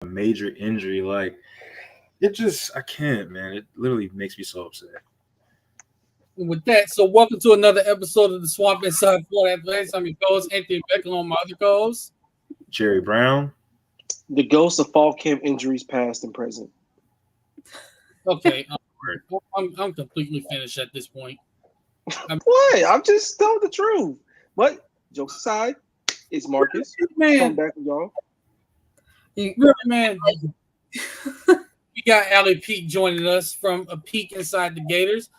a major injury. Like, I can't, man. It literally makes me so upset. With that, so welcome to another episode of the Swamp Inside Florida Athletics. I'm your co-host, Anthony Beckle, on my other co-host, Jerry Brown. The ghosts of fall camp injuries, past and present. Okay, I'm completely finished at this point. What? I'm just telling the truth. But jokes aside, it's Marcus. Man, Come back with y'all. Really, man. We got Allie Peak joining us from a peek inside the Gators.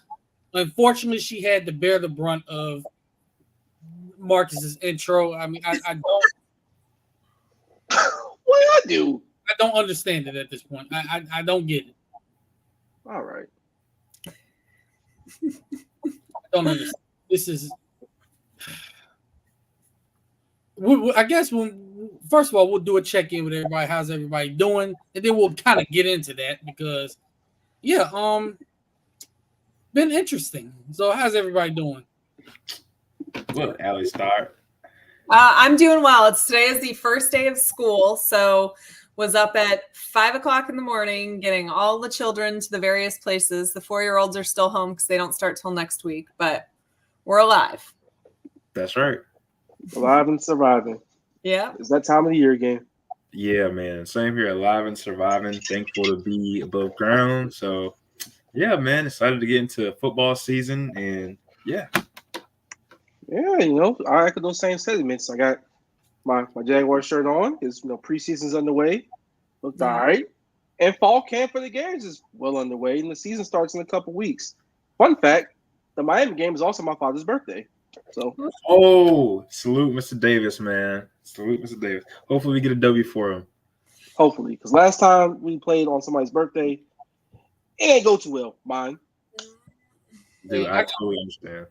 Unfortunately, she had to bear the brunt of Marcus's intro. I mean, I don't. What did I do? I don't understand it at this point. I don't get it. All right. I don't understand. This is. I guess first of all, we'll do a check in with everybody. How's everybody doing? And then we'll kind of get into that because, been interesting. So, how's everybody doing? Well, Allie, start. I'm doing well. Today is the first day of school, so was up at 5 o'clock in the morning, getting all the children to the various places. The 4-year-olds are still home because they don't start till next week, but we're alive. That's right. Alive and surviving. Yeah. It's that time of the year again. Yeah, man. Same here. Alive and surviving. Thankful to be above ground. So, yeah, man. Excited to get into football season. And, yeah. Yeah, I echo those same sentiments. I got my Jaguar shirt on. Because, preseason's underway. Looked all right. And fall camp for the Gators is well underway. And the season starts in a couple weeks. Fun fact, the Miami game is also my father's birthday. So, salute Mr. Davis, man. Salute Mr. Davis. Hopefully we get a W for him. Hopefully, because last time we played on somebody's birthday, it ain't go too well. Mine. Dude, I totally understand.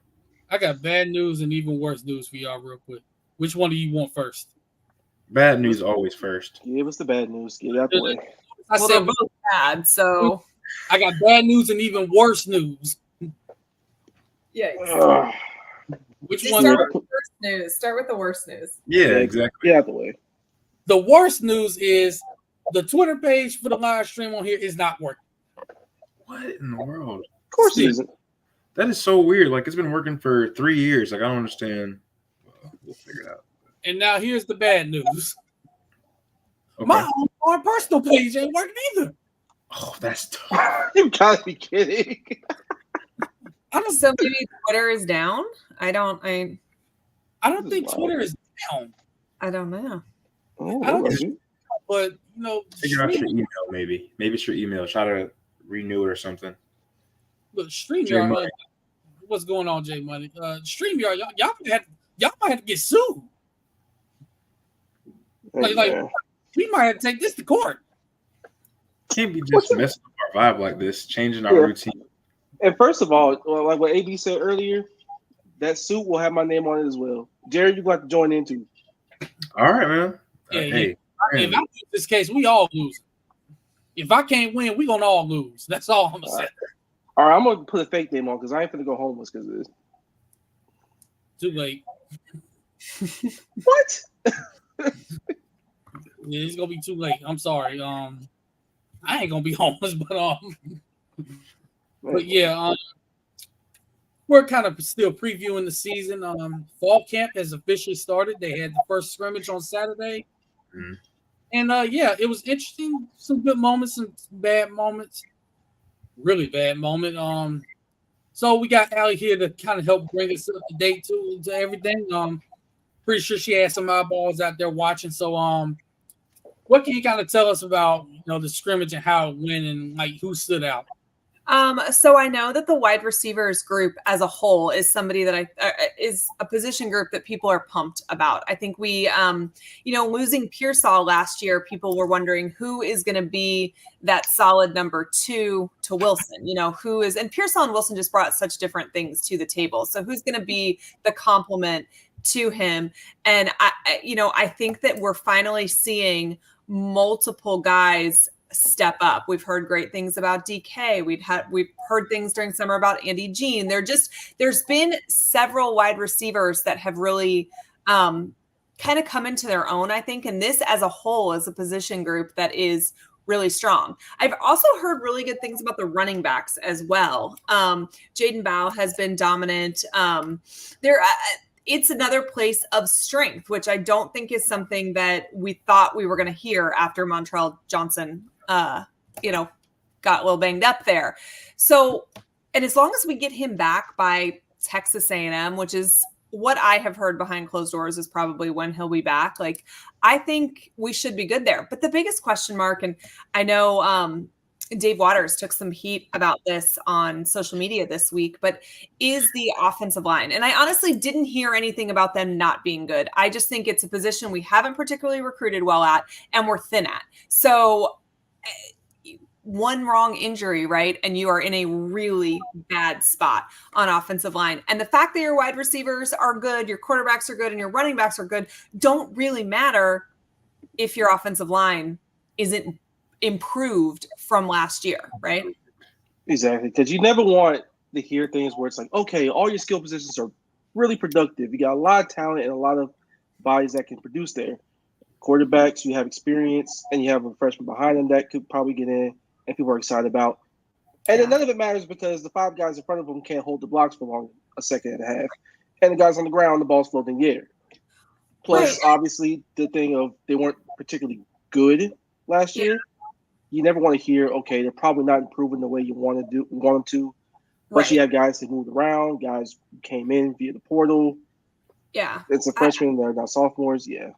I got bad news and even worse news for y'all real quick. Which one do you want first? Bad news always first. Give us the bad news. Get it out the way. They're both bad, so. I got bad news and even worse news. Yeah. Which Just one? start with the worst news. Start with the worst news. Yeah, exactly. Get out the way. The worst news is the Twitter page for the live stream on here is not working. What in the world? Of course it isn't. That is so weird. Like, it's been working for 3 years. Like, I don't understand. We'll figure it out. And now here's the bad news. Okay. My own personal page ain't working either. Oh, that's tough. You gotta be kidding. So maybe Twitter is down? I don't think Twitter is down. I don't know. I don't know. But, figure out your email, maybe. Maybe it's your email. Try to renew it or something. Look, StreamYard, what's going on, J Money? StreamYard, y'all might have to get sued. Like we might have to take this to court. Can't be just messing up our vibe like this, changing our routine. And first of all, like what AB said earlier, that suit will have my name on it as well. Jerry, you're going to have to join in too. All right, man. Yeah, hey. If I lose this case, we all lose. If I can't win, we're going to all lose. That's all I'm going to say. All right, I'm going to put a fake name on because I ain't going to go homeless because of this. Too late. What? Yeah, it's going to be too late. I'm sorry. I ain't going to be homeless, but yeah, we're kind of still previewing the season. Fall camp has officially started. They had the first scrimmage on Saturday. Mm-hmm. And, it was interesting. Some good moments, some bad moments. Really bad moment. So we got Allie here to kind of help bring us up to date to everything. Pretty sure she had some eyeballs out there watching. So, what can you kind of tell us about, the scrimmage and how it went and, like, who stood out? So I know that the wide receivers group as a whole is somebody that is a position group that people are pumped about. I think we, losing Pearsall last year, people were wondering who is going to be that solid number 2 to Wilson, who is, and Pearsall and Wilson just brought such different things to the table. So who's going to be the complement to him? And I think that we're finally seeing multiple guys step up. We've heard great things about DK. We've heard things during summer about Andy Jean. There's been several wide receivers that have really kind of come into their own, I think. And this as a whole is a position group that is really strong. I've also heard really good things about the running backs as well. Jaden Bow has been dominant. It's another place of strength, which I don't think is something that we thought we were going to hear after Montrell Johnson, got a little banged up there. So, and as long as we get him back by Texas A&M, which is what I have heard behind closed doors is probably when he'll be back. Like, I think we should be good there. But the biggest question mark, and I know Dave Waters took some heat about this on social media this week, but is the offensive line. And I honestly didn't hear anything about them not being good. I just think it's a position we haven't particularly recruited well at and we're thin at. So one wrong injury, right? And you are in a really bad spot on offensive line. And the fact that your wide receivers are good, your quarterbacks are good, and your running backs are good don't really matter if your offensive line isn't improved from last year, right? Exactly. Because you never want to hear things where it's like, okay, all your skill positions are really productive. You got a lot of talent and a lot of bodies that can produce there. Quarterbacks, you have experience, and you have a freshman behind them that could probably get in and people are excited about. And then none of it matters because the 5 guys in front of them can't hold the blocks for long, a second and a half. And the guys on the ground, the ball's floating in the air. Plus, obviously, the thing of they weren't particularly good last year. You never want to hear, okay, they're probably not improving the way you want them to. But you have guys that moved around, guys who came in via the portal. Yeah. It's a freshman, they're not sophomores. Yeah.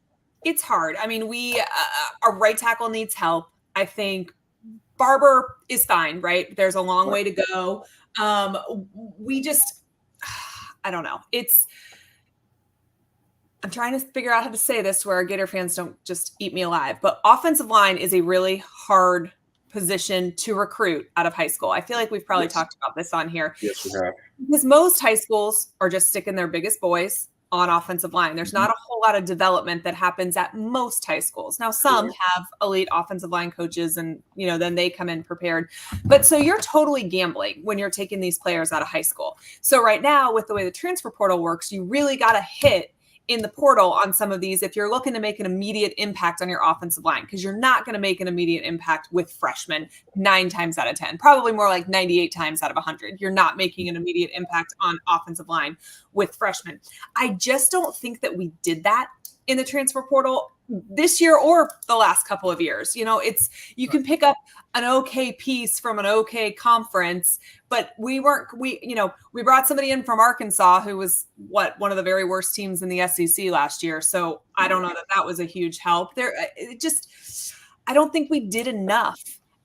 It's hard. I mean, our right tackle needs help. I think Barber is fine, right? There's a long way to go. We just, I don't know. I'm trying to figure out how to say this where Gator fans don't just eat me alive, but offensive line is a really hard position to recruit out of high school. I feel like we've probably talked about this on here. Yes, we have. Because most high schools are just sticking their biggest boys on offensive line. There's not a whole lot of development that happens at most high schools. Now, some have elite offensive line coaches and, then they come in prepared. But so you're totally gambling when you're taking these players out of high school. So right now, with the way the transfer portal works, you really got to hit in the portal on some of these if you're looking to make an immediate impact on your offensive line, because you're not going to make an immediate impact with freshmen 9 times out of 10, probably more like 98 times out of 100. You're not making an immediate impact on offensive line with freshmen. I just don't think that we did that in the transfer portal this year or the last couple of years. You can pick up an okay piece from an okay conference, but we brought somebody in from Arkansas who was one of the very worst teams in the SEC last year. So I don't know that was a huge help there. I don't think we did enough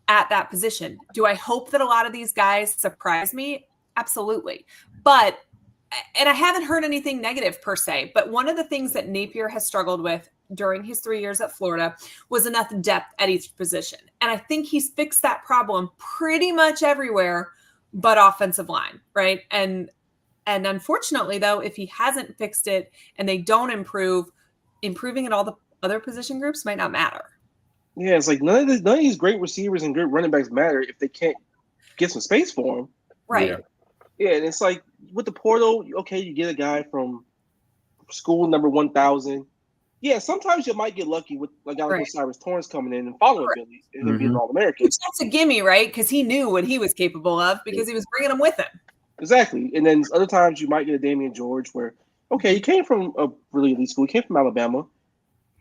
at that position. Do I hope that a lot of these guys surprise me? Absolutely. And I haven't heard anything negative per se, but one of the things that Napier has struggled with during his 3 years at Florida was enough depth at each position. And I think he's fixed that problem pretty much everywhere but offensive line, right? And unfortunately, though, if he hasn't fixed it and they don't improving in all the other position groups might not matter. Yeah, it's like none of these great receivers and great running backs matter if they can't get some space for them. Right. Yeah, and it's like with the portal, okay, you get a guy from school number 1,000. Yeah, sometimes you might get lucky with like Cyrus Torrance coming in and following Billy and being an All-American. Which that's a gimme, right? Because he knew what he was capable of because he was bringing them with him. Exactly. And then other times you might get a Damian George where, okay, he came from a really elite school. He came from Alabama.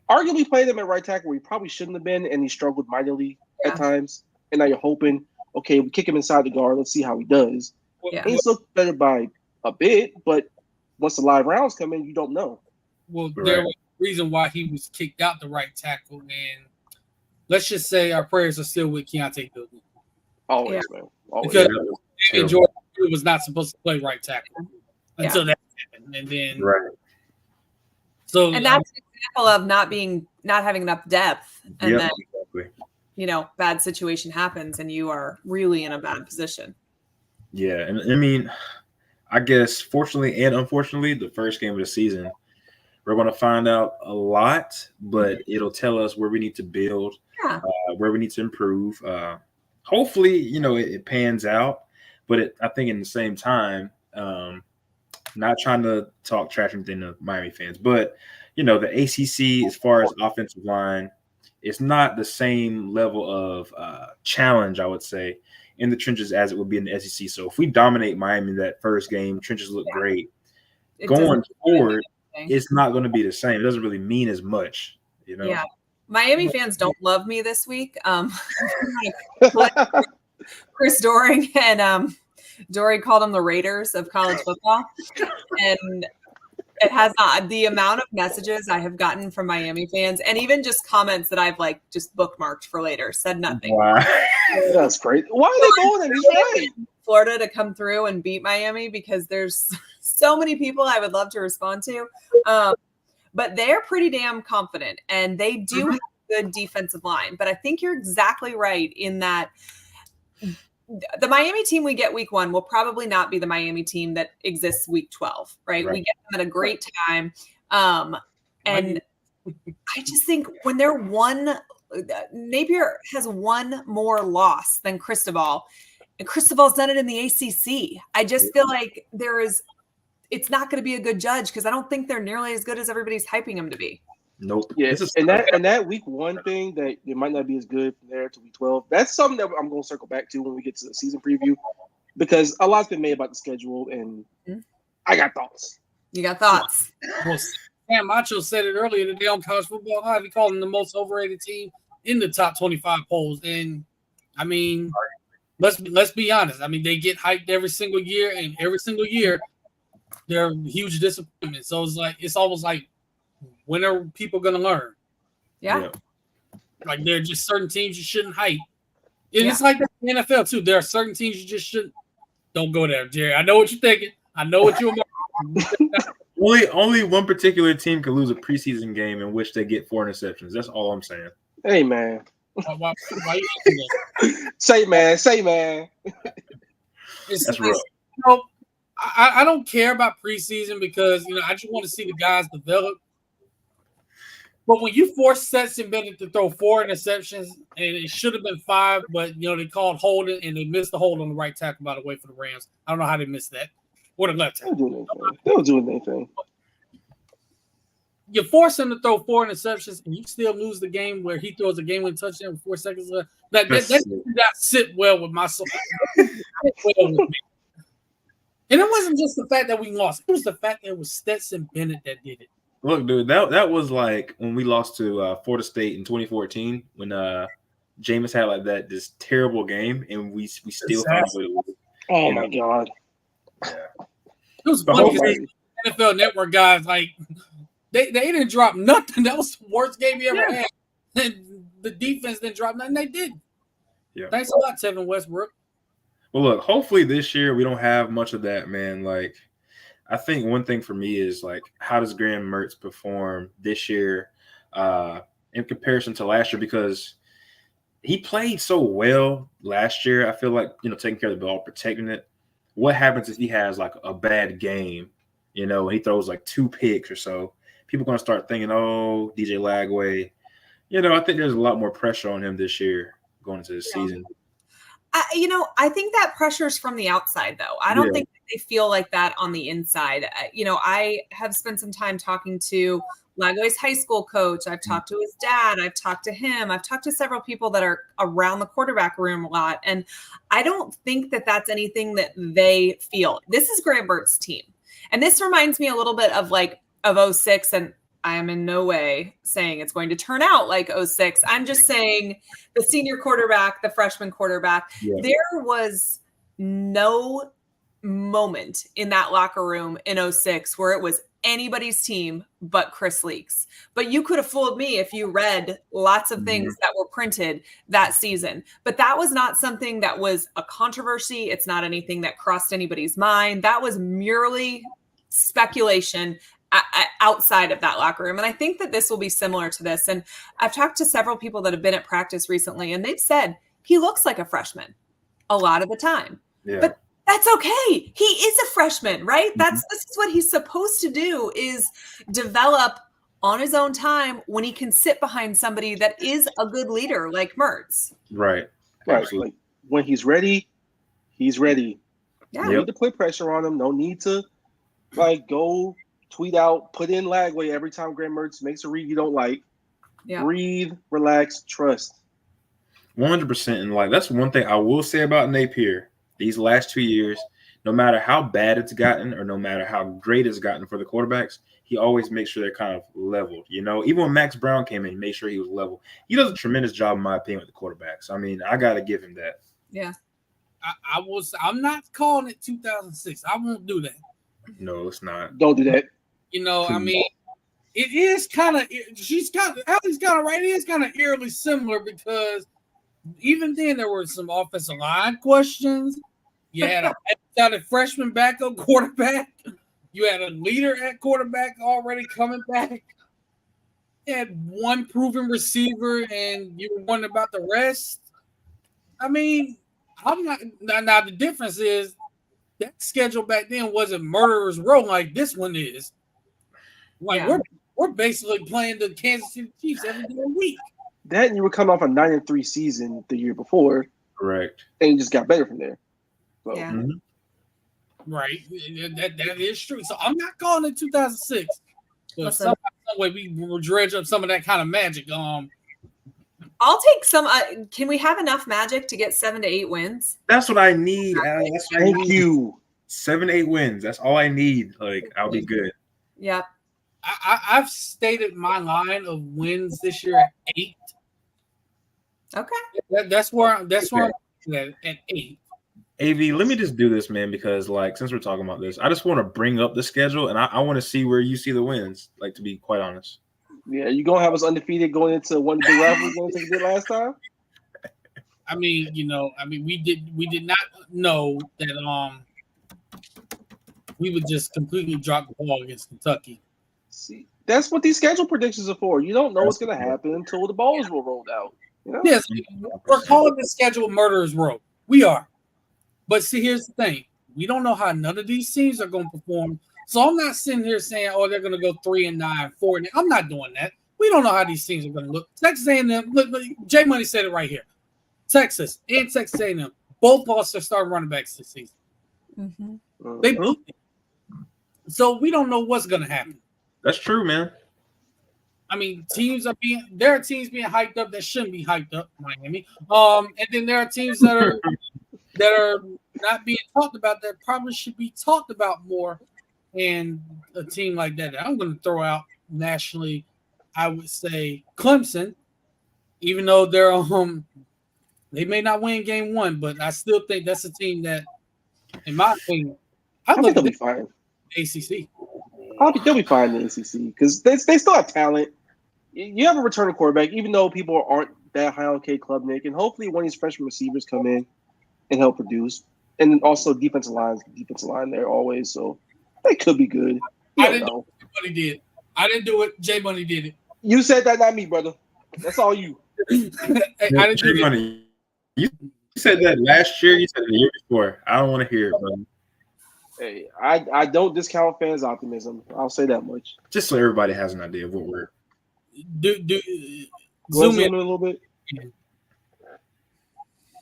Arguably played him at right tackle where he probably shouldn't have been, and he struggled mightily at times. And now you're hoping, okay, we kick him inside the guard. Let's see how he does. Yeah. And he's looked better by a bit, but once the live rounds come in, you don't know. Well, there was a reason why he was kicked out the right tackle, and let's just say our prayers are still with Keontae Goodwin. Always, man. Always. Because David Jordan was not supposed to play right tackle until that happened, and then So and that's an example of not having enough depth, and then bad situation happens, and you are really in a bad position. Yeah, and I mean, I guess fortunately and unfortunately, the first game of the season, we're going to find out a lot, but it'll tell us where we need to build, where we need to improve. Hopefully, it pans out, but I think in the same time, not trying to talk trash within the Miami fans, but the ACC, as far as offensive line, it's not the same level of challenge, I would say, in the trenches as it would be in the SEC. So if we dominate Miami that first game, trenches look great. Going forward, it's not going to be the same. It doesn't really mean as much, Yeah. Miami fans don't love me this week. Chris Doering and Dory called them the Raiders of college football. And it has not. The amount of messages I have gotten from Miami fans and even just comments that I've just bookmarked for later said nothing. Wow. That's great. Why are they going in Florida to come through and beat Miami because there's so many people I would love to respond to. But they're pretty damn confident and they do have a good defensive line. But I think you're exactly right in that the Miami team we get week 1 will probably not be the Miami team that exists week 12, right? We get them at a great time. And I just think when they're Napier has one more loss than Cristobal, and Cristobal's done it in the ACC. I just feel like it's not going to be a good judge because I don't think they're nearly as good as everybody's hyping them to be. Nope. Yes, and that week 1 thing that it might not be as good from there to week 12. That's something that I'm going to circle back to when we get to the season preview because a lot's been made about the schedule, and I got thoughts. You got thoughts? Well, Sam Macho said it earlier today on College Football Live. He called them the most overrated team in the top 25 polls, and I mean, let's be honest. I mean, they get hyped every single year, and every single year they're a huge disappointment. So it's almost like, when are people going to learn? Yeah. Like there are just certain teams you shouldn't hype. And it's like the NFL too. There are certain teams you just shouldn't. Don't go there, Jerry. I know what you're thinking. I know what you're Only one particular team can lose a preseason game in which they get 4 interceptions. That's all I'm saying. Hey, man. Why you Say, man. That's real. I don't care about preseason because I just want to see the guys develop. But when you force Stetson Bennett to throw 4 interceptions, and it should have been 5, but they called holding and they missed the hold on the right tackle, by the way, for the Rams. I don't know how they missed that. Or the left tackle. They were doing anything. You force him to throw 4 interceptions, and you still lose the game where he throws a game-winning touchdown with 4 seconds left. That did not sit well with my soul. And it wasn't just the fact that we lost. It was the fact that it was Stetson Bennett that did it. Look, dude, that was like when we lost to Florida State in 2014 when Jameis had this terrible game and we still found a way to lose. Oh my God. Yeah. It was funny. NFL Network guys they didn't drop nothing. That was the worst game you ever had. And the defense didn't drop nothing. They did. Yeah. Thanks a lot, Tevin Westbrook. Well, look, hopefully this year we don't have much of that, man. I think one thing for me is how does Graham Mertz perform this year in comparison to last year? Because he played so well last year. I feel like, taking care of the ball, protecting it. What happens if he has a bad game, and he throws 2 picks or so? People are going to start thinking, oh, DJ Lagway. I think there's a lot more pressure on him this year going into the season. I think that pressure's from the outside, though. I don't think they feel like that on the inside. I have spent some time talking to Lagway's high school coach. I've talked to his dad. I've talked to him. I've talked to several people that are around the quarterback room a lot. And I don't think that that's anything that they feel. This is Graham Mertz's team. And this reminds me a little bit of 06, and I am in no way saying it's going to turn out like 06. I'm just saying the senior quarterback, the freshman quarterback, there was no moment in that locker room in 06 where it was anybody's team but Chris Leaks. But you could have fooled me if you read lots of things that were printed that season. But that was not something that was a controversy. It's not anything that crossed anybody's mind. That was merely speculation outside of that locker room. And I think that this will be similar to this. And I've talked to several people that have been at practice recently, and they've said he looks like a freshman a lot of the time. Yeah. But that's okay. He is a freshman, right? This is what he's supposed to do, is develop on his own time when he can sit behind somebody that is a good leader like Mertz. Right. Absolutely. When he's ready, he's ready. Yeah. No need to put pressure on him. No need to go tweet out, put in Lagway every time Graham Mertz makes a read you don't like. Yeah. Breathe, relax, trust. 100%. And like that's one thing I will say about Napier these last 2 years. No matter how bad it's gotten, or no matter how great it's gotten for the quarterbacks, he always makes sure they're kind of leveled. You know, even when Max Brown came in, he made sure he was level. He does a tremendous job, in my opinion, with the quarterbacks. I mean, I got to give him that. Yeah. I'm not calling it 2006. I won't do that. No, it's not. Don't do that. You know, I mean, it is kind of. Ellie's kind of right. It is kind of eerily similar because even then there were some offensive line questions. You had a freshman backup quarterback. You had a leader at quarterback already coming back. You had one proven receiver, and you were wondering about the rest. I mean, I'm not. Now the difference is that schedule back then wasn't murderer's row like this one is. Like we're basically playing the Kansas City Chiefs every day a week. That and you were coming off a 9-3 season the year before. Correct. And you just got better from there. So. Yeah. Right. That is true. So I'm not calling it 2006. But some way we will dredge up some of that kind of magic. I'll take some. Can we have enough magic to get 7 to 8 wins? That's what I need. That's what I Thank need. you. 7 to 8 wins. That's all I need. Like, I'll be good. Yeah. I've stated my line of wins this year at 8. Okay. That's where I'm at 8. AV, let me just do this, man, because like since we're talking about this, I just want to bring up the schedule and I want to see where you see the wins. Like, to be quite honest. Yeah, you gonna have us undefeated going into one of the rivalry games like we did last time? I mean, we did not know that we would just completely drop the ball against Kentucky. See, that's what these schedule predictions are for. You don't know what's gonna happen until the balls were rolled out. You know? Yes, we're calling the schedule murderer's row. We are. But see, here's the thing. We don't know how none of these teams are going to perform. So I'm not sitting here saying, oh, they're going to go 3-9, 4-9. I'm not doing that. We don't know how these teams are going to look. Texas A&M, look, Jay Money said it right here. Texas and Texas A&M both lost their starting running backs this season. Mm-hmm. They both did. So we don't know what's going to happen. That's true, man. I mean, there are teams being hyped up that shouldn't be hyped up, Miami. And then there are teams that are not being talked about that probably should be talked about more. And a team like that I'm going to throw out nationally, I would say Clemson, even though they may not win game 1, but I still think that's a team that, in my opinion, I think they'll be fine. ACC. They'll be fine in the ACC because they still have talent. You have a returning quarterback, even though people aren't that high on K Klubnik, and hopefully one of these freshman receivers come in and help produce. And then also defensive line there always, so they could be good. I didn't do it. Jay Money did. I didn't do it. Jay Money did it. You said that, not me, brother. That's all you. I didn't do it. Money. You said that last year. You said it the year before. I don't want to hear it, brother. Hey, I don't discount fans' optimism. I'll say that much. Just so everybody has an idea of what we're. Zoom in a little bit.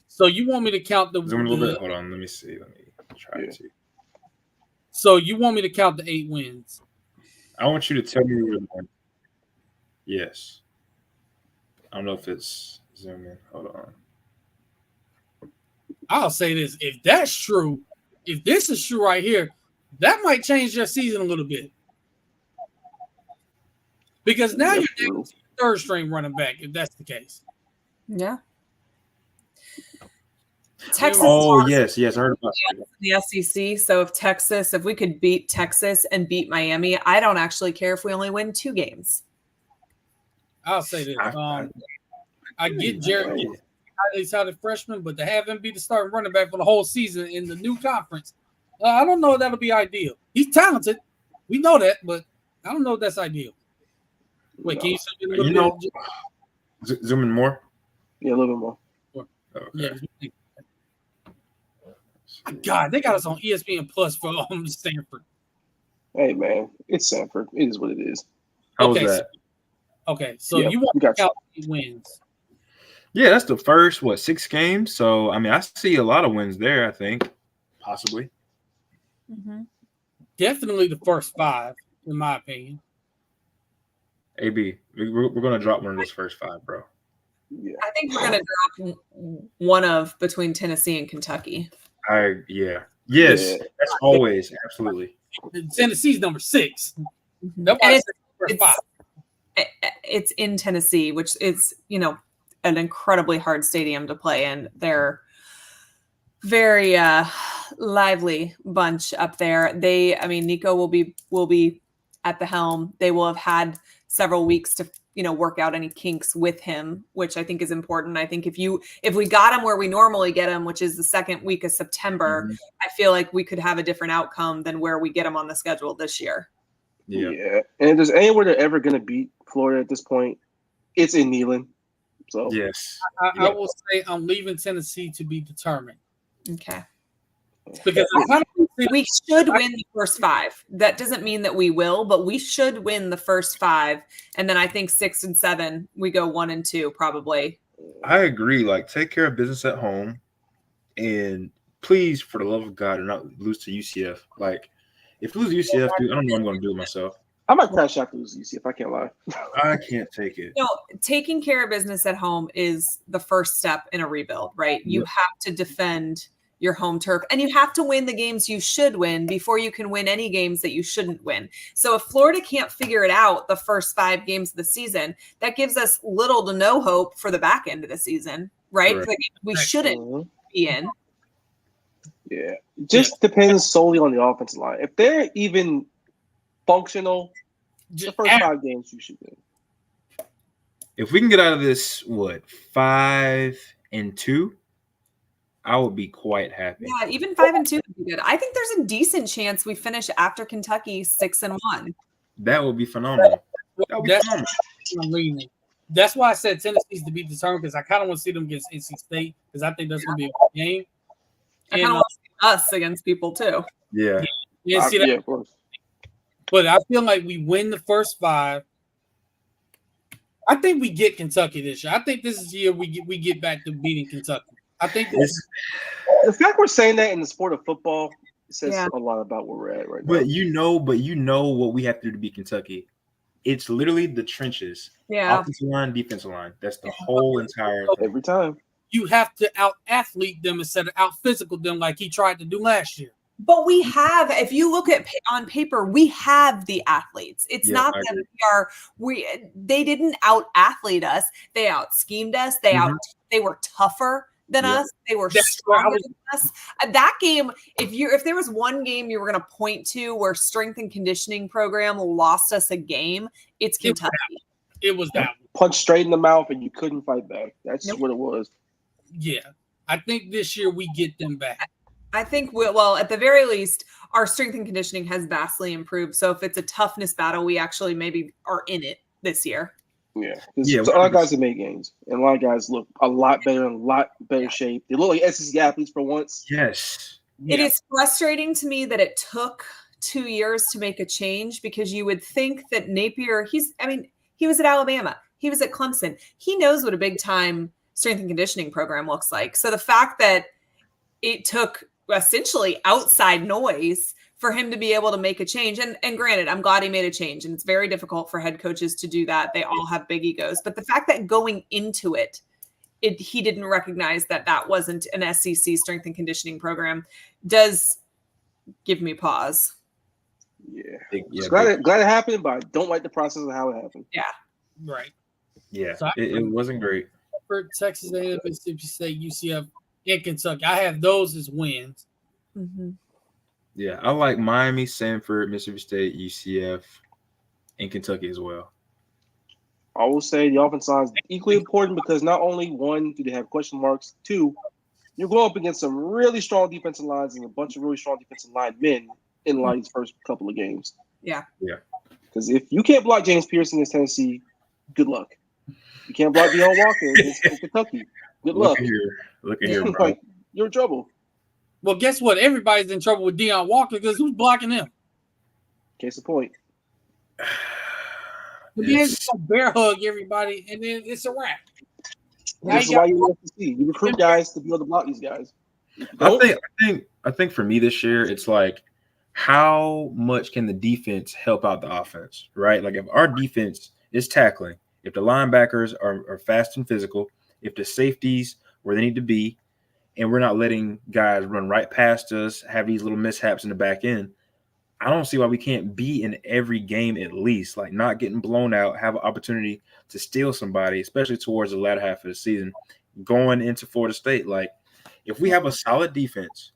So you want me to count the Zoom in a little bit. Hold on. Let me see. Let me try to. So you want me to count the 8 wins? I want you to tell me where the one. Yes. I don't know if it's zoom in. Hold on. I'll say this: if that's true, if this is true right here, that might change your season a little bit. Because now you're down to your 3rd string running back, if that's the case. Yeah. Texas. Oh, yes. I heard about that. The SEC. So if we could beat Texas and beat Miami, I don't actually care if we only win 2 games. I'll say this. I get Jared. He's how the freshman, but to have him be the starting running back for the whole season in the new conference, I don't know if that'll be ideal. He's talented. We know that, but I don't know if that's ideal. Wait, can you zoom in a little bit? Zoom in more? Yeah, a little bit more. Okay. Yeah. God, they got us on ESPN Plus for Stanford. Hey, man, it's Stanford. It is what it is. How was that? So you want to count 8 wins? Yeah, that's the first 6 games. So I mean, I see a lot of wins there. I think possibly. Mm-hmm. Definitely the first 5. in my opinion. AB, we're going to drop one of those first 5, bro. Yeah. I think we're going to drop one of between Tennessee and Kentucky. Yes, Yeah. that's always absolutely. Tennessee's number 6. That's why And I said first 5. it's in Tennessee, which is, an incredibly hard stadium to play in. They're very lively bunch up there. Nico will be at the helm. They will have had several weeks to work out any kinks with him, which I think is important. I think if we got him where we normally get him, which is the second week of September, I feel like we could have a different outcome than where we get him on the schedule this year. Yeah. And if there's anywhere they're ever going to beat Florida at this point, it's in Neyland. So Yes. I will say I'm leaving Tennessee to be determined. Okay. Because we should win the first 5. That doesn't mean that we will, but we should win the first 5. And then I think 6 and 7, we go 1 and 2 probably. I agree. Like, take care of business at home. And please, for the love of God, do not lose to UCF. Like, if we lose UCF, dude, I don't know what I'm going to do it myself. I might crash out to lose UCF. I can't lie. I can't take it. Taking care of business at home is the first step in a rebuild, right? You have to defend your home turf, and you have to win the games you should win before you can win any games that you shouldn't win. So if Florida can't figure it out the first 5 games of the season, that gives us little to no hope for the back end of the season, right? Correct. We shouldn't be in. Yeah. It just depends solely on the offensive line. If they're even functional, the first 5 games you should win. If we can get out of this, 5 and 2, I would be quite happy. Yeah, even 5 and 2 would be good. I think there's a decent chance we finish after Kentucky 6 and 1. That would be phenomenal. That's why I said Tennessee's to be determined, because I kind of want to see them against NC State, because I think that's going to be a good game. I kind of want to see us against people too. Yeah. Of course. But I feel like we win the first 5. I think we get Kentucky this year. I think this is the year we get back to beating Kentucky. I think the fact we're saying that in the sport of football says a lot about where we're at right now. But you know what we have to do to beat Kentucky. It's literally the trenches. Yeah. Offensive line, defensive line. That's the whole entire thing. Every time. You have to out-athlete them instead of out-physical them like he tried to do last year. But we have, if you look at on paper, we have the athletes. It's not that they didn't out-athlete us. They out-schemed us. They were tougher than us. They were stronger than us. That game, if there was one game you were going to point to where strength and conditioning program lost us a game, it's Kentucky. It was that one. Punch straight in the mouth and you couldn't fight back. That's what it was. Yeah. I think this year we get them back. I think at the very least, our strength and conditioning has vastly improved. So if it's a toughness battle, we actually maybe are in it this year. Yeah. A lot of guys have made games, and a lot of guys look a lot better, in a lot better shape. They look like SEC athletes for once. Yes. It is frustrating to me that it took 2 years to make a change, because you would think that Napier, he was at Alabama. He was at Clemson. He knows what a big time strength and conditioning program looks like. So the fact that it took essentially outside noise for him to be able to make a change. And granted, I'm glad he made a change, and it's very difficult for head coaches to do that. They all have big egos, but the fact that going into it, he didn't recognize that wasn't an SEC strength and conditioning program does give me pause. Yeah. Glad it happened, but I don't like the process of how it happened. Yeah. Right. Yeah. So it wasn't great. For Texas A&M, Mississippi State, UCF, and Kentucky, I have those as wins. Mm-hmm. Yeah, I like Miami, Samford, Mississippi State, UCF, and Kentucky as well. I will say the offensive line is equally important, because not only, one, do they have question marks, two, you're going up against some really strong defensive lines and a bunch of really strong defensive linemen in these first couple of games. Yeah. Yeah. Because if you can't block James Pearson against Tennessee, good luck. You can't block Deion Walker against Kentucky. Good luck. Look at here, bro. You're in trouble. Well, guess what? Everybody's in trouble with Deion Walker, because who's blocking him? Case in point. But then bear hug everybody, and then it's a wrap. This is why you want to see. You recruit guys to be able to block these guys. I think for me this year, it's like how much can the defense help out the offense, right? Like if our defense is tackling, if the linebackers are fast and physical, if the safeties where they need to be, and we're not letting guys run right past us, have these little mishaps in the back end, I don't see why we can't be in every game at least, like not getting blown out, have an opportunity to steal somebody, especially towards the latter half of the season, going into Florida State. Like if we have a solid defense,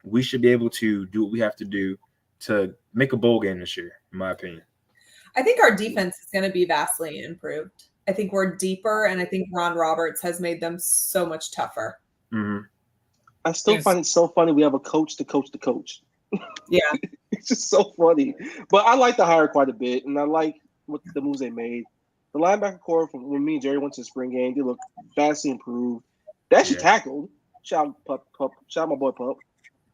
we should be able to do what we have to do to make a bowl game this year, in my opinion. I think our defense is going to be vastly improved. I think we're deeper, and I think Ron Roberts has made them so much tougher. Mm-hmm. I still find it so funny we have a coach to coach the coach. Yeah. It's just so funny. But I like the hire quite a bit, and I like what the moves they made. The linebacker core from when me and Jerry went to the spring game, they look vastly improved. They actually tackled. Shout out my boy Pup.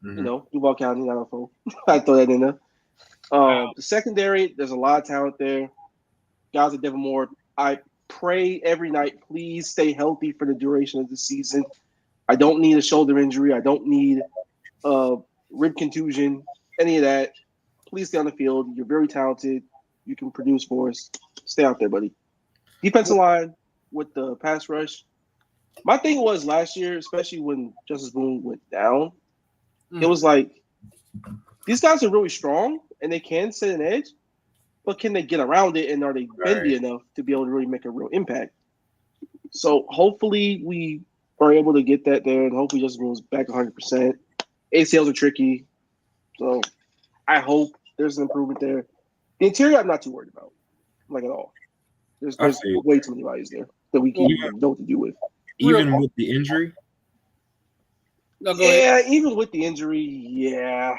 Mm-hmm. You know, Duval County, not a I throw that in there. The secondary, there's a lot of talent there. Guys at Devon Moore, I pray every night, please stay healthy for the duration of the season. I don't need a shoulder injury. I don't need rib contusion, any of that. Please stay on the field. You're very talented. You can produce for us. Stay out there, buddy. Defensive line with the pass rush. My thing was last year, especially when Justice Boone went down, it was like these guys are really strong and they can set an edge, but can they get around it and are they bendy enough to be able to really make a real impact? So hopefully we are able to get that there and hopefully Justice Boone's back 100%. ACLs are tricky, so I hope there's an improvement there. The interior I'm not too worried about, like at all. There's way too many bodies there that we can know what to do with. Even with the injury? No, even with the injury,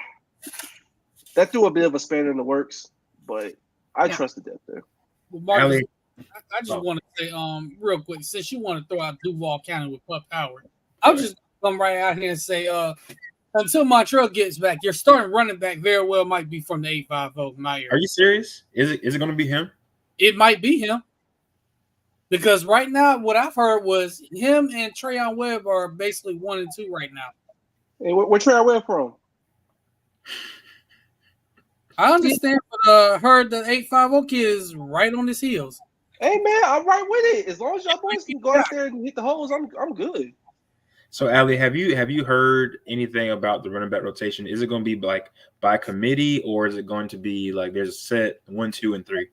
that threw a bit of a spanner in the works, but I trust the depth there. Well, Marcus, I just want to say, real quick, since you want to throw out Duval County with Pup Howard, I'll just come right out here and say, until Montreal gets back, your starting running back very well might be from the 850 Meyer. Are you serious? Is it going to be him? It might be him. Because right now, what I've heard was him and Trayon Webb are basically 1 and 2 right now. Hey, where Trayon Webb from? I understand, but heard the 850 kid is right on his heels. Hey man, I'm right with it. As long as y'all boys can go out there and hit the holes, I'm good. So, Ali, have you heard anything about the running back rotation? Is it going to be like by committee, or is it going to be like there's a set 1, 2, and 3?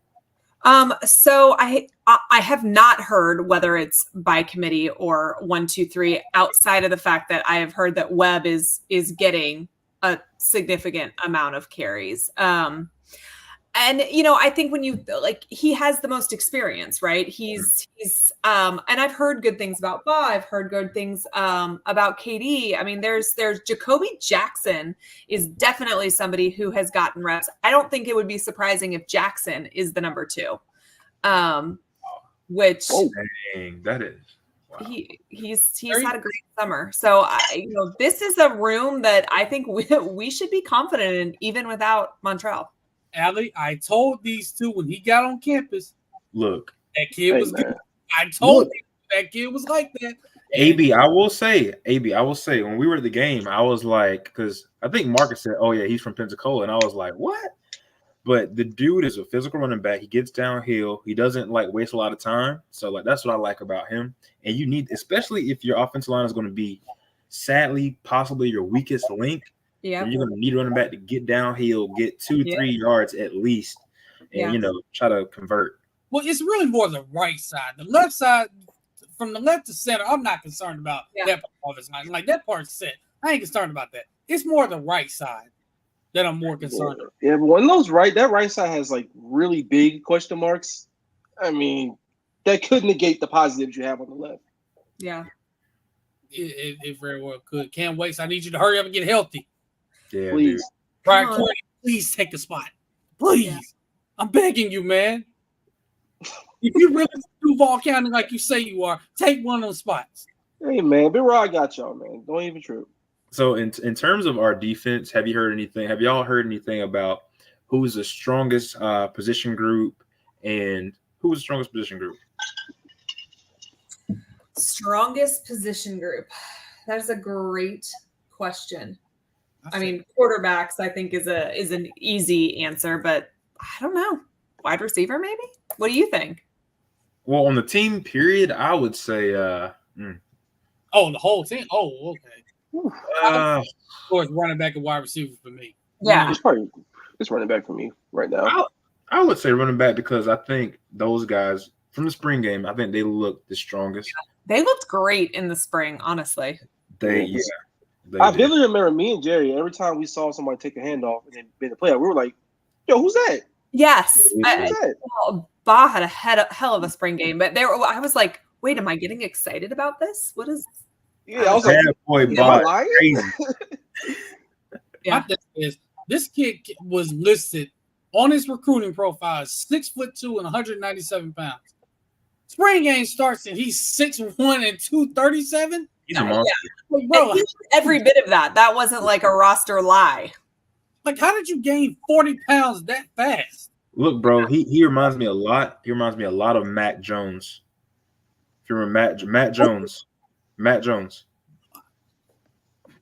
So I have not heard whether it's by committee or 1, 2, 3, outside of the fact that I have heard that Webb is getting a significant amount of carries. And I think when you he has the most experience, right? He's and I've heard good things about Ba. I've heard good things about KD. I mean, there's Jacoby Jackson is definitely somebody who has gotten reps. I don't think it would be surprising if Jackson is the number 2. Which dang, that is wow. He's had a great summer. So this is a room that I think we should be confident in, even without Montreal. Ali, I told these two when he got on campus. Look, that kid was good. I told him that kid was like that. AB, I will say, when we were at the game, I was like, because I think Marcus said, "Oh yeah, he's from Pensacola," and I was like, "What?" But the dude is a physical running back. He gets downhill. He doesn't waste a lot of time. So that's what I like about him. And you need, especially if your offensive line is going to be, sadly, possibly your weakest link. Yeah, you're going to need a running back to get downhill, get 2-3 yards at least, and try to convert. Well, it's really more the right side. The left side, from the left to center, I'm not concerned about that part of his line. Like that part's set. I ain't concerned about that. It's more the right side that I'm more concerned about. Yeah, but when that right side has really big question marks. I mean, that could negate the positives you have on the left. Yeah, it very well could. Cam Wakes, I need you to hurry up and get healthy. Yeah, please. Brian Corey, please take the spot. Please. Yeah. I'm begging you, man. If you really Duval County like you say you are, take one of those spots. Hey, man. Big Rod got y'all, man. Don't even trip. So in terms of our defense, have y'all heard anything about who's the strongest position group and who's the strongest position group? Strongest position group. That is a great question. I mean, quarterbacks, I think, is an easy answer, but I don't know. Wide receiver, maybe? What do you think? Well, on the team period, I would say Oh, the whole team. Oh, okay. Of course, running back and wide receiver for me. Yeah. It's running back for me right now. I would say running back because I think those guys from the spring game, I think they look the strongest. They looked great in the spring, honestly. They I did. vividly remember me and Jerry, every time we saw somebody take a handoff and then made a play, we were like, yo, who's that? Yes. Who's that? Ba had a hell of a spring game, but I was like, wait, am I getting excited about this? What is? Yeah, I was like, boy, am I lying? crazy. My thing is, this kid was listed on his recruiting profile 6'2" and 197 pounds. Spring game starts and he's 6'1" and 237. He's a monster. Like, bro, Every bit of that. That wasn't like a roster lie. like, how did you gain 40 pounds that fast? Look, bro, he reminds me a lot. He reminds me a lot of Mac Jones. If you remember Matt Jones. Matt Jones.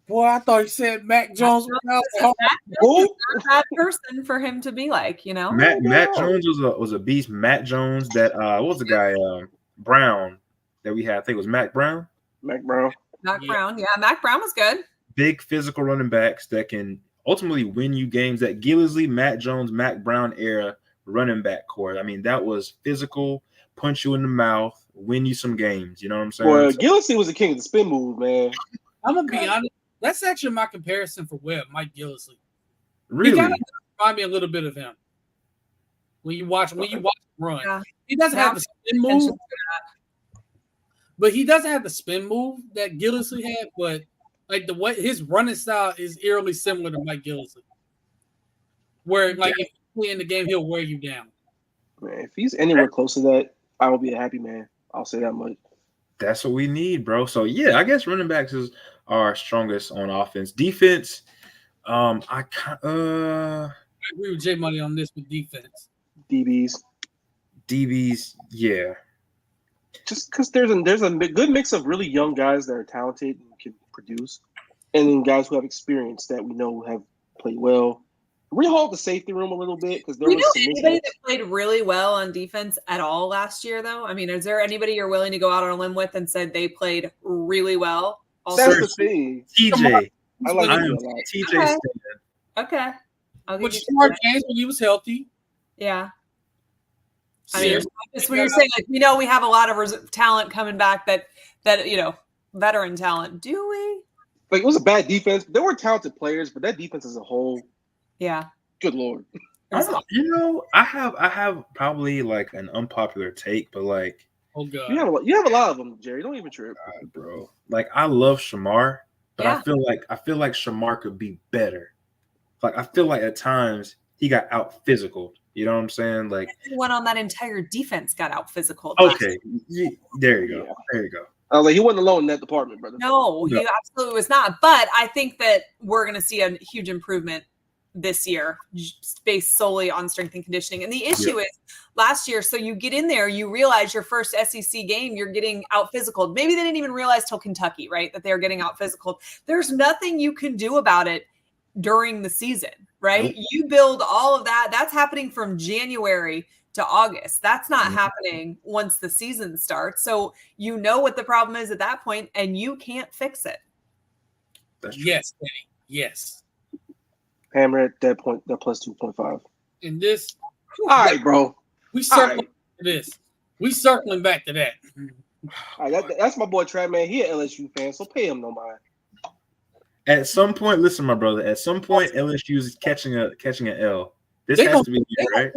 Boy, I thought he said Mac Jones. Who? That person for him to be like, you know. Matt Jones was a beast. Matt Jones, that what was the guy Brown that we had? I think it was Mac Brown. Mac Brown. Mac Brown, yeah, Mac Brown was good. Big physical running backs that can ultimately win you games. That Gillislee, Matt Jones, Mac Brown era running back core. I mean, that was physical, punch you in the mouth, win you some games. You know what I'm saying? Well, Gillislee was the king of the spin move, man. I'm gonna be honest. That's actually my comparison for Webb, Mike Gillislee. Really? He kind of remind me a little bit of him. When you watch him run, Yeah. he doesn't have the spin move, but he doesn't have the spin move that Gillislee had. But like the way his running style is eerily similar to Mike Gillislee, where like if you play in the game, he'll wear you down. Man, if he's anywhere close to that, I will be a happy man. I'll say that much. That's what we need, bro. So yeah, I guess running backs is our strongest on offense. Defense, I agree with J Money on this with defense. DBs, yeah. just because there's a good mix of really young guys that are talented and can produce, and then guys who have experience that we know have played well. Rehaul the safety room a little bit because there Do you was know some anybody mistakes. that played really well on defense at all last year, though? I mean, is there anybody you're willing to go out on a limb with and said they played really well? That's the thing. TJ. I like I him am a lot. TJ Okay. Stan. Okay. I'll give Which you Smart that. James when he was healthy. Yeah. I mean, Yeah. it's what you're saying. Like, we know we have a lot of talent coming back that veteran talent. Do we? Like, it was a bad defense. There were talented players, but that defense as a whole, Yeah. good lord. I have probably like an unpopular take, but like, Oh god. You have a lot of them, Jerry. Don't even trip. God, bro, like I love Shamar, but Yeah. I feel like Shamar could be better. Like I feel like at times he got out physical. You know what I'm saying? Like, Everyone on that entire defense got out physical. okay, there you go. Yeah. There you go. I was like, he wasn't alone in that department, brother. No, No. he absolutely was not. But I think that we're going to see a huge improvement this year based solely on strength and conditioning. And the issue is last year, so you get in there, you realize your first SEC game, you're getting out physical. Maybe they didn't even realize till Kentucky, right, that they're getting out physical. There's nothing you can do about it during the season, right? Nope. You build all of that. That's happening from January to August. That's not Mhm. happening once the season starts. So you know what the problem is at that point, and you can't fix it. That's true. Yes, Danny. Yes. Hammer at that point, that plus 2.5. And this, All right, bro. we All circling right. to this. We circling back to that. All right, that's my boy Trap, man. He an LSU fan, so pay him no mind. At some point, listen, my brother. At some point, LSU is catching an L. This They has gonna- to be it, right?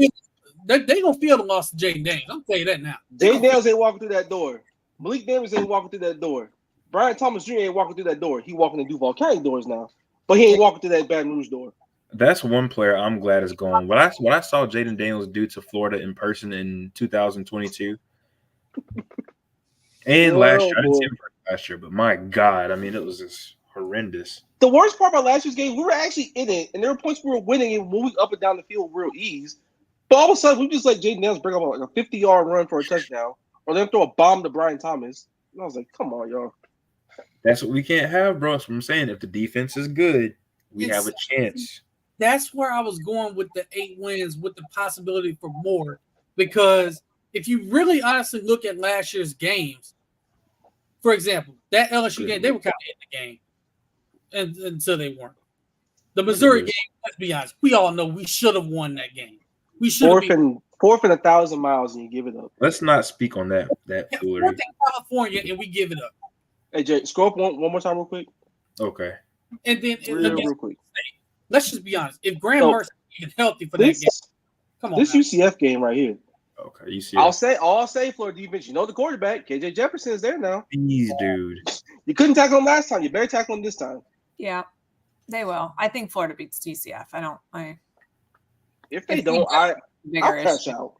They gonna feel the loss of Jaden Daniels. I'll tell you that now. Jay Daniels ain't walking through that door. Malik Davis ain't walking through that door. Brian Thomas Jr. ain't walking through that door. He walking in Duval County doors now, but he ain't walking through that Baton Rouge door. That's one player I'm glad is gone. What I saw Jaden Daniels do to Florida in person in 2022 and last year. I didn't see him last year, but my God, I mean, it was just horrendous. The worst part about last year's game, we were actually in it, and there were points we were winning and moving up and down the field with real ease. But all of a sudden, we just let Jaden Daniels bring up like a 50-yard run for a touchdown, or then throw a bomb to Brian Thomas. And I was like, come on, y'all. That's what we can't have, bro. That's what I'm saying. If the defense is good, we have a chance. That's where I was going with the 8 wins with the possibility for more. Because if you really honestly look at last year's games, for example, that LSU game, they were kind of in the game until they weren't. The Missouri game, let's be honest, we all know we should have won that game. We should fourth and 1,000 miles, and you give it up. Let's not speak on that foolery. Fourth in California, and we give it up. Hey Jay, scroll up one more time, real quick. Okay. And then Real quick. Let's just be honest. If Graham Mertz is even healthy for that game, come on. This UCF game right here. Okay, UCF. I'll say Florida defense. You know the quarterback, KJ Jefferson, is there now. Jeez, dude. You couldn't tackle him last time. You better tackle him this time. Yeah, they will. I think Florida beats TCF. If they don't, I'll crash out.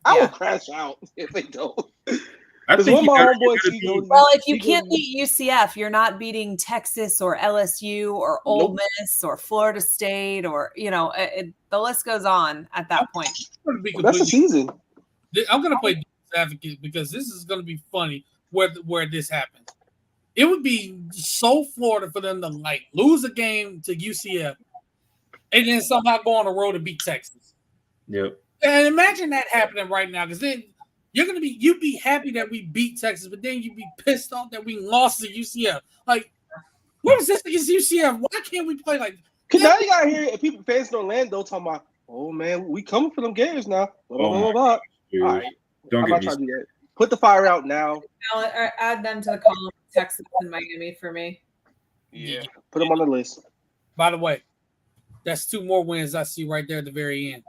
I will crash out if they don't. Well, if you can't beat UCF, you're not beating Texas or LSU or Ole Miss or Florida State or the list goes on at that point. That's the season. I'm going to play devil's advocate because this is going to be funny where this happens. It would be so Florida for them to lose a game to UCF and then somehow go on the road and beat Texas. Yep. And imagine that happening right now, because then you'd be happy that we beat Texas, but then you'd be pissed off that we lost to UCF. Like, what was this against UCF? Why can't we play like? Because now you gotta hear people fans in Orlando talking about, oh man, we coming for them games now. All right, don't get trying to do that. Put the fire out now. Add them to the column. Texas and Miami for me. Yeah, put them on the list. By the way, that's 2 more wins I see right there at the very end.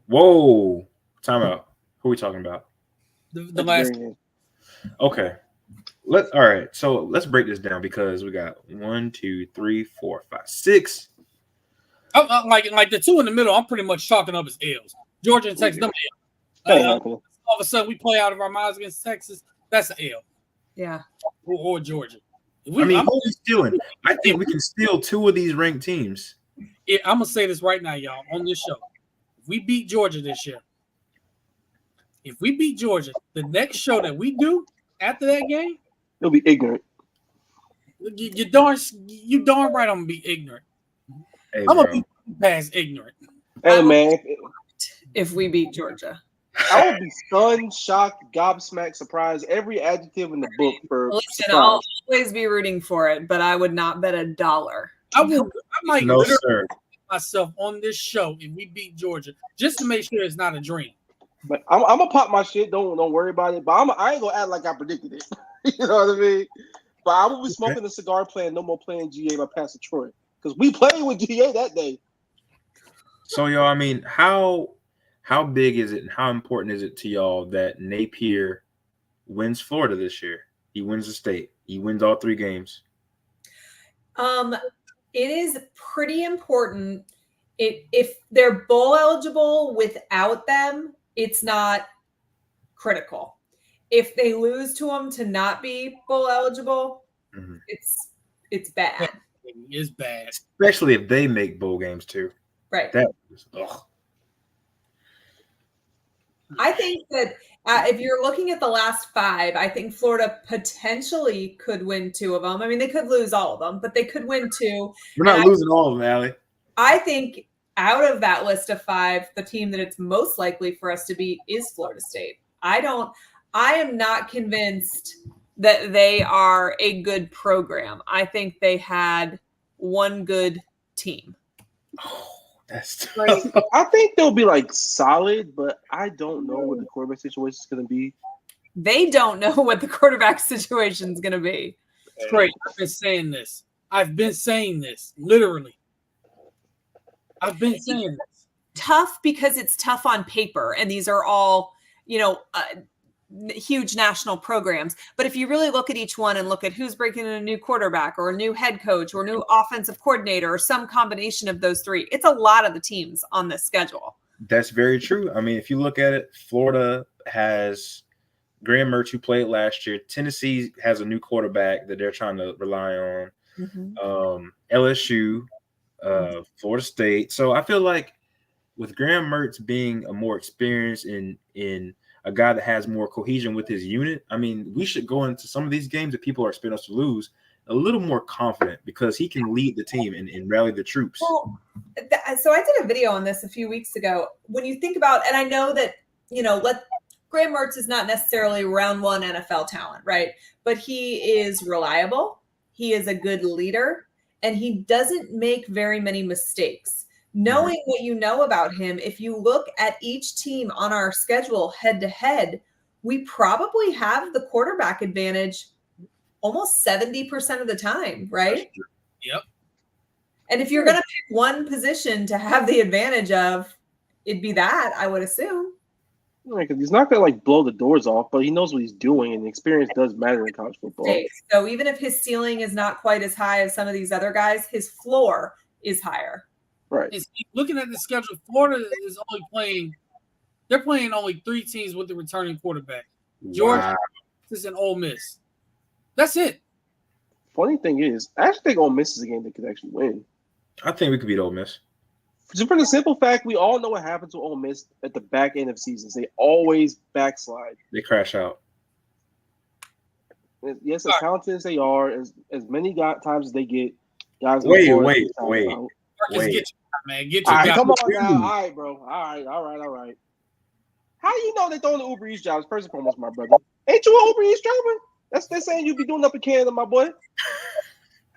Whoa! Time out. Who are we talking about? The last. Okay. All right. So let's break this down because we got 1, 2, 3, 4, 5, 6. Like the 2 in the middle, I'm pretty much chalking up as L's. Georgia and Texas, them L's. All of a sudden, we play out of our minds against Texas. That's an L. Yeah. Or Georgia. What are we stealing? I think we can steal 2 of these ranked teams. Yeah, I'm gonna say this right now, y'all, on this show. If we beat Georgia this year, the next show that we do after that game, it'll be ignorant. You darn right, I'm gonna be ignorant. Hey, I'm gonna be past ignorant. Hey man, if we beat Georgia, I would be stunned, shocked, gobsmacked, surprised, every adjective in the book for. Listen, I'll always be rooting for it, but I would not bet $1. I might no, literally sir. myself on this show if we beat Georgia, just to make sure it's not a dream. But I'm gonna pop my shit. Don't worry about it. But I ain't gonna act like I predicted it. You know what I mean? But I will be smoking a cigar, playing no more playing GA by Pastor Troy because we played with GA that day. So y'all, I mean, how big is it and how important is it to y'all that Napier wins Florida this year? He wins the state. He wins all 3 games. It is pretty important. If they're bowl eligible without them, it's not critical. If they lose to them to not be bowl eligible, it's bad. It's bad, especially if they make bowl games too. Right. Ugh. I think that if you're looking at the last 5, I think Florida potentially could win 2 of them. I mean, they could lose all of them, but they could win 2. We're not losing all of them, Allie. I think out of that list of 5, the team that it's most likely for us to beat is Florida State. I am not convinced that they are a good program. I think they had one good team. Oh, that's right. I think they'll be solid, but I don't know what the quarterback situation is going to be. They don't know what the quarterback situation is going to be. It's great. I've been saying this, literally. I've been saying this. Tough because it's tough on paper, and these are all, huge national programs. But if you really look at each one and look at who's breaking in a new quarterback or a new head coach or a new offensive coordinator or some combination of those 3, it's a lot of the teams on this schedule. That's very true. I mean, if you look at it, Florida has Graham Mertz, who played last year. Tennessee has a new quarterback that they're trying to rely on. LSU, Florida State. So I feel like with Graham Mertz being a more experienced in a guy that has more cohesion with his unit, I mean, we should go into some of these games that people are expecting us to lose, a little more confident because he can lead the team and rally the troops. Well, so I did a video on this a few weeks ago. When you think about, and I know that, Graham Mertz is not necessarily round one NFL talent, right? But he is reliable. He is a good leader, and he doesn't make very many mistakes. Knowing what you know about him, if you look at each team on our schedule head to head, we probably have the quarterback advantage almost 70% of the time, right? Yep. And if you're going to pick one position to have the advantage of, it'd be that, I would assume. Because he's not going to blow the doors off, but he knows what he's doing, and experience does matter in college football. So even if his ceiling is not quite as high as some of these other guys, his floor is higher. Right. Looking at the schedule, Florida is only playing. They're playing only 3 teams with the returning quarterback. Georgia, Texas, and Ole Miss. That's it. Funny thing is, I actually think Ole Miss is a game they could actually win. I think we could beat Ole Miss. Just for the simple fact, we all know what happens to Ole Miss at the back end of seasons. They always backslide. They crash out. Yes, as talented as they are, as many times as they get, guys. Wait. Get your guy, man. Get your all right, guy. come on now. All right, bro. All right. How do you know they're throwing the Uber Eats jobs? First and foremost, my brother. Ain't you an Uber Eats driver? They're saying you be doing up in Canada, my boy.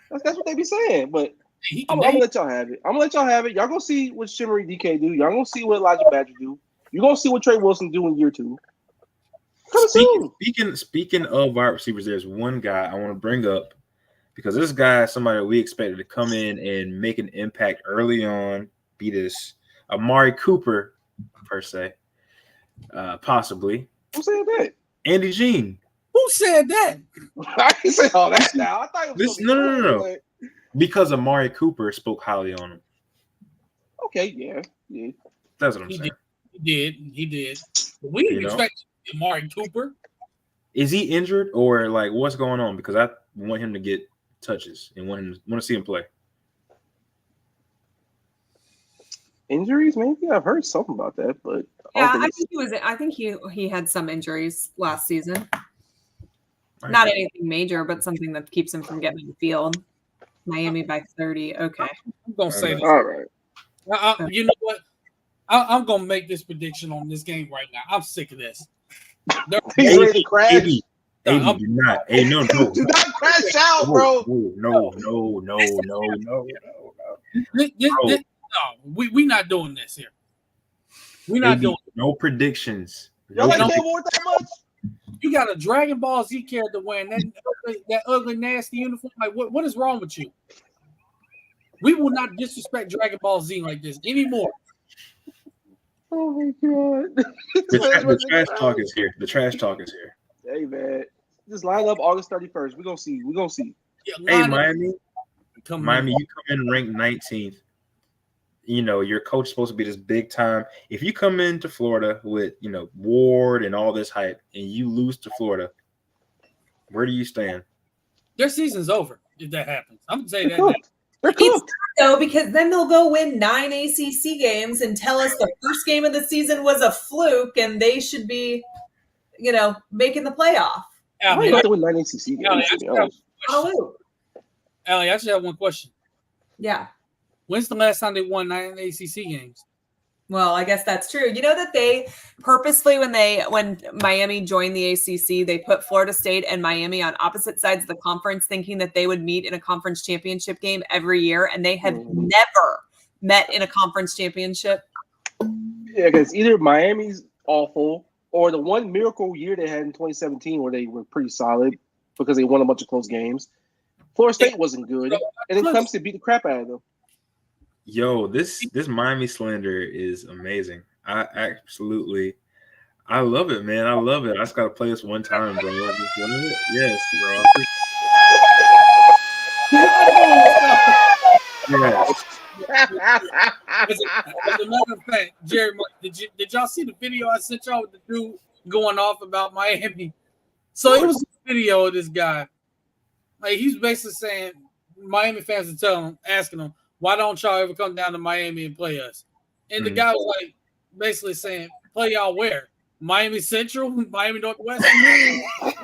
That's what they be saying. But I'm gonna let y'all have it. Y'all gonna see what Shimmery DK do. Y'all gonna see what Elijah Badger do. You're gonna see what Trey Wilson do in year 2. Speaking of wide receivers, there's one guy I want to bring up because this guy is somebody that we expected to come in and make an impact early on, be this Amari Cooper, per se, possibly. Who said that? Andy Jean. Who said that? I didn't say all that now. I thought it was no. Because Amari Cooper spoke highly on him. Okay, yeah. That's what I'm saying. He did. But we didn't expect Amari Cooper. Is he injured or what's going on? Because I want him to get touches and want to see him play. Injuries, maybe I've heard something about that, but I think he had some injuries last season. Not anything major, but something that keeps him from getting in the field. Miami by 30. Okay. I'm gonna say this. All right. You know what? I'm gonna make this prediction on this game right now. I'm sick of this. He's ready to crash. AB, do not. Hey, no. Do not crash out, bro. No. We not doing this here. We not doing no predictions. Y'all like that more that much? You got a Dragon Ball Z character wearing that ugly, nasty uniform. What is wrong with you? We will not disrespect Dragon Ball Z like this anymore. Oh my god! The trash talk is here. Hey man, just line up August 31st. We're gonna see. Yeah, hey Miami, you come in ranked 19th. Your coach is supposed to be this big time. If you come into Florida with, Ward and all this hype and you lose to Florida, where do you stand? Their season's over if that happens. I'm saying that. It's though, because then they'll go win 9 ACC games and tell us the first game of the season was a fluke and they should be, making the playoff. Allie, I win 9 ACC games. Allie, I actually have one question. Yeah. When's the last time they won 9 ACC games? Well, I guess that's true. You know that they purposely, when Miami joined the ACC, they put Florida State and Miami on opposite sides of the conference, thinking that they would meet in a conference championship game every year, and they have never met in a conference championship. Yeah, because either Miami's awful, or the one miracle year they had in 2017 where they were pretty solid because they won a bunch of close games. Florida State wasn't good, and then Clemson beat the crap out of them. Yo, this Miami slander is amazing. I love it, man. I love it. I just gotta play this one time, bro. Yes, bro. Yes. As a matter of fact, Jerry, did y'all see the video I sent y'all with the dude going off about Miami? So it was a video of this guy. He's basically saying Miami fans are asking him, why don't y'all ever come down to Miami and play us? And the guy was basically saying, play y'all where? Miami Central? Miami Northwest?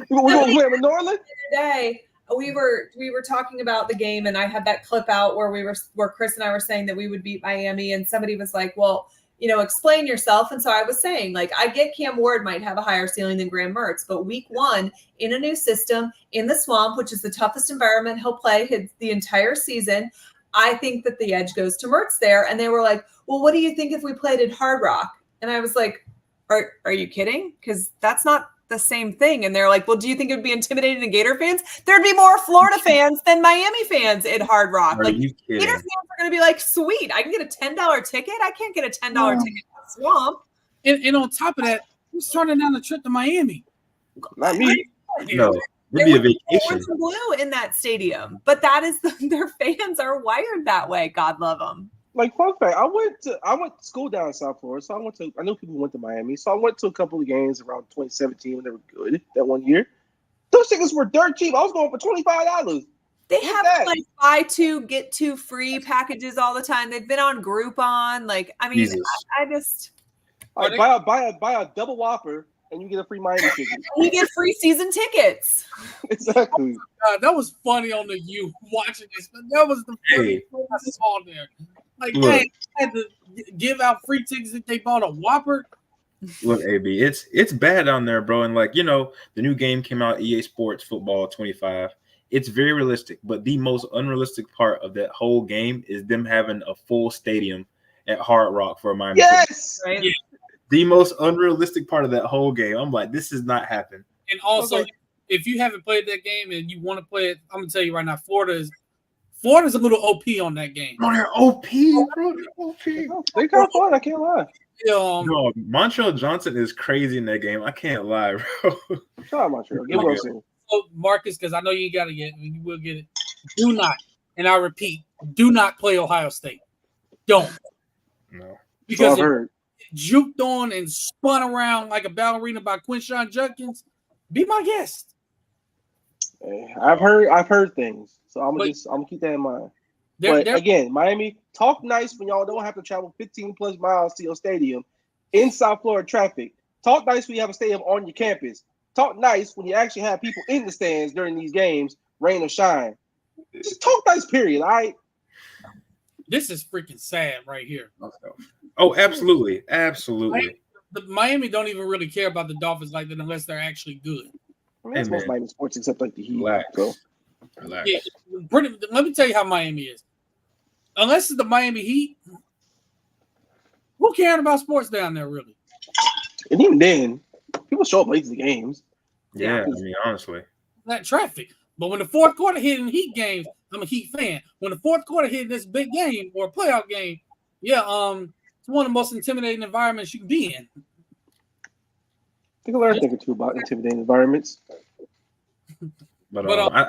We're going to play in Norland? Today, we were talking about the game, and I had that clip out where Chris and I were saying that we would beat Miami, and somebody was like, well, explain yourself. And so I was saying, like, I get Cam Ward might have a higher ceiling than Graham Mertz, but week 1 in a new system in the Swamp, which is the toughest environment he'll play the entire season, I think that the edge goes to Mertz there. And they were like, well, what do you think if we played at Hard Rock? And I was like, are you kidding? Because that's not the same thing. And they're like, well, do you think it would be intimidating to Gator fans? There'd be more Florida fans than Miami fans at Hard Rock. Like, Gator fans are going to be like, sweet, I can get a $10 ticket. I can't get a $10 ticket to the Swamp. And on top of that, who's turning down the trip to Miami? Not me. No. It'd be a vacation. Blue in that stadium, but that is their fans are wired that way. God love them. Like, fun fact, I went to school down in South Florida, so I know people went to Miami, so I went to a couple of games around 2017 when they were good that one year. Those tickets were dirt cheap. I was going for $25. They have like buy 2 get 2 free packages all the time. They've been on Groupon. Like, I mean, I just like, buy a double Whopper and you get a free Miami ticket. You get free season tickets. Exactly. That was funny on the U watching this. That was the funniest thing I saw there. Like, they had to give out free tickets if they bought a Whopper. Look, AB, it's bad down there, bro. And like, the new game came out, EA Sports Football 25. It's very realistic, but the most unrealistic part of that whole game is them having a full stadium at Hard Rock for a Miami. Yes, right? Yeah. The most unrealistic part of that whole game. I'm like, this is not happening. And also, if you haven't played that game and you want to play it, I'm gonna tell you right now, Florida's a little OP on that game. Oh, they're OP, bro. They're OP. They got fun. I can't lie. No, Montreal Johnson is crazy in that game. I can't lie, bro. Shout out Montreal. Give us a So, Marcus, because I know you got to get it, and you will get it. Do not, and I repeat, do not play Ohio State. Don't. No. Because it juked on and spun around like a ballerina by Quinshon Judkins. Be my guest. Hey, I've heard things, so I'm gonna keep that in mind. But again, Miami, talk nice when y'all don't have to travel 15 plus miles to your stadium in South Florida traffic. Talk nice when you have a stadium on your campus. Talk nice when you actually have people in the stands during these games, rain or shine. Just talk nice, period. All right. This is freaking sad right here. Oh, absolutely. Absolutely. Miami don't even really care about the Dolphins like that unless they're actually good. I mean, that's most Miami sports except like the Heat. Relax. So. Relax. Yeah, let me tell you how Miami is. Unless it's the Miami Heat, who cares about sports down there, really? And even then, people show up late to the games. Yeah, I mean, honestly. That traffic. But when the fourth quarter hit in Heat games, I'm a Heat fan. When the fourth quarter hit in this big game or a playoff game, it's one of the most intimidating environments you can be in. I think I learned a thing or two about intimidating environments. But I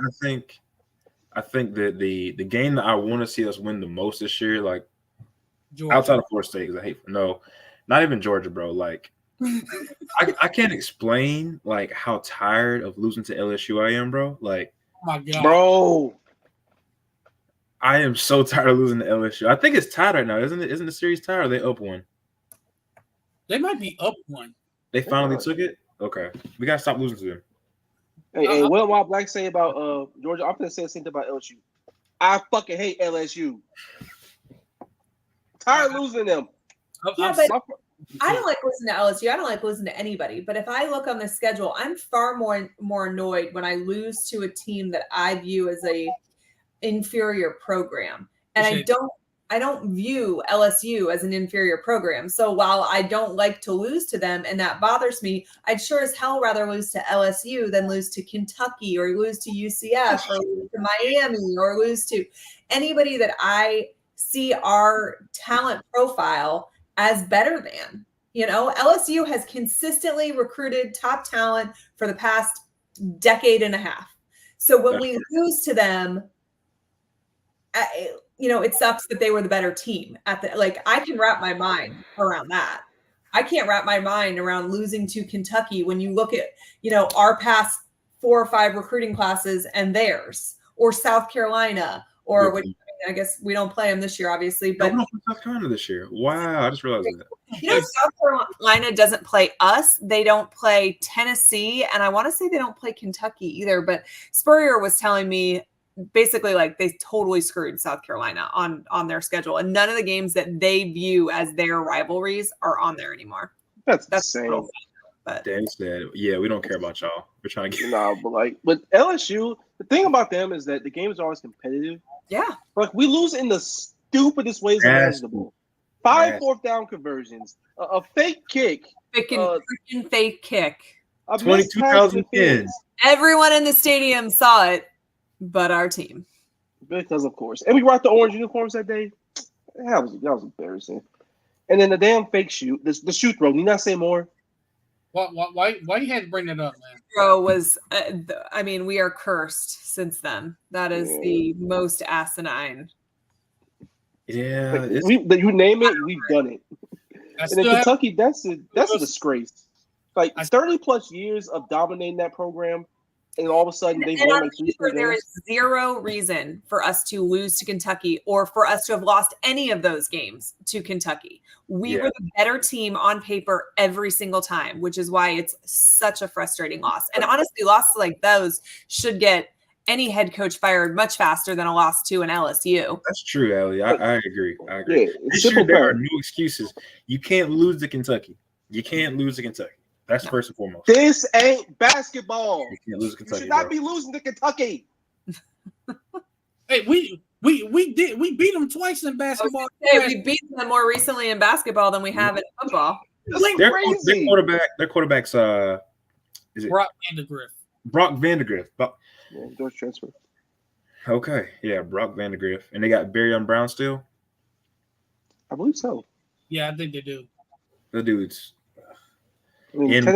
think that the game that I want to see us win the most this year, like Georgia. Outside of Florida State, because not even Georgia, bro. Like I can't explain like how tired of losing to LSU I am, bro. Like, oh my God, bro, I am so tired of losing to LSU. I think it's tied right now, isn't it? Isn't the series tied? Or are they up one? They might be up one. They finally took it. Okay, we gotta stop losing to them. Hey, what did Wild Black say about Georgia? I'm gonna say the same thing about LSU. I fucking hate LSU. Tired of losing them. Yeah, but I don't like listening to LSU. I don't like listening to anybody. But if I look on the schedule, I'm far more annoyed when I lose to a team that I view as a inferior program, and I don't view LSU as an inferior program. So while I don't like to lose to them, and that bothers me, I'd sure as hell rather lose to LSU than lose to Kentucky or lose to UCF or lose to Miami or lose to anybody that I see our talent profile as better than. LSU has consistently recruited top talent for the past decade and a half. So when we lose to them, it sucks that they were the better team I can wrap my mind around that. I can't wrap my mind around losing to Kentucky when you look at, our past 4 or 5 recruiting classes and theirs, or South Carolina, or I guess we don't play them this year, obviously. No, But we don't play South Carolina this year. Wow, I just realized that. you know, South Carolina doesn't play us. They don't play Tennessee, and I want to say they don't play Kentucky either. But Spurrier was telling me basically like they totally screwed South Carolina on their schedule, and none of the games that they view as their rivalries are on there anymore. That's Insane. insane. But Dan said, "Yeah, we don't care about y'all. We're trying to get." No, but like with LSU, the thing about them is that the games are always competitive. yeah, Like we lose in the stupidest ways imaginable. 5 fourth down conversions, a fake kick, freaking fake kick. a 22,010. Everyone in the stadium saw it, but our team. Because of course, and we rocked the orange uniforms that day. That was embarrassing. And then the damn fake shoot, the shoot throw. Need not say more. Why you had to bring that up, man? Throw was, I mean, we are cursed since then. That is the most asinine. Yeah, You name it, we've done it. And in Kentucky, that's a disgrace. Like 30 plus years of dominating that program, and all of a sudden they won like 3 games. There is zero reason for us to lose to Kentucky or for us to have lost any of those games to Kentucky. We were the better team on paper every single time, which is why it's such a frustrating loss. And honestly, losses like those should get any head coach fired much faster than a loss to an LSU. That's true, Allie. I agree. Yeah, this year, there are no excuses. You can't lose to Kentucky. That's first and foremost. This ain't basketball. You can't lose to Kentucky. You should not be losing to Kentucky. Hey, we beat them twice in basketball. We beat them more recently in basketball than we have in football. Their quarterback's is it Brock Vandagriff? Brock Vandagriff. Yeah, George transfer. Okay, yeah, Brock Vandagriff, and they got Barry on Brown still. I believe so. Yeah, I think they do. The dudes. I mean, And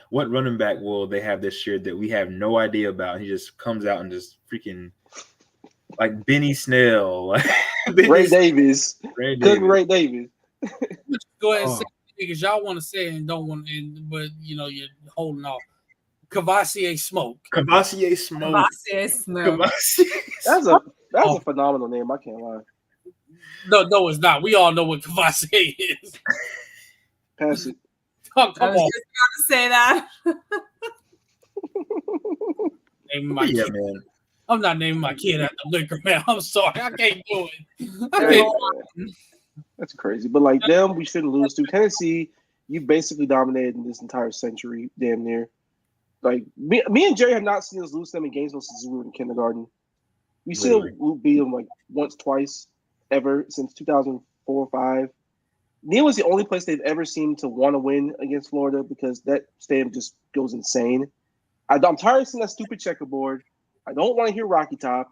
what running back will they have this year that we have no idea about? He just comes out and just freaking like Benny Snell, Ray Davis. Ray Go ahead and say it because y'all want to say it and don't want to, but you know you're holding off. Cavassier Smoke. That's a phenomenal name. I can't lie. No, it's not. We all know what Cavassier is. Pass it. Oh, come I was on. just about to say that. Man. I'm not naming my kid after liquor, man. I'm sorry. I can't do it. That's crazy. But like them, we shouldn't lose to. Tennessee, you basically dominated in this entire century, damn near. Like me and Jerry have not seen us lose them in games since we were in kindergarten. We still beat them like once, twice, ever since 2004 or 5. Neal was the only place they've ever seemed to want to win against Florida because that stadium just goes insane. I'm tired of seeing that stupid checkerboard. I don't want to hear Rocky Top.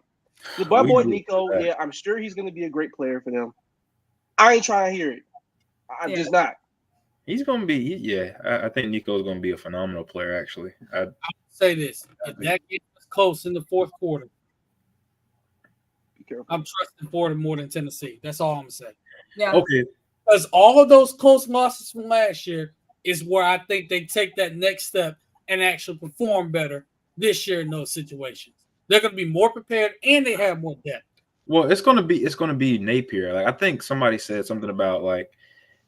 The boy Nico, I'm sure he's going to be a great player for them. I ain't trying to hear it. I'm just not. He's going to be, I think Nico's going to be a phenomenal player, actually. I'll say this. If that game was close in the fourth quarter, be careful. I'm trusting Florida more than Tennessee. That's all I'm going to say. Yeah. Okay. Because all of those close losses from last year is where I think they take that next step and actually perform better this year in those situations. They're going to be more prepared and they have more depth. Well, it's going to be Napier. Like I think somebody said something about like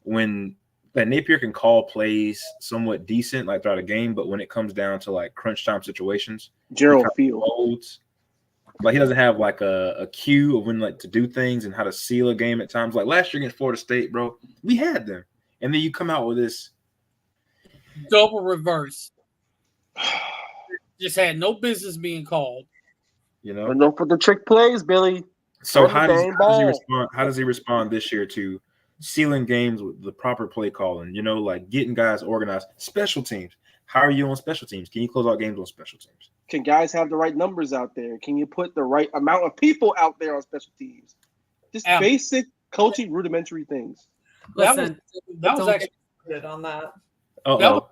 when that Napier can call plays somewhat decent like throughout a game, but when it comes down to like crunch time situations, Gerald Fields. Like he doesn't have like a cue of when like to do things and how to seal a game at times. Like last year against Florida State, bro, we had them, and then you come out with this double reverse. Just had no business being called. You know, no for the trick plays, Billy. So how does he respond this year to sealing games with the proper play calling? You know, like getting guys organized. Special teams. How are you on special teams? Can you close out games on special teams? Can guys have the right numbers out there? Can you put the right amount of people out there on special teams? Just basic coaching, rudimentary things. Listen, that was actually good on that. Go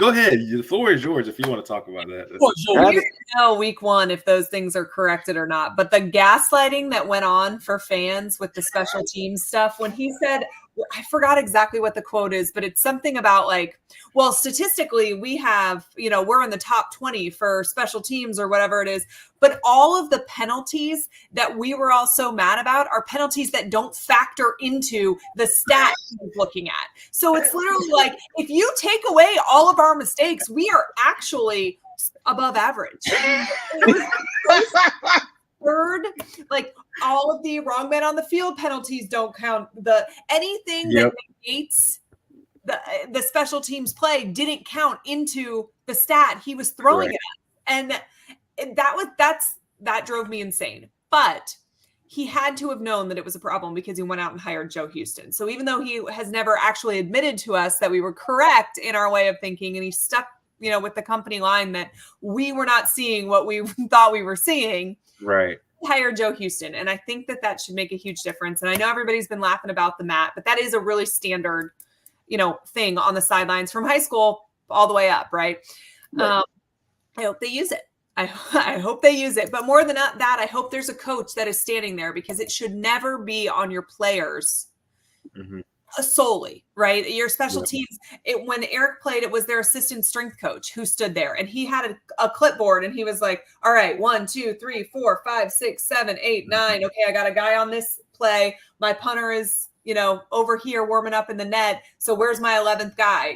ahead. The floor is yours if you want to talk about that. We don't know week 1 if those things are corrected or not. But the gaslighting that went on for fans with the special teams stuff, when he said I forgot exactly what the quote is, but it's something about like, well, statistically, we have, we're in the top 20 for special teams or whatever it is. But all of the penalties that we were all so mad about are penalties that don't factor into the stat he's looking at. So it's literally like, if you take away all of our mistakes, we are actually above average. Third, like all of the wrong men on the field penalties don't count. Anything that negates the special teams play didn't count into the stat he was throwing it at. And that drove me insane. But he had to have known that it was a problem because he went out and hired Joe Houston. So even though he has never actually admitted to us that we were correct in our way of thinking, and he stuck, with the company line that we were not seeing what we thought we were seeing. Right. Hire Joe Houston. And I think that should make a huge difference. And I know everybody's been laughing about the mat, but that is a really standard, thing on the sidelines from high school all the way up. Right. I hope they use it. I hope they use it. But more than that, I hope there's a coach that is standing there, because it should never be on your players solely, right? Your special teams. When Eric played, it was their assistant strength coach who stood there, and he had a clipboard, and he was like, all right, 1, 2, 3, 4, 5, 6, 7, 8, 9. Okay, I got a guy on this play. My punter is, over here warming up in the net. So where's my 11th guy?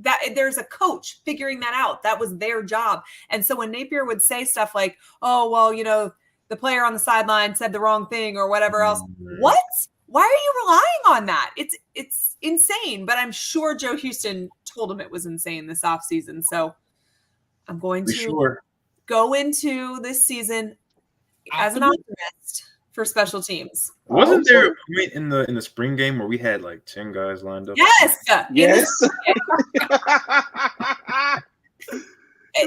That there's a coach figuring that out. That was their job. And so when Napier would say stuff like, oh, well, the player on the sideline said the wrong thing or whatever else. What? Why are you relying on that? It's insane. But I'm sure Joe Houston told him it was insane this offseason. So I'm going to go into this season as an optimist for special teams. Wasn't there a point in the spring game where we had like 10 guys lined up? Yes. Yes.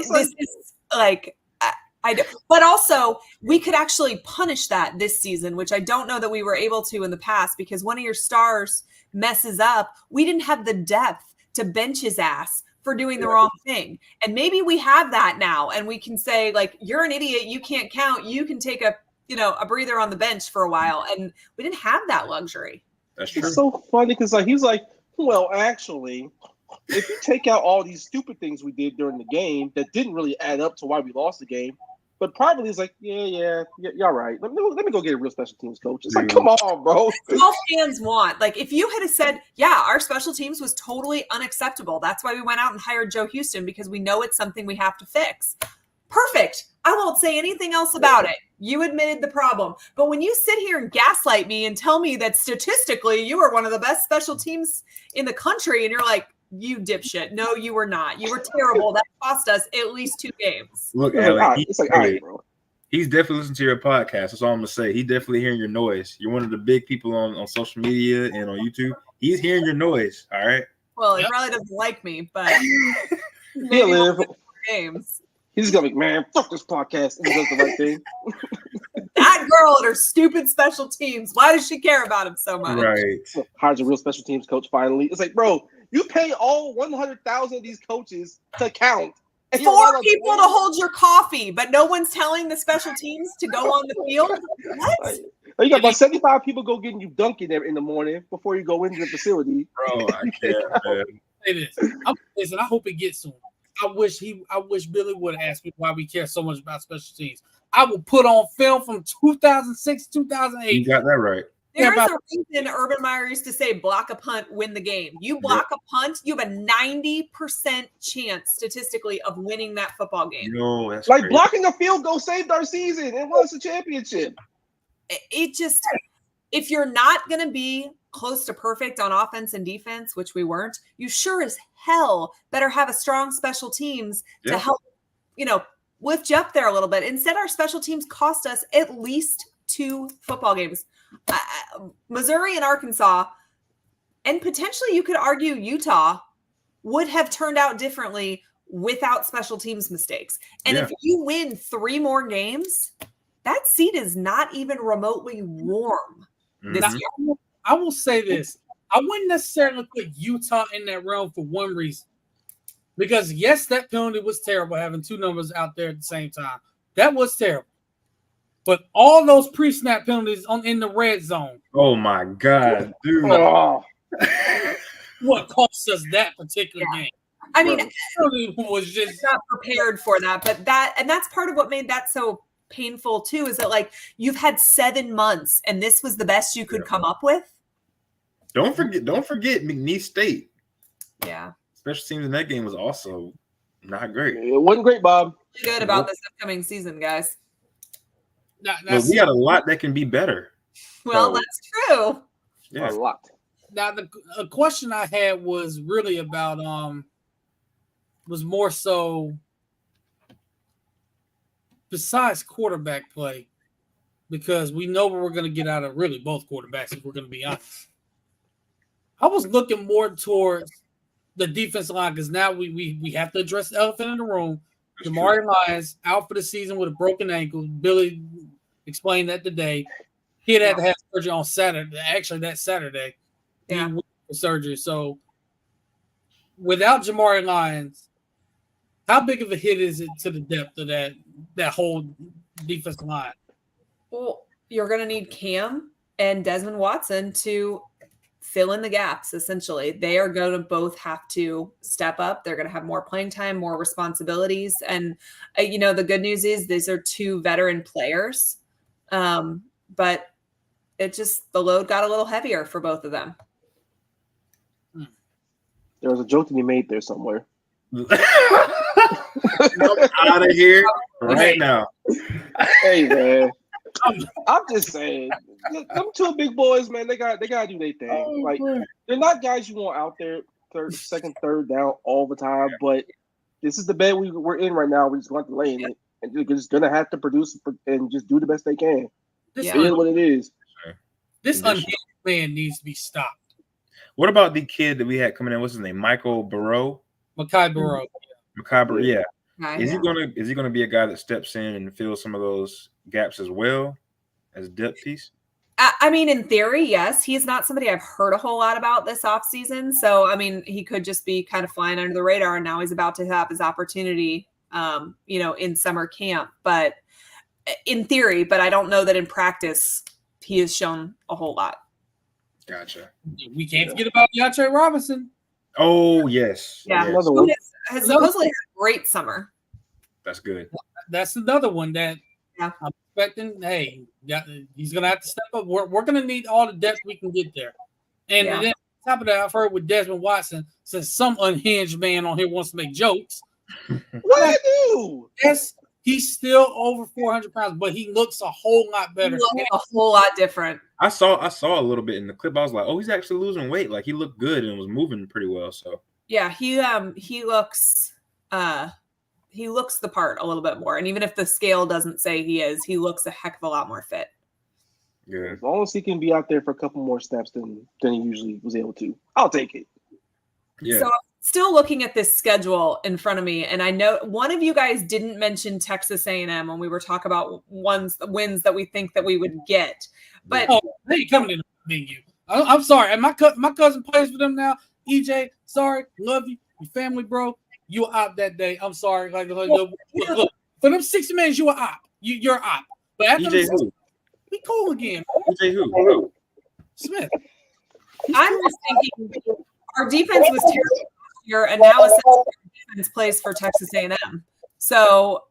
This is like, but also we could actually punish that this season, which I don't know that we were able to in the past, because one of your stars messes up. We didn't have the depth to bench his ass for doing the wrong thing. And maybe we have that now, and we can say, like, you're an idiot. You can't count. You can take a breather on the bench for a while. And we didn't have that luxury. That's true. It's so funny because he's like, well, actually, if you take out all these stupid things we did during the game that didn't really add up to why we lost the game, but privately it's like, yeah, y'all right. Let me go get a real special teams coach. It's like, come on, bro. All fans want. Like, if you had said, yeah, our special teams was totally unacceptable. That's why we went out and hired Joe Houston, because we know it's something we have to fix. Perfect. I won't say anything else about it. You admitted the problem. But when you sit here and gaslight me and tell me that statistically you are one of the best special teams in the country, and you're like, you dipshit. No, you were not. You were terrible. That cost us at least 2 games. Look, Alec, he's definitely listening to your podcast. That's all I'm going to say. He's definitely hearing your noise. You're one of the big people on social media and on YouTube. He's hearing your noise, all right? Well, he probably doesn't like me, but he'll live. Games. He's going to be, man, fuck this podcast. And he does the right thing. That girl and her stupid special teams. Why does she care about him so much? Right. Hires a real special teams coach finally. It's like, bro, you pay all 100,000 of these coaches to count. 4 people to hold your coffee, but no one's telling the special teams to go on the field? What? You got about 75 people go getting you Dunkin' in the morning before you go into the facility. Bro, I can't, man. Say this. Listen, I hope it gets soon. I wish Billy would have asked me why we care so much about special teams. I will put on film from 2006, 2008. You got that right. There's a reason Urban Meyer used to say, block a punt, win the game. You block a punt, you have a 90% chance statistically of winning that football game. No, that's like crazy. Blocking a field goal saved our season and won us a championship. It just, if you're not going to be close to perfect on offense and defense, which we weren't, you sure as hell better have a strong special teams to help, lift you up there a little bit. Instead, our special teams cost us at least 2 football games. Missouri and Arkansas, and potentially you could argue Utah, would have turned out differently without special teams mistakes. And if you win 3 more games, that seat is not even remotely warm this year. I will say this. I wouldn't necessarily put Utah in that realm for one reason. Because, yes, that penalty was terrible, having 2 numbers out there at the same time. That was terrible. But all those pre-snap penalties in the red zone. Oh my God, dude! Oh, What cost us that particular game? I mean, It was just not prepared for that, but that's part of what made that so painful too. Is that like you've had 7 months and this was the best you could come up with? Don't forget McNeese State. Yeah, Special teams in that game was also not great. it wasn't great, Bob. good about this upcoming season, guys. But we got a lot that can be better. Well, So, that's true. Yeah. A lot. now the question I had was really about was more so besides quarterback play, because we know what we're going to get out of really both quarterbacks if we're going to be honest. I was looking more towards the defensive line because now we have to address the elephant in the room. Jamari Lyons out for the season with a broken ankle. Billy explained that today. He had to have surgery on Saturday. Actually, that Saturday, he went for surgery. So, without Jamari Lyons, how big of a hit is it to the depth of that whole defensive line? Well, you're going to need Cam and Desmond Watson to fill in the gaps, essentially. They are going to both have to step up. They're going to have more playing time, more responsibilities. And, the good news is these are 2 veteran players. But the load got a little heavier for both of them. There was a joke to be made there somewhere. Out of here right now. Hey, man. I'm just saying, them 2 big boys, man. They gotta do their thing. Like they're not guys you want out there second, third down all the time. But this is the bed we're in right now. We just want to lay in it, and they're just gonna have to produce and just do the best they can. It is what it is. This unhinged man needs to be stopped. What about the kid that we had coming in? What's his name? Michael Burrow. Makai Burrow. Yeah. Is he gonna be a guy that steps in and fills some of those gaps as well as depth piece? I mean, in theory, yes. He's not somebody I've heard a whole lot about this offseason. So, I mean, he could just be kind of flying under the radar, and now he's about to have his opportunity, in summer camp. But in theory, but I don't know that in practice he has shown a whole lot. Gotcha. We can't forget about DeAndre Robinson. Oh, yes. Yeah. Yes. Who has supposedly had a great summer. That's good. That's another one that I'm expecting. Hey, he's going to have to step up. We're going to need all the depth we can get there. And then on top of that, I've heard with Desmond Watson, since some unhinged man on here wants to make jokes. What I do? Yes, he's still over 400 pounds, but he looks a whole lot better. He looks a whole lot different. I saw a little bit in the clip. I was like, oh, he's actually losing weight. Like he looked good and was moving pretty well. So yeah, he looks the part a little bit more. And even if the scale doesn't say he is, he looks a heck of a lot more fit. Yeah. As long as he can be out there for a couple more steps than he usually was able to, I'll take it. Yeah. So still looking at this schedule in front of me, and I know one of you guys didn't mention Texas A&M when we were talking about wins that we think that we would get. But they coming in the venue. I'm sorry, and my cousin plays for them now. EJ, sorry, love you, your family, bro. You were op that day. I'm sorry. Look, for them 60 minutes, you were op. You're op. But after EJ who? be cool again. EJ who? Smith. I'm just thinking our defense was terrible last year, and now essentially defense plays for Texas A&M. So,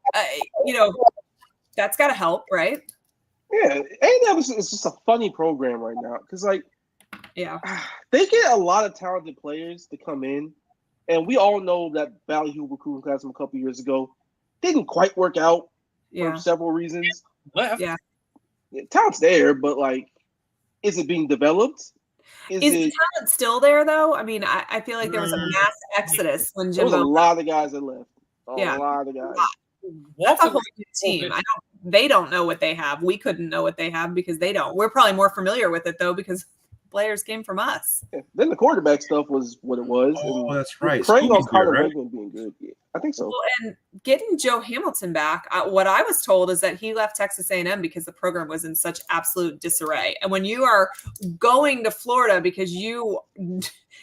that's got to help, right? Yeah, A&M is just a funny program right now because, they get a lot of talented players to come in, and we all know that Ballyhoo recruiting class from a couple years ago didn't quite work out for several reasons. Left. Yeah. Talent's there, but is it being developed? Is the talent still there though? I mean, I feel like there was a mass exodus when Jimbo. There was a lot of guys that left. A lot of guys. That's a whole new team. They don't know what they have. We couldn't know what they have because they don't. We're probably more familiar with it though because players came from us. Yeah. Then the quarterback stuff was what it was. Oh, that's right. Praying on Carter Reagan being good. Yeah, I think so. Well, and getting Joe Hamilton back, what I was told is that he left Texas A&M because the program was in such absolute disarray. And when you are going to Florida because you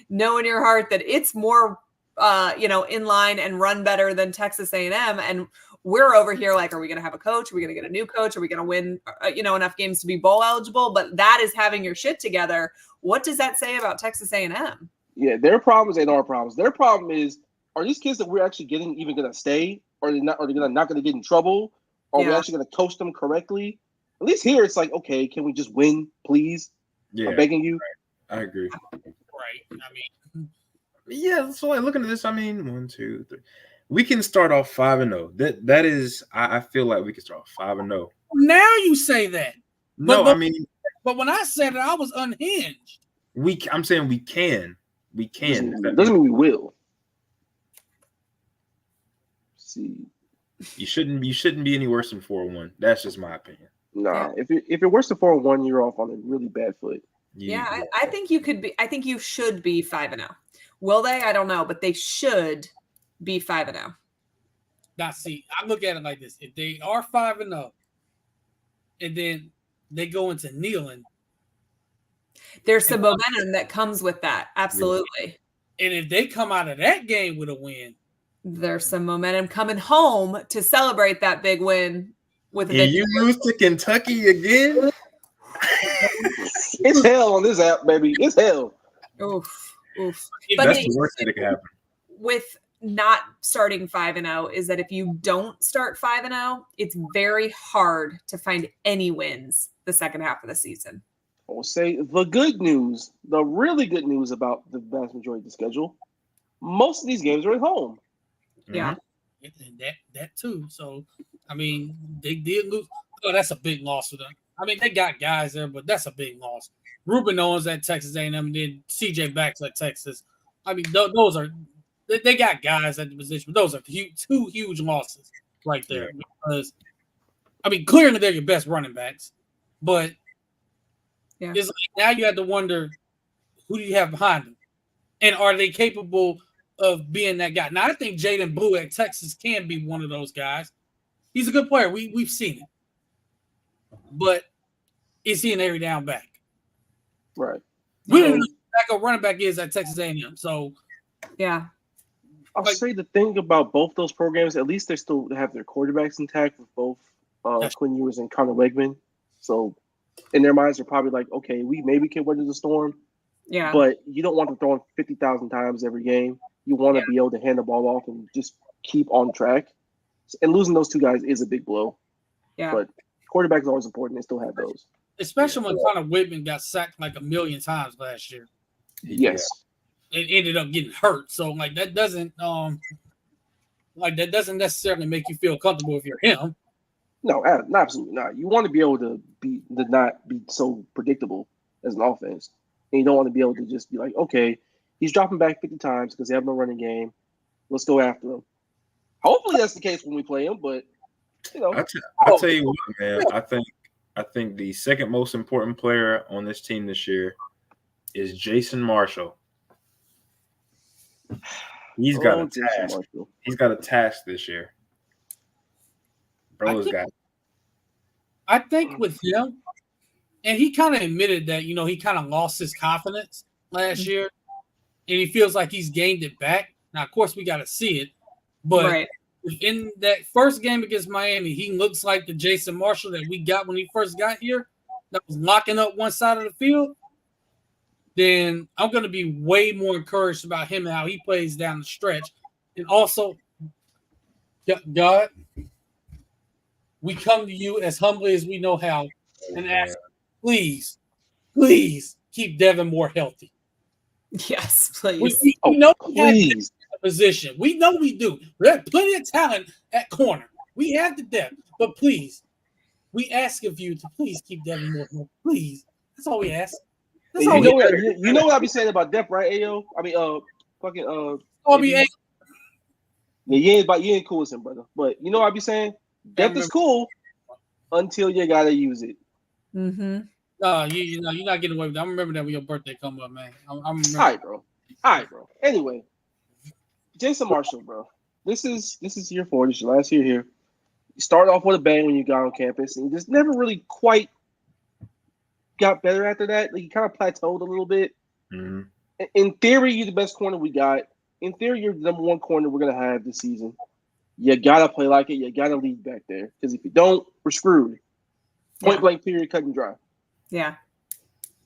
know in your heart that it's more, in line and run better than Texas A&M, and We're over here like, are we going to have a coach? Are we going to get a new coach? Are we going to win, enough games to be bowl eligible? But that is having your shit together. What does that say about Texas A&M? Yeah, their problems ain't our problems. Their problem is, are these kids that we're actually getting even going to stay? Or are they not going to get in trouble? Are we actually going to coach them correctly? At least here, it's like, okay, can we just win, please? Yeah, I'm begging you. Right. I agree. Right. I mean, yeah. So like looking at this, I mean, 1, 2, 3. We can start off 5-0. That is, I feel like we can start off 5-0. Now you say that. No, but, I mean, but when I said it, I was unhinged. I'm saying we can. We can. Doesn't mean we will. Let's see. You shouldn't be any worse than 4-1. That's just my opinion. Nah, if you're worse than 4-1, you're off on a really bad foot. I think you could be. I think you should be 5-0. Will they? I don't know, but they should be 5-0. Now, see, I look at it like this: if they are 5-0, and then they go into kneeling, there's some momentum that comes with that. Absolutely. And if they come out of that game with a win, there's some momentum coming home to celebrate that big win with a victory. You lose to Kentucky again? It's hell on this app, baby. It's hell. Oof. But that's the worst thing that could happen. With not starting 5-0 is that if you don't start 5-0, it's very hard to find any wins the second half of the season. I will say the good news, the really good news about the vast majority of the schedule, most of these games are at home. Yeah. And that too. So, I mean, they did lose. Oh, that's a big loss for them. I mean, they got guys there, but that's a big loss. Ruben Owens at Texas A&M, and then CJ Baxter at Texas. I mean, those are they got guys at the position, but those are two huge losses right there. Yeah. Because, I mean, clearly they're your best running backs, but it's like now you have to wonder who do you have behind them, and are they capable of being that guy? Now, I think Jaden Blue at Texas can be one of those guys. He's a good player. We've seen it, but is he an every down back? Right. We don't know who the running back is at Texas A&M. So, yeah. I'll say the thing about both those programs, at least they still have their quarterbacks intact with both Quinn Ewers and Connor Wegman. So, in their minds, they're probably like, okay, we maybe can weather the storm. Yeah. But you don't want them throwing 50,000 times every game. You want to be able to hand the ball off and just keep on track. And losing those two guys is a big blow. Yeah. But quarterback is always important. They still have those. Especially when Connor Whitman got sacked like 1 million times last year. Yes. It ended up getting hurt. So like that doesn't necessarily make you feel comfortable if you're him. No, absolutely not. You want to be able to not be so predictable as an offense. And you don't want to be able to just be like, okay, he's dropping back 50 times because they have no running game. Let's go after him. Hopefully that's the case when we play him, but you know. I'll tell you what, man. I think the second most important player on this team this year is Jason Marshall. He's got a task. He's got a task this year. Bro's got it. I think with him, and he kind of admitted that, you know, he kind of lost his confidence last year, and he feels like he's gained it back. Now, of course, we got to see it, but in that first game against Miami, he looks like the Jason Marshall that we got when he first got here, that was locking up one side of the field. Then I'm going to be way more encouraged about him and how he plays down the stretch. And also, God, we come to you as humbly as we know how and ask, please keep Devin Moore healthy. Yes, please. We know we have a position. We know we do. We have plenty of talent at corner. We have the depth. But please, we ask of you to please keep Devin Moore healthy. Please. That's all we ask. You know what I be saying about depth, right, Ayo? I mean, you ain't cool with him, brother. But you know what I be saying? Depth is cool until you gotta use it. Mm-hmm. You're not getting away with that. I remember that when your birthday come up, man. I remember. All right, bro. Anyway, Jason Marshall, bro. This is year 4. This is your last year here. You started off with a bang when you got on campus, and you just never really quite got better after that. Like, you kind of plateaued a little bit. Mm-hmm. In theory, you're the best corner we got. In theory, you're the number 1 corner we're gonna have this season. you gotta play like it. You gotta lead back there because if you don't, we're screwed. Point blank, period, cut and dry. Yeah.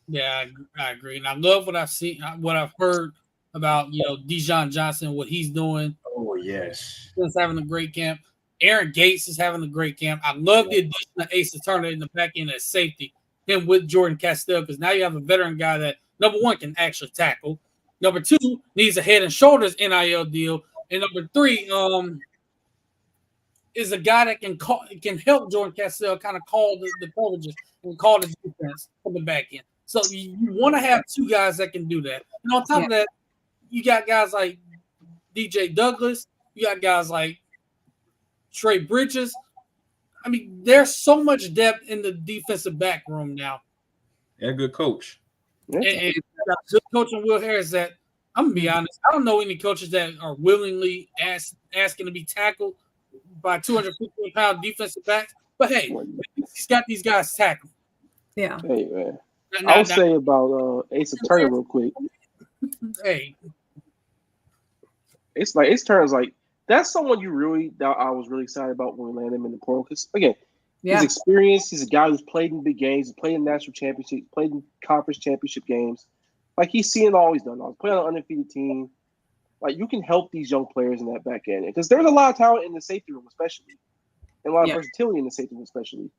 Yeah, I agree, and I love what I've seen, what I've heard about Dijon Johnson, what he's doing. Oh yes, He's having a great camp. Aaron Gates is having a great camp. I love the addition of Asa Turner in the back end as safety. Him with Jordan Castell, because now you have a veteran guy that number one can actually tackle. Number two needs a head and shoulders NIL deal, and number three is a guy that can help Jordan Castell kind of call the coverages and call the defense from the back end. So you want to have two guys that can do that. And on top of that, you got guys like DJ Douglas. You got guys like Trey Bridges. I mean, there's so much depth in the defensive back room now. And a good coach. And got a good coach in Will Harris that, I'm going to be honest, I don't know any coaches that are willingly asking to be tackled by 250-pound defensive backs. But, hey, he's got these guys tackled. Yeah. Hey, man. I'll say about Asa Turner real quick. Hey. It's like Ace Turner's like, that's someone I was really excited about when we landed him in the portal. Because, again, he's experienced. He's a guy who's played in big games. He's played in national championships, played in conference championship games. Like, he's seen all he's done. He's playing on an undefeated team. Like, you can help these young players in that back end. Because there's a lot of talent in the safety room, especially. And a lot of versatility in the safety room, especially.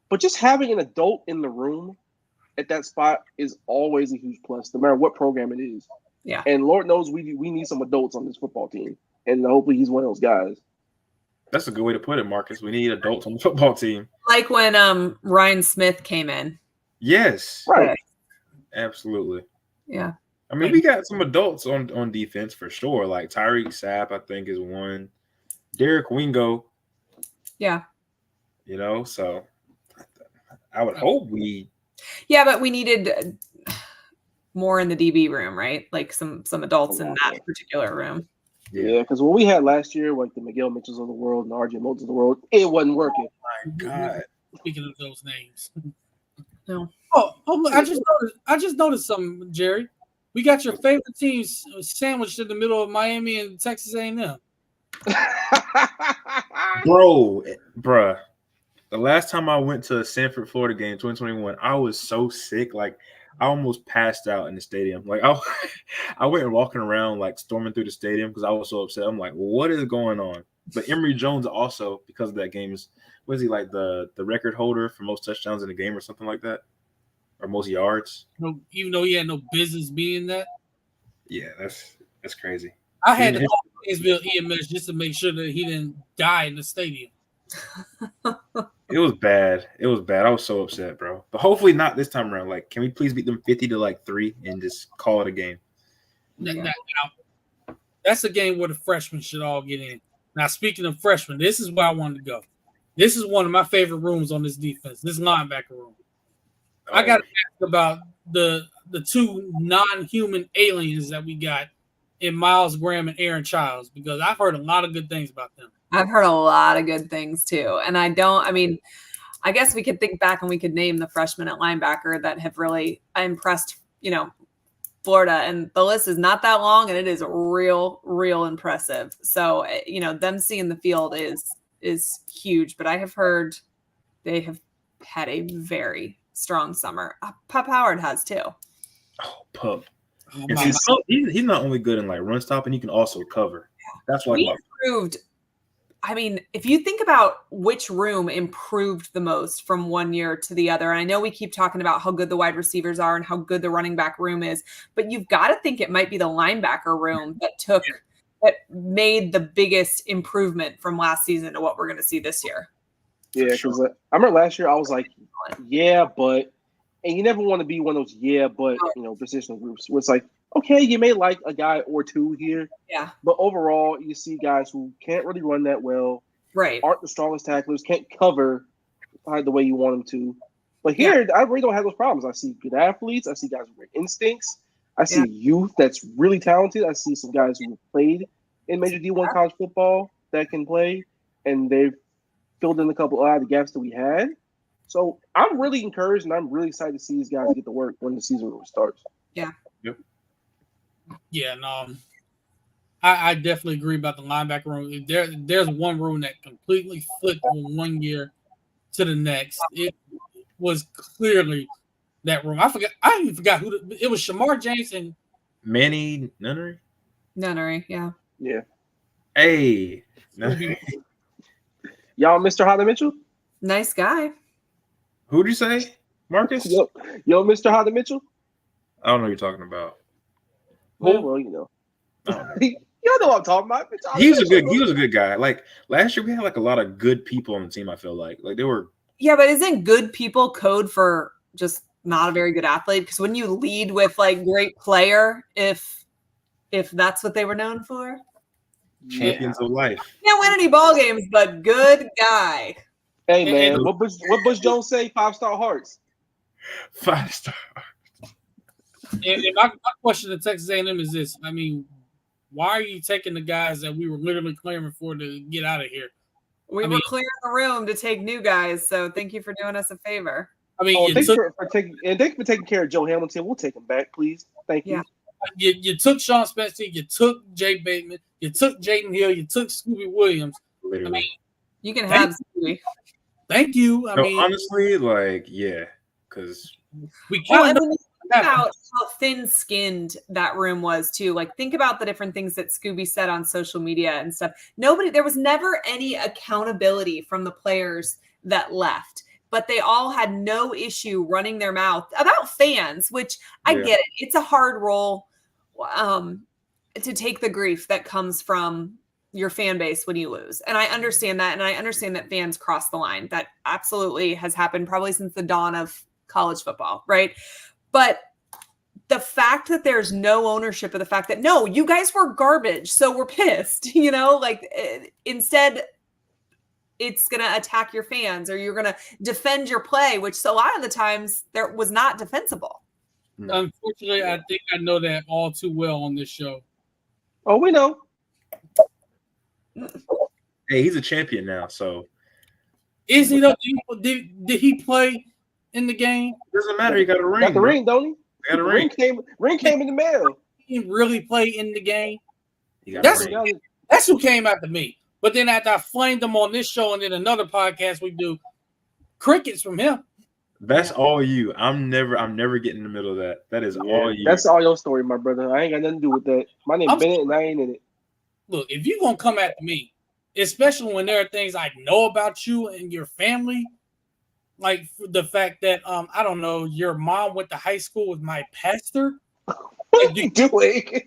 But just having an adult in the room at that spot is always a huge plus, no matter what program it is. Yeah. And Lord knows we need some adults on this football team. And hopefully he's one of those guys. That's a good way to put it, Marcus. We need adults on the football team. Like when Ryan Smith came in. Yes. Right. Absolutely. Yeah. I mean, we got some adults on defense for sure. Like Tyreek Sapp, I think, is one. Derek Wingo. Yeah. So I would hope we. Yeah, but we needed more in the DB room, right? Like some adults in that particular room. Yeah, because what we had last year, like the Miguel Mitchells of the world and the RJ Moulds of the world, it wasn't working. Oh my God. Speaking of those names. No. Oh, I just noticed something, Jerry. We got your favorite teams sandwiched in the middle of Miami and Texas A&M. Bruh. The last time I went to a Sanford, Florida game, 2021, I was so sick. Like, I almost passed out in the stadium. Like, I went walking around, like, storming through the stadium because I was so upset. I'm like, what is going on? But Emory Jones also, because of that game, was he like the record holder for most touchdowns in the game or something like that? Or most yards? No, even though he had no business being that. Yeah, that's crazy. I had to call Gainesville EMS just to make sure that he didn't die in the stadium. It was bad. I was so upset, bro. But hopefully not this time around. Like, can we please beat them 50-3 and just call it a game? Now, that's a game where the freshmen should all get in. Now, speaking of freshmen, this is where I wanted to go. This is one of my favorite rooms on this defense. This linebacker room. I got to ask about the two non-human aliens that we got in Miles Graham and Aaron Childs, because I've heard a lot of good things about them. I've heard a lot of good things too. And I guess we could think back and we could name the freshmen at linebacker that have really impressed, Florida. And the list is not that long and it is real, real impressive. So, them seeing the field is huge, but I have heard they have had a very strong summer. Pup Howard has too. Oh, Pup. He's not only good in like run stopping, he can also cover. That's why we improved. I mean, if you think about which room improved the most from one year to the other, and I know we keep talking about how good the wide receivers are and how good the running back room is, but you've got to think it might be the linebacker room that made the biggest improvement from last season to what we're going to see this year. Yeah, because I remember last year I was like, yeah, but, and you never want to be one of those positional groups where it's like, okay, you may like a guy or two here. Yeah. But overall, you see guys who can't really run that well. Right. Aren't the strongest tacklers, can't cover the way you want them to. But here, I really don't have those problems. I see good athletes. I see guys with great instincts. I see youth that's really talented. I see some guys who played in Major D1 college football that can play, and they've filled in a lot of the gaps that we had. So I'm really encouraged, and I'm really excited to see these guys get to work when the season really starts. Yeah. Yep. Yeah, and I definitely agree about the linebacker room. There's one room that completely flipped from one year to the next. It was clearly that room. I even forgot who it was. Shamar James and Manny Nunnery. Nunnery, yeah. Yeah. Hey, Y'all, Mr. Hodder Mitchell? Nice guy. Who'd you say? Marcus? Yo, Mr. Hodder Mitchell? I don't know what you're talking about. Well, you know. I don't know. Y'all know what I'm talking about. He was a good guy. Like last year, we had like a lot of good people on the team. I feel like they were. Yeah, but isn't good people code for just not a very good athlete? Because when you lead with like great player, if that's what they were known for, Champions of life. Can't win any ball games, but good guy. Hey man, what Bush Jones say? 5-star hearts. 5-star. And my question to Texas A&M is this: I mean, why are you taking the guys that we were literally clamoring for to get out of here? We were clearing the room to take new guys, so thank you for doing us a favor. I mean, thanks for taking care of Joe Hamilton. We'll take him back, please. Thank you. Yeah. You took Sean Spencer, you took Jay Bateman, you took Jaden Hill, you took Scooby Williams. Literally. I mean, you can have Scooby. Thank you. I mean, honestly, like, yeah, because we kind of think about how thin-skinned that room was too. Like, think about the different things that Scooby said on social media and stuff. There was never any accountability from the players that left, but they all had no issue running their mouth about fans, which I get it. It's a hard role to take the grief that comes from your fan base when you lose. And I understand that. And I understand that fans cross the line. That absolutely has happened probably since the dawn of college football, right? But the fact that there's no ownership of the fact that, no, you guys were garbage, so we're pissed, instead it's going to attack your fans or you're going to defend your play, which a lot of the times there was not defensible. Unfortunately, I think I know that all too well on this show. Oh, we know. Hey, he's a champion now, so. Is he though? Did he play in the game? Doesn't matter. He got a ring. Got the ring, don't he? Got a ring. Ring came in the mail. He really play in the game. That's who came after me. But then after I flamed him on this show and then another podcast we do, crickets from him. That's all you. I'm never getting in the middle of that. That is all you. That's all your story, my brother. I ain't got nothing to do with that. My name's Bennett and I ain't in it. Look, if you're going to come after me, especially when there are things I know about you and your family, like the fact that, I don't know, your mom went to high school with my pastor. What are you doing?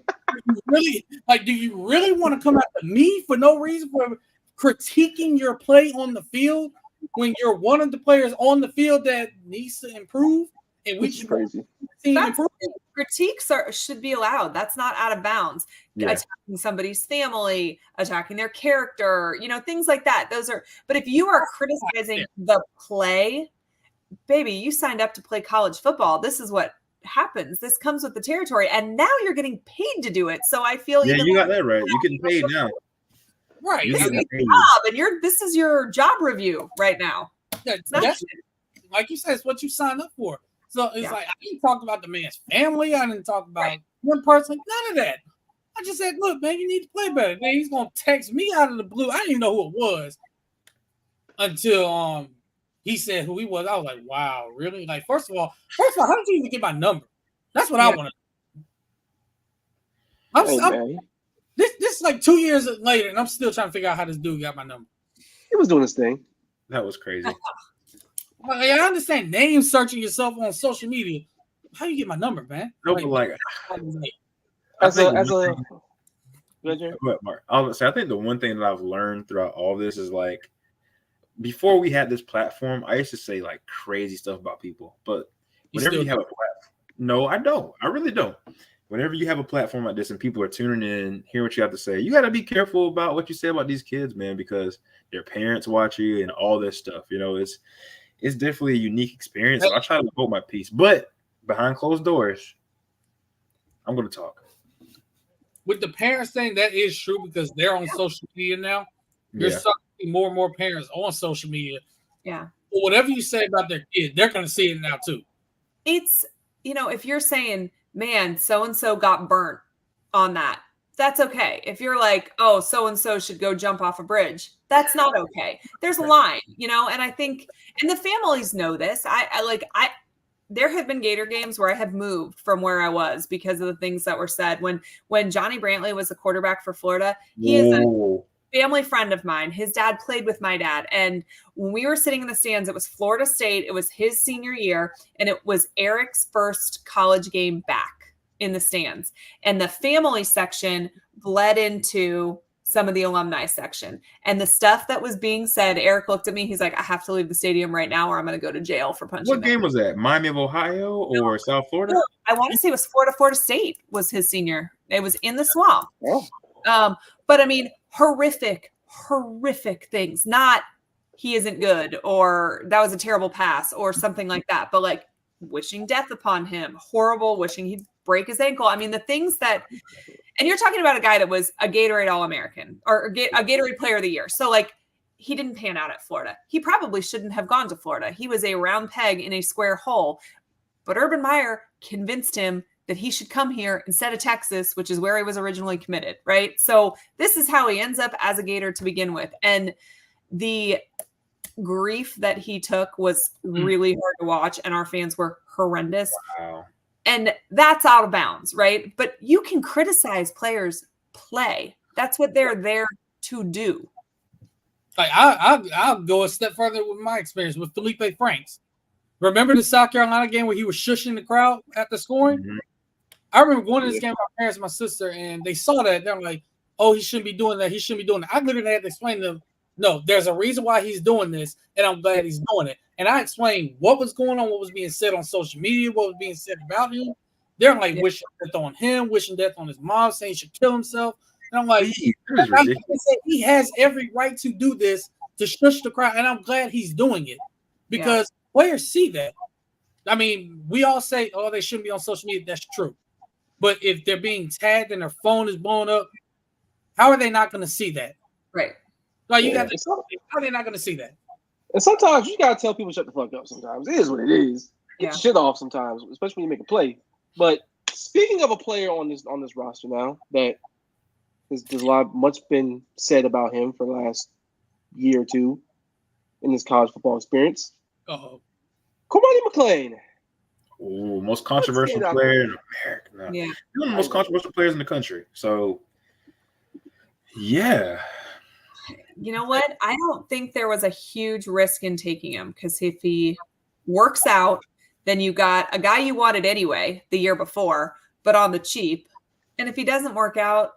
Do you really want to come after me for no reason for critiquing your play on the field when you're one of the players on the field that needs to improve? And we should crazy. Critiques should be allowed. That's not out of bounds. Yeah. Attacking somebody's family, attacking their character, things like that. But if you are criticizing the play, baby, you signed up to play college football. This is what happens. This comes with the territory, and now you're getting paid to do it. So I feel you got that right. You're getting paid now, right? This is your job, and this is your job review right now. That's like you said, it's what you signed up for. So it's like I didn't talk about the man's family. I didn't talk about one person. None of that. I just said, look, man, you need to play better. Then he's gonna text me out of the blue. I didn't even know who it was until he said who he was. I was like, wow, really? Like, first of all, how did you even get my number? That's what I want to. This is like 2 years later, and I'm still trying to figure out how this dude got my number. He was doing his thing. That was crazy. I understand name searching yourself on social media. How you get my number, man? No, but like I think the one thing that I've learned throughout all this is like before we had this platform, I used to say like crazy stuff about people. But whenever you have a platform, no, I don't. I really don't. Whenever you have a platform like this and people are tuning in, hear what you have to say, you got to be careful about what you say about these kids, man, because their parents watch you and all this stuff. It's definitely a unique experience. So I try to hold my peace, but behind closed doors, I'm going to talk. With the parents thing, that is true because they're on social media now. There's starting more and more parents on social media. Yeah. But whatever you say about their kid, they're going to see it now too. It's, if you're saying, man, so-and-so got burnt on that, that's okay. If you're like, oh, so-and-so should go jump off a bridge, that's not okay. There's a line, and I think, and the families know this. There have been Gator games where I have moved from where I was because of the things that were said. When Johnny Brantley was the quarterback for Florida, he is a family friend of mine. His dad played with my dad. And when we were sitting in the stands, it was Florida State. It was his senior year. And it was Eric's first college game back in the stands. And the family section bled into some of the alumni section. And the stuff that was being said, Eric looked at me. He's like, I have to leave the stadium right now or I'm going to go to jail for punching. What game was that? Miami of Ohio or South Florida? No, I want to say it was Florida State was his senior. It was in the swamp. Oh. But I mean, horrific things. Not he isn't good or that was a terrible pass or something like that. But like wishing death upon him, horrible, wishing he'd break his ankle. I mean, the things that, and you're talking about a guy that was a Gatorade All-American or a Gatorade Player of the Year. So like he didn't pan out at Florida. He probably shouldn't have gone to Florida. He was a round peg in a square hole. But Urban Meyer convinced him that he should come here instead of Texas, which is where he was originally committed, right? So this is how he ends up as a Gator to begin with. And the grief that he took was really hard to watch, and our fans were horrendous. Wow. And that's out of bounds, right? But you can criticize players' play. That's what they're there to do. Like I'll go a step further with my experience with Felipe Franks. Remember the South Carolina game where he was shushing the crowd after scoring? Mm-hmm. I remember going to this game with my parents and my sister, and they saw that. They're like, oh, he shouldn't be doing that. He shouldn't be doing that. I literally had to explain to them, no, there's a reason why he's doing this, and I'm glad he's doing it. And I explained what was going on, what was being said on social media, what was being said about him. They're like wishing death on him, wishing death on his mom, saying he should kill himself. And I'm like, he has every right to do this, to shush the crowd, and I'm glad he's doing it because players see that. I mean, we all say, oh, they shouldn't be on social media. That's true. But if they're being tagged and their phone is blown up, how are they not going to see that? Right. Like how are they not going to see that? And sometimes you gotta tell people shut the fuck up. Sometimes it is what it is. Get your shit off sometimes, especially when you make a play. But speaking of a player on this roster now that there's much been said about him for the last year or two in his college football experience. Uh-oh. Cormani McClain. Oh, most controversial player in America. No. Yeah. One of the most controversial players in the country. So, yeah. You know what? I don't think there was a huge risk in taking him because if he works out, then you got a guy you wanted anyway the year before, but on the cheap. And if he doesn't work out,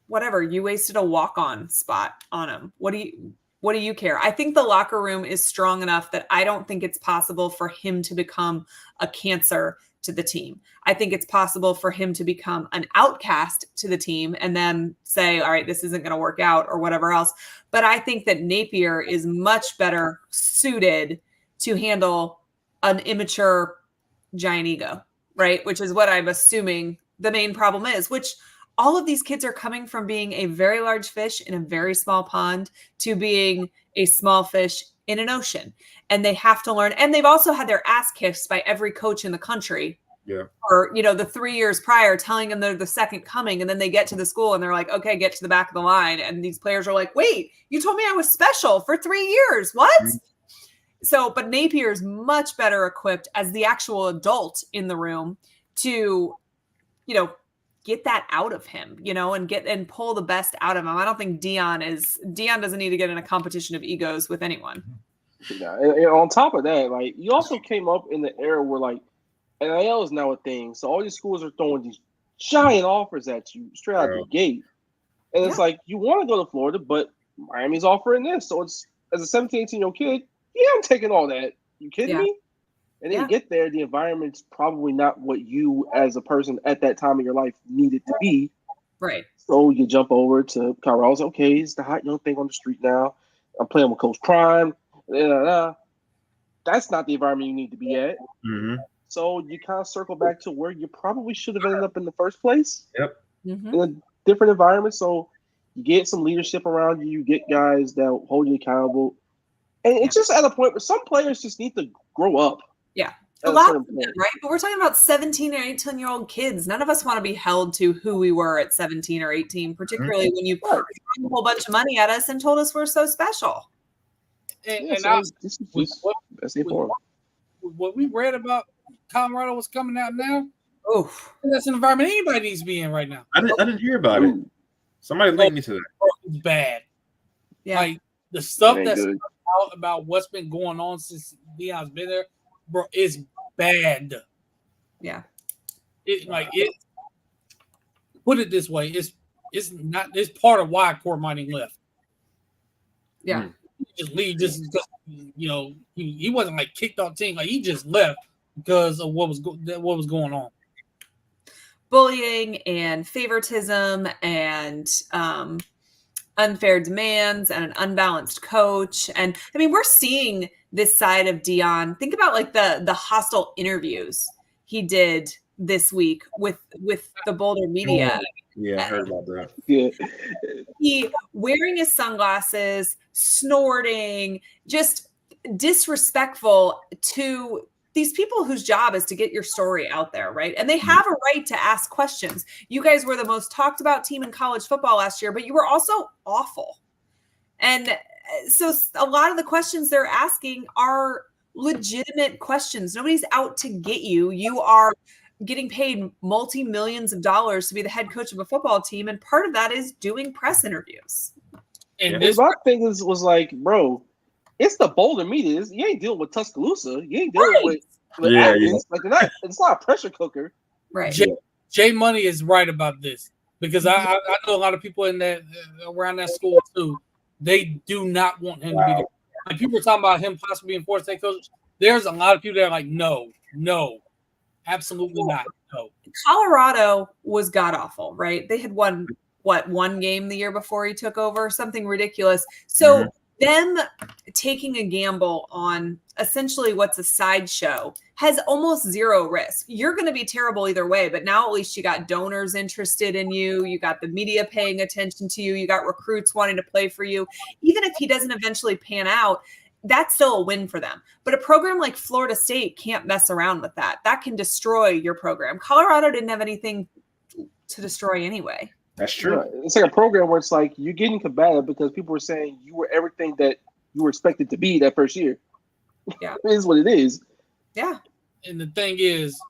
whatever, you wasted a walk-on spot on him. What do you care? I think the locker room is strong enough that I don't think it's possible for him to become a cancer to the team. I think it's possible for him to become an outcast to the team and then say, all right, this isn't going to work out or whatever else. But I think that Napier is much better suited to handle an immature giant ego, right? Which is what I'm assuming the main problem is, which all of these kids are coming from being a very large fish in a very small pond to being a small fish in an ocean. And they have to learn. And they've also had their ass kicked by every coach in the country. Yeah. Or, the 3 years prior telling them they're the second coming. And then they get to the school and they're like, okay, get to the back of the line. And these players are like, wait, you told me I was special for 3 years. What? Mm-hmm. So, but Napier is much better equipped as the actual adult in the room to, get that out of him, and pull the best out of him. I don't think Dion doesn't need to get in a competition of egos with anyone. Yeah, and on top of that, you also came up in the era where NIL is now a thing. So all these schools are throwing these giant offers at you straight out the gate. And it's you want to go to Florida, but Miami's offering this. So it's, as a 17, 18-year-old kid, I'm taking all that. You kidding me? And then you get there, the environment's probably not what you as a person at that time of your life needed to be. Right. So you jump over to Colorado. Okay, he's the hot young thing on the street now. I'm playing with Coach Prime. That's not the environment you need to be at. Mm-hmm. So you kind of circle back to where you probably should have ended up in the first place. Yep. Mm-hmm. In a different environment. So you get some leadership around you. You get guys that hold you accountable. And it's just at a point where some players just need to grow up. Yeah. A lot of them, right? But we're talking about 17 or 18-year-old kids. None of us want to be held to who we were at 17 or 18, particularly when you threw a whole bunch of money at us and told us we're so special. What we read about Colorado was coming out now. Oh, that's an environment anybody needs to be in right now. I didn't hear about it. Somebody linked me to that. It's bad. Yeah. Like the stuff that's out about what's been going on since Deion's been there, bro, is bad. Yeah. Put it this way, it's part of why Court Mining left. Yeah. He just leave just because, he wasn't like kicked off team, like he just left because of what was going on. Bullying and favoritism and unfair demands and an unbalanced coach. And I mean, we're seeing this side of Deion. Think about like the hostile interviews he did this week with the Boulder media. Yeah, I heard about that. Yeah. He wearing his sunglasses, snorting, just disrespectful to these people whose job is to get your story out there, right? And they have a right to ask questions. You guys were the most talked about team in college football last year, but you were also awful. And so a lot of the questions they're asking are legitimate questions. Nobody's out to get you. You are getting paid multi-millions of dollars to be the head coach of a football team. And part of that is doing press interviews. And my thing was like, bro, it's the Boulder media. You ain't dealing with Tuscaloosa. You ain't dealing with Athens. Like it's not a pressure cooker. Right. Jay Money is right about this because I know a lot of people in that around that school too. They do not want him to be there. Like people are talking about him possibly being forced head coach. There's a lot of people that are like, no, absolutely not. No. Colorado was god awful, right? They had won one game the year before he took over, something ridiculous. So them taking a gamble on essentially what's a sideshow has almost zero risk. You're going to be terrible either way, but now at least you got donors interested in you. You got the media paying attention to you. You got recruits wanting to play for you. Even if he doesn't eventually pan out, that's still a win for them. But a program like Florida State can't mess around with that. That can destroy your program. Colorado didn't have anything to destroy anyway. That's true. It's like a program where it's like you're getting combative because people were saying you were everything that you were expected to be that first year. Yeah. It is what it is. Yeah. And the thing is,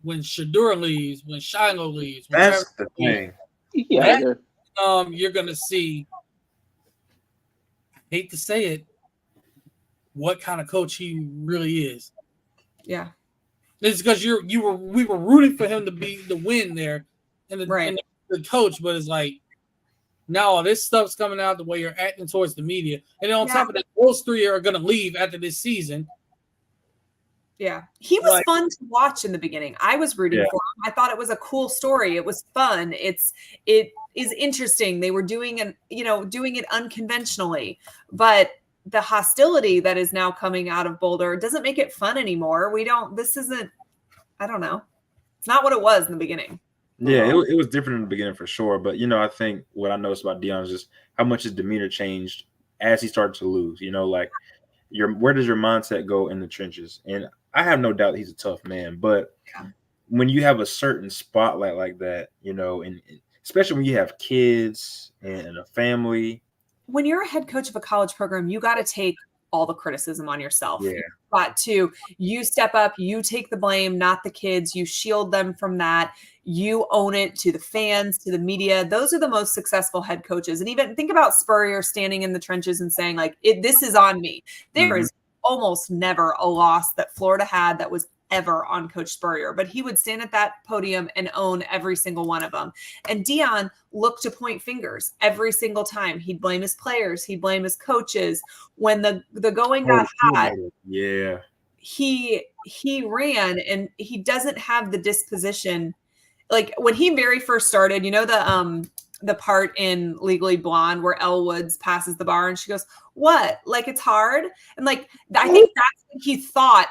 when Shedeur leaves, when Shiloh leaves, that's the thing. Yeah. You're gonna see. I hate to say it, what kind of coach he really is. Yeah. It's because we were rooting for him to win there, and the coach, but it's like now all this stuff's coming out the way you're acting towards the media, and then on top of that, those three are gonna leave after this season. Yeah, he was fun to watch in the beginning. I was rooting for him. I thought it was a cool story. It was fun. It is interesting. They were doing it unconventionally, but the hostility that is now coming out of Boulder doesn't make it fun anymore. I don't know. It's not what it was in the beginning. Yeah, it was different in the beginning for sure. But, I think what I noticed about Deion is just how much his demeanor changed as he started to lose. Like where does your mindset go in the trenches? And I have no doubt he's a tough man. But when you have a certain spotlight like that, and especially when you have kids and a family. When you're a head coach of a college program, you got to take all the criticism on yourself. Yeah. But you step up, you take the blame, not the kids. You shield them from that. You own it to the fans, to the media. Those are the most successful head coaches. And even think about Spurrier standing in the trenches and saying, like, this is on me. There is almost never a loss that Florida had that was ever on Coach Spurrier, but he would stand at that podium and own every single one of them. And Deion looked to point fingers every single time. He'd blame his players. He'd blame his coaches. When the going got hot, he ran, and he doesn't have the disposition. Like when he very first started, the part in Legally Blonde where Elle Woods passes the bar and she goes, "What? Like it's hard?" And I think that's what he thought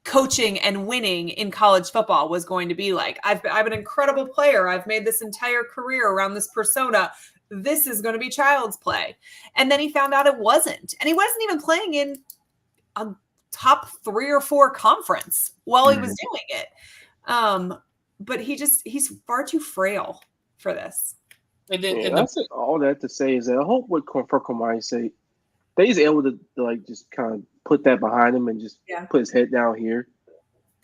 coaching and winning in college football was going to be like. I'm an incredible player. I've made this entire career around this persona. This is going to be child's play. And then he found out it wasn't. And he wasn't even playing in a top 3 or 4 conference while he was doing it. But he's far too frail for this. And then that's all that to say is that I hope for Kawhi's sake, that he's able to like just kind of put that behind him and just put his head down here.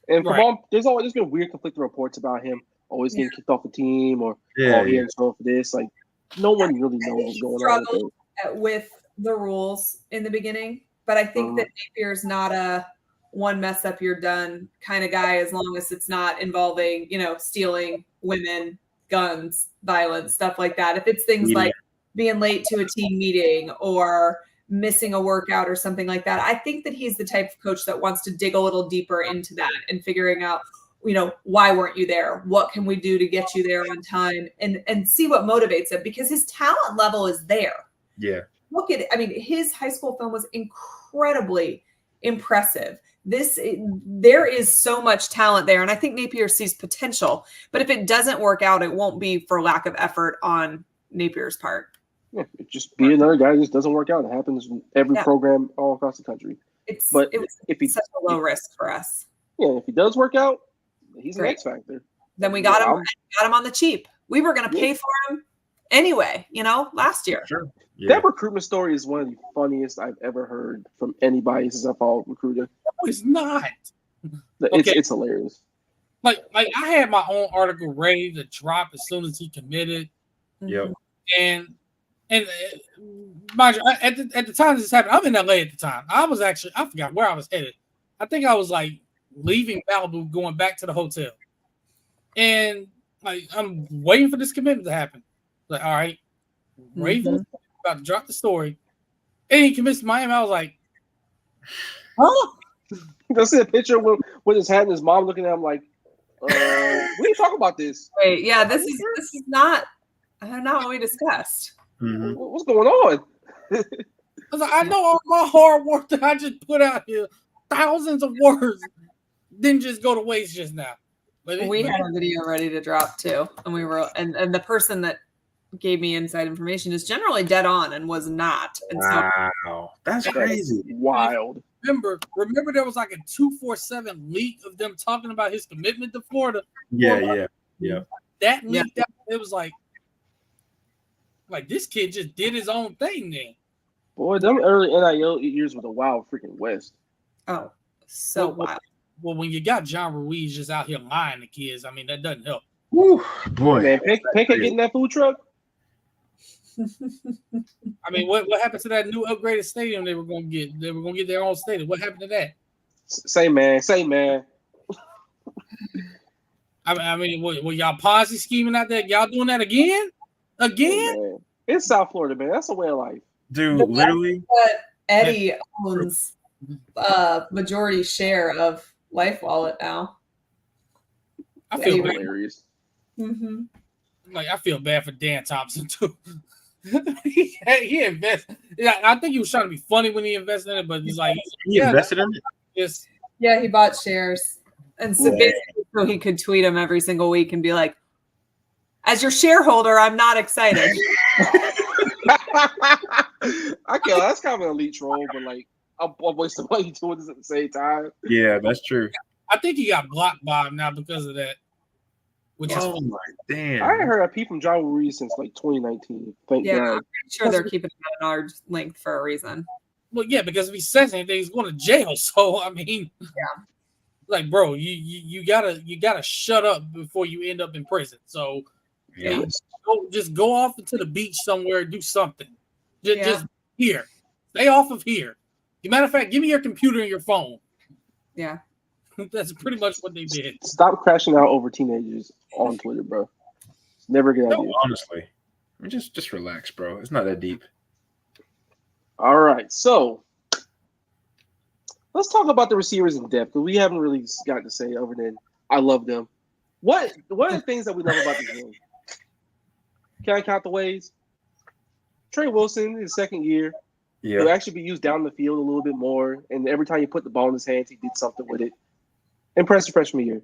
And there's been weird conflicting reports about him always getting kicked off the team or he didn't show up for this. Like no one really knows what's going on with the rules in the beginning. But I think that Napier's not a one mess up, you're done kind of guy, as long as it's not involving, stealing women, guns, violence, stuff like that. If it's things like being late to a team meeting or missing a workout or something like that, I think that he's the type of coach that wants to dig a little deeper into that and figuring out, why weren't you there? What can we do to get you there on time and see what motivates him, because his talent level is there. Yeah. Look at it. I mean, his high school film was incredibly impressive. There is so much talent there, and I think Napier sees potential. But if it doesn't work out, it won't be for lack of effort on Napier's part. Yeah, just be another guy who just doesn't work out. It happens in every program all across the country. It was such a low risk for us. Yeah, if he does work out, he's an X factor. Then we got him on the cheap. We were going to pay for him anyway, last year. Sure. Yeah. That recruitment story is one of the funniest I've ever heard from anybody since I followed recruiting. No, it's not. It's hilarious. Like I had my own article ready to drop as soon as he committed. Yep. And mind you, at the time this happened, I'm in LA at the time. I forgot where I was headed. I think I was like leaving Malibu, going back to the hotel. And like I'm waiting for this commitment to happen. Like, all right, Raven about to drop the story. And he commits to Miami. I was like, huh? I see a picture with his hat and his mom looking at him like, we didn't talk about this. Wait, yeah, this is not what we discussed. Mm-hmm. What's going on? I was like, I know all my hard work that I just put out here, thousands of words, didn't just go to waste just now. But we had a video ready to drop too, and we were and the person that gave me inside information is generally dead on and was not. And wow, that's crazy. Wild. Remember there was like a 247 leak of them talking about his commitment to Florida. Yeah. That leak, it was like this kid just did his own thing then. Boy, them early NIL years with a wild freaking West. Oh, so wild. Well, when you got John Ruiz just out here lying to kids, I mean, that doesn't help. Woo, boy. Man, Pancake getting that food truck? I mean, what happened to that new upgraded stadium they were going to get? They were going to get their own stadium. What happened to that? Say man. I mean, what y'all Ponzi scheming out there? Y'all doing that again? Man. It's South Florida, man. That's a way of life. Dude, literally. Eddie owns majority share of Life Wallet now. I feel hilarious. Mm-hmm. Like I feel bad for Dan Thompson too. he invested. Yeah, I think he was trying to be funny when he invested in it, but he's like he invested in it. Yes. Yeah, he bought shares, and so basically, so he could tweet him every single week and be like, "As your shareholder, I'm not excited." Okay, that's kind of an elite troll, but like I'm wasting money doing this at the same time. Yeah, that's true. I think he got blocked by him now because of that. Which is my damn. I haven't heard a peep from John Ruiz since like 2019. Thank God. I'm sure they're keeping him at an arm's length for a reason. Well, yeah, because if he says anything, he's going to jail. So I mean, like, bro, you gotta shut up before you end up in prison. So just go off into the beach somewhere, do something. Just here, stay off of here. As a matter of fact, give me your computer and your phone. Yeah. That's pretty much what they did. Stop crashing out over teenagers on Twitter, bro. It's never a good idea. Honestly, just relax, bro. It's not that deep. All right, so let's talk about the receivers in depth because we haven't really got to say other than I love them. What are the things that we love about this game? Can I count the ways? Trey Wilson, his second year, he'll actually be used down the field a little bit more, and every time you put the ball in his hands, he did something with it. Impressive freshman year.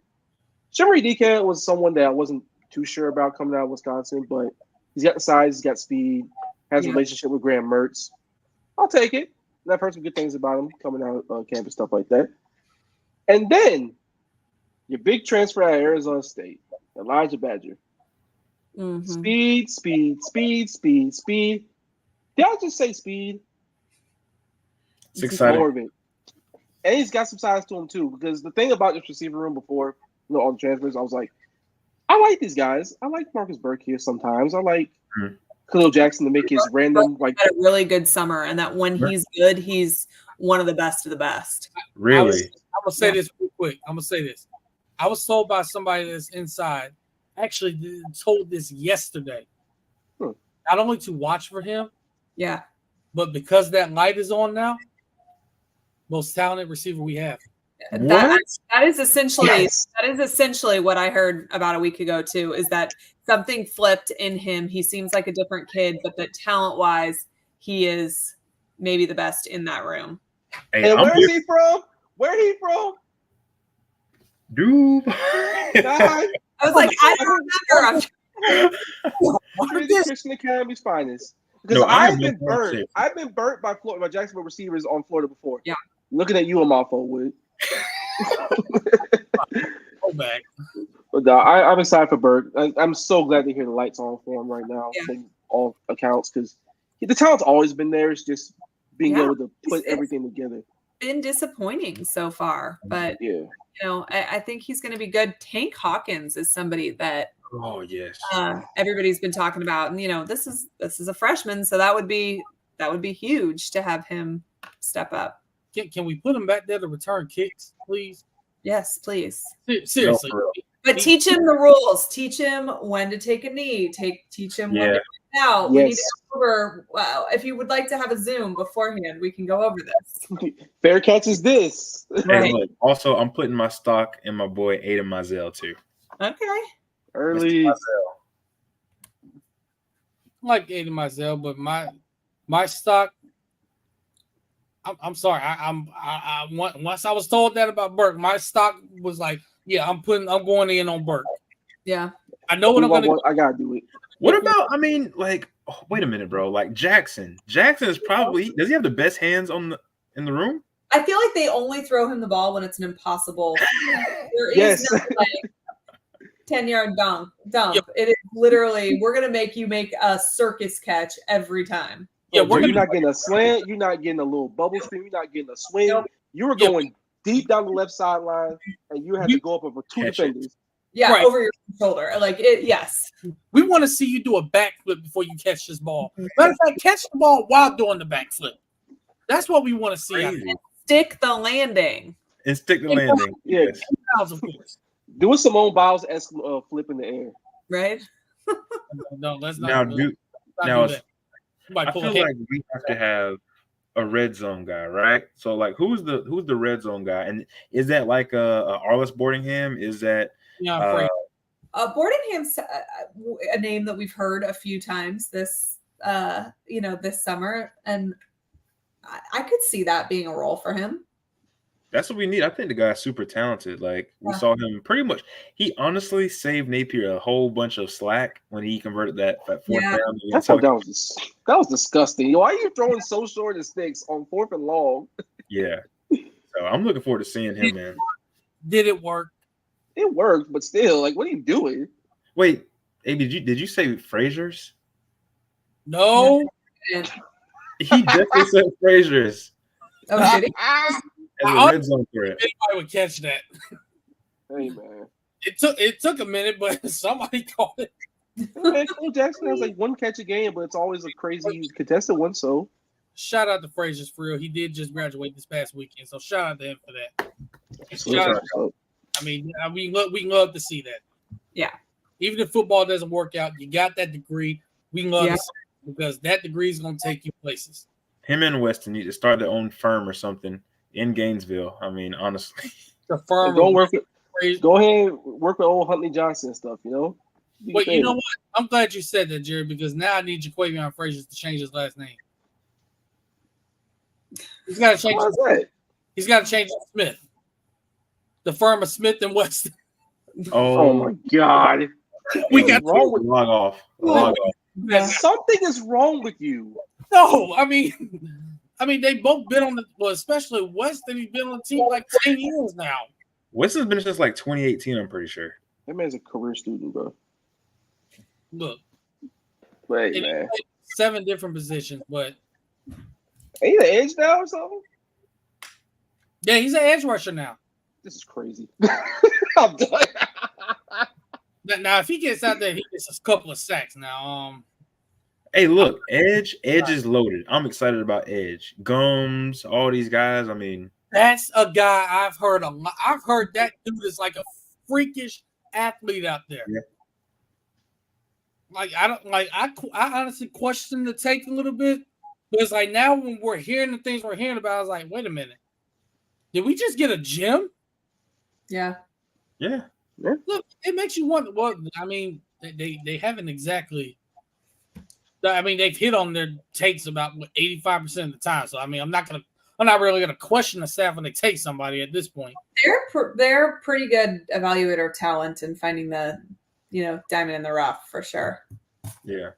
Shemry Decan was someone that I wasn't too sure about coming out of Wisconsin, but he's got the size, he's got speed, has a relationship with Graham Mertz. I'll take it. And I've heard some good things about him coming out of camp and stuff like that. And then your big transfer out of Arizona State, Elijah Badger. Mhm. Speed, speed, speed, speed, speed. Did I just say speed? It's exciting. More of it. And he's got some size to him too. Because the thing about this receiver room before, all the transfers, I was like, I like these guys. I like Marcus Burke here sometimes. I like Khalil Jackson to make his random had a really good summer, and that when he's good, he's one of the best of the best. Really? I'm gonna say this real quick. I'm gonna say this. I was told by somebody that's inside. Actually, told this yesterday. Not only to watch for him, but because that light is on now, most talented receiver we have. That is essentially what I heard about a week ago too. Is that something flipped in him? He seems like a different kid, but that talent-wise, he is maybe the best in that room. Hey, and where is he from? Where he from? Dude. I was like, I don't remember. What is this? Christian Academy's finest. Because I've been burnt. I've been burnt by Jacksonville receivers on Florida before. Yeah. Looking at you, Amafo Wood. Go back. But I'm excited for Burke. I'm so glad to hear the lights on for him right now from all accounts because the talent's always been there. It's just being able to put everything together. Been disappointing so far, but I think he's going to be good. Tank Hawkins is somebody that everybody's been talking about, and this is a freshman, so that would be huge to have him step up. Can we put him back there to return kicks, please? Yes, please. Seriously. But teach him the rules. Teach him when to take a knee. Teach him when to get out. We need to go over. Well, if you would like to have a Zoom beforehand, we can go over this. Fair catch is this. Hey, look, also, I'm putting my stock in my boy Aiden Mizell too. Okay. Early. I like Aiden Mizell, but my stock. I'm sorry. Once I was told that about Burke, my stock was like, I'm going in on Burke. Yeah. I know what I'm going to. I gotta do it. What about? Wait a minute, bro. Like Jackson. Jackson is probably. Does he have the best hands in the room? I feel like they only throw him the ball when it's an impossible. There is no 10-yard dump. Yep. It is literally, we're gonna make you make a circus catch every time. Yeah, you're not getting a slant. You're not getting a little bubble screen. You're not getting a swing. Nope. You were going deep down the left sideline, and you had to go up over two defenders. Yeah, over your shoulder. Yes. We want to see you do a backflip before you catch this ball. Matter of fact, catch the ball while doing the backflip. That's what we want to see. And stick the landing. Yeah. Of course. Do a Simone Biles-esque flip in the air. Right? No, let's not. do that. I feel like we have to have a red zone guy, right? So, like, who's the red zone guy? And is that like a Arliss Boardingham? Is that Boardingham's a name that we've heard a few times this summer, and I could see that being a role for him. That's what we need. I think the guy's super talented. Like, we saw him pretty much. He honestly saved Napier a whole bunch of slack when he converted that fourth down. I thought that was disgusting. Why are you throwing so short of sticks on 4th and long? Yeah. So I'm looking forward to seeing him, man. Did it work? It worked, but still, like, what are you doing? Wait, hey, did you say Frazier's? No. He definitely said Frazier's. Oh, did he? Red zone threat. Anybody would catch that. Hey, man. It took a minute, but somebody caught it. Man, Cole Jackson has like one catch a game, but it's always a crazy contested one. So, shout out to Frazier's for real. He did just graduate this past weekend, so shout out to him for that. We love to see that. Yeah. Even if football doesn't work out, you got that degree. We love to see it because that degree is going to take you places. Him and Weston need to start their own firm or something in Gainesville. I mean, honestly. The firm. Go ahead and work with old Huntley Johnson and stuff, you know? But you know what? I'm glad you said that, Jerry, because now I need Jaquavion Frazier to change his last name. He's got to change it. He's got to change it to Smith. The firm of Smith and Weston. Oh my God. We got wrong with log off. Something is wrong with you. No, I mean, I mean, they both been on the well, especially Weston. He's been on the team like 10 years now. Weston's been since like 2018. I'm pretty sure. That man's a career student, bro. Look, Wait, and he man. played 7 different positions, but Ain't he the edge now or something? yeah, he's an edge rusher now. This is crazy. I'm done. Now, if he gets out there, he gets a couple of sacks. Now, Hey, look, Edge is loaded. I'm excited about Edge. Gums, all these guys. I mean, that's a guy I've heard a lot. I've heard that dude is like a freakish athlete out there. Yeah. Like I honestly question the take a little bit, but it's like now when we're hearing the things we're hearing about, I was like, wait a minute, did we just get a gym? Yeah. yeah. Look, it makes you wonder. Well, I mean, they haven't exactly. I mean, they've hit on their takes about 85% of the time. So I mean, I'm not really gonna question the staff when they take somebody at this point. They're pretty good evaluator talent in finding the diamond in the rough for sure. Yeah.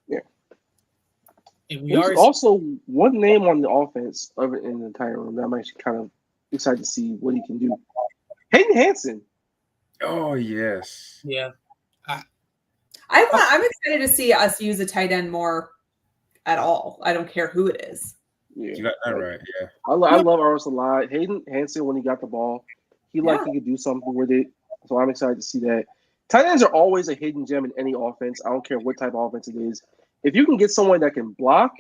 And we There's also one name on the offense of it in the entire room that I'm actually kind of excited to see what he can do. Hayden Hansen. Oh yes. Yeah. I'm excited to see us use a tight end more at all. I don't care who it is. Yeah, You got that right. Yeah. I love Artis a lot. Hayden Hansen, when he got the ball, he could do something with it. So I'm excited to see that. Tight ends are always a hidden gem in any offense. I don't care what type of offense it is. If you can get someone that can block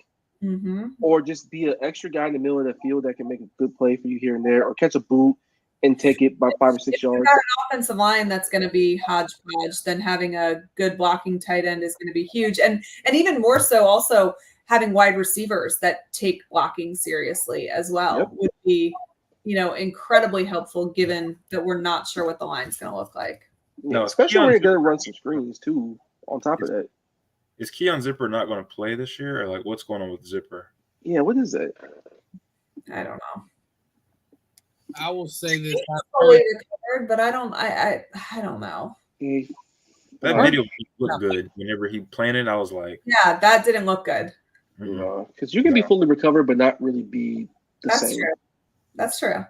or just be an extra guy in the middle of the field that can make a good play for you here and there, or catch a boot and take it by 5 or 6 yards. If you got an offensive line that's going to be hodgepodge, then having a good blocking tight end is going to be huge. And even more so, also having wide receivers that take blocking seriously as well would be, incredibly helpful given that we're not sure what the line's going to look like. No, especially when you're going to run some screens too. On top of that, is Keon Zipper not going to play this year, or like what's going on with Zipper? Yeah, what is that? I don't know. I will say this. He's fully recovered, but I don't know. That video looked good. Whenever he planted, I was like, yeah, that didn't look good. Because you can be fully recovered, but not really be the same. True. That's true.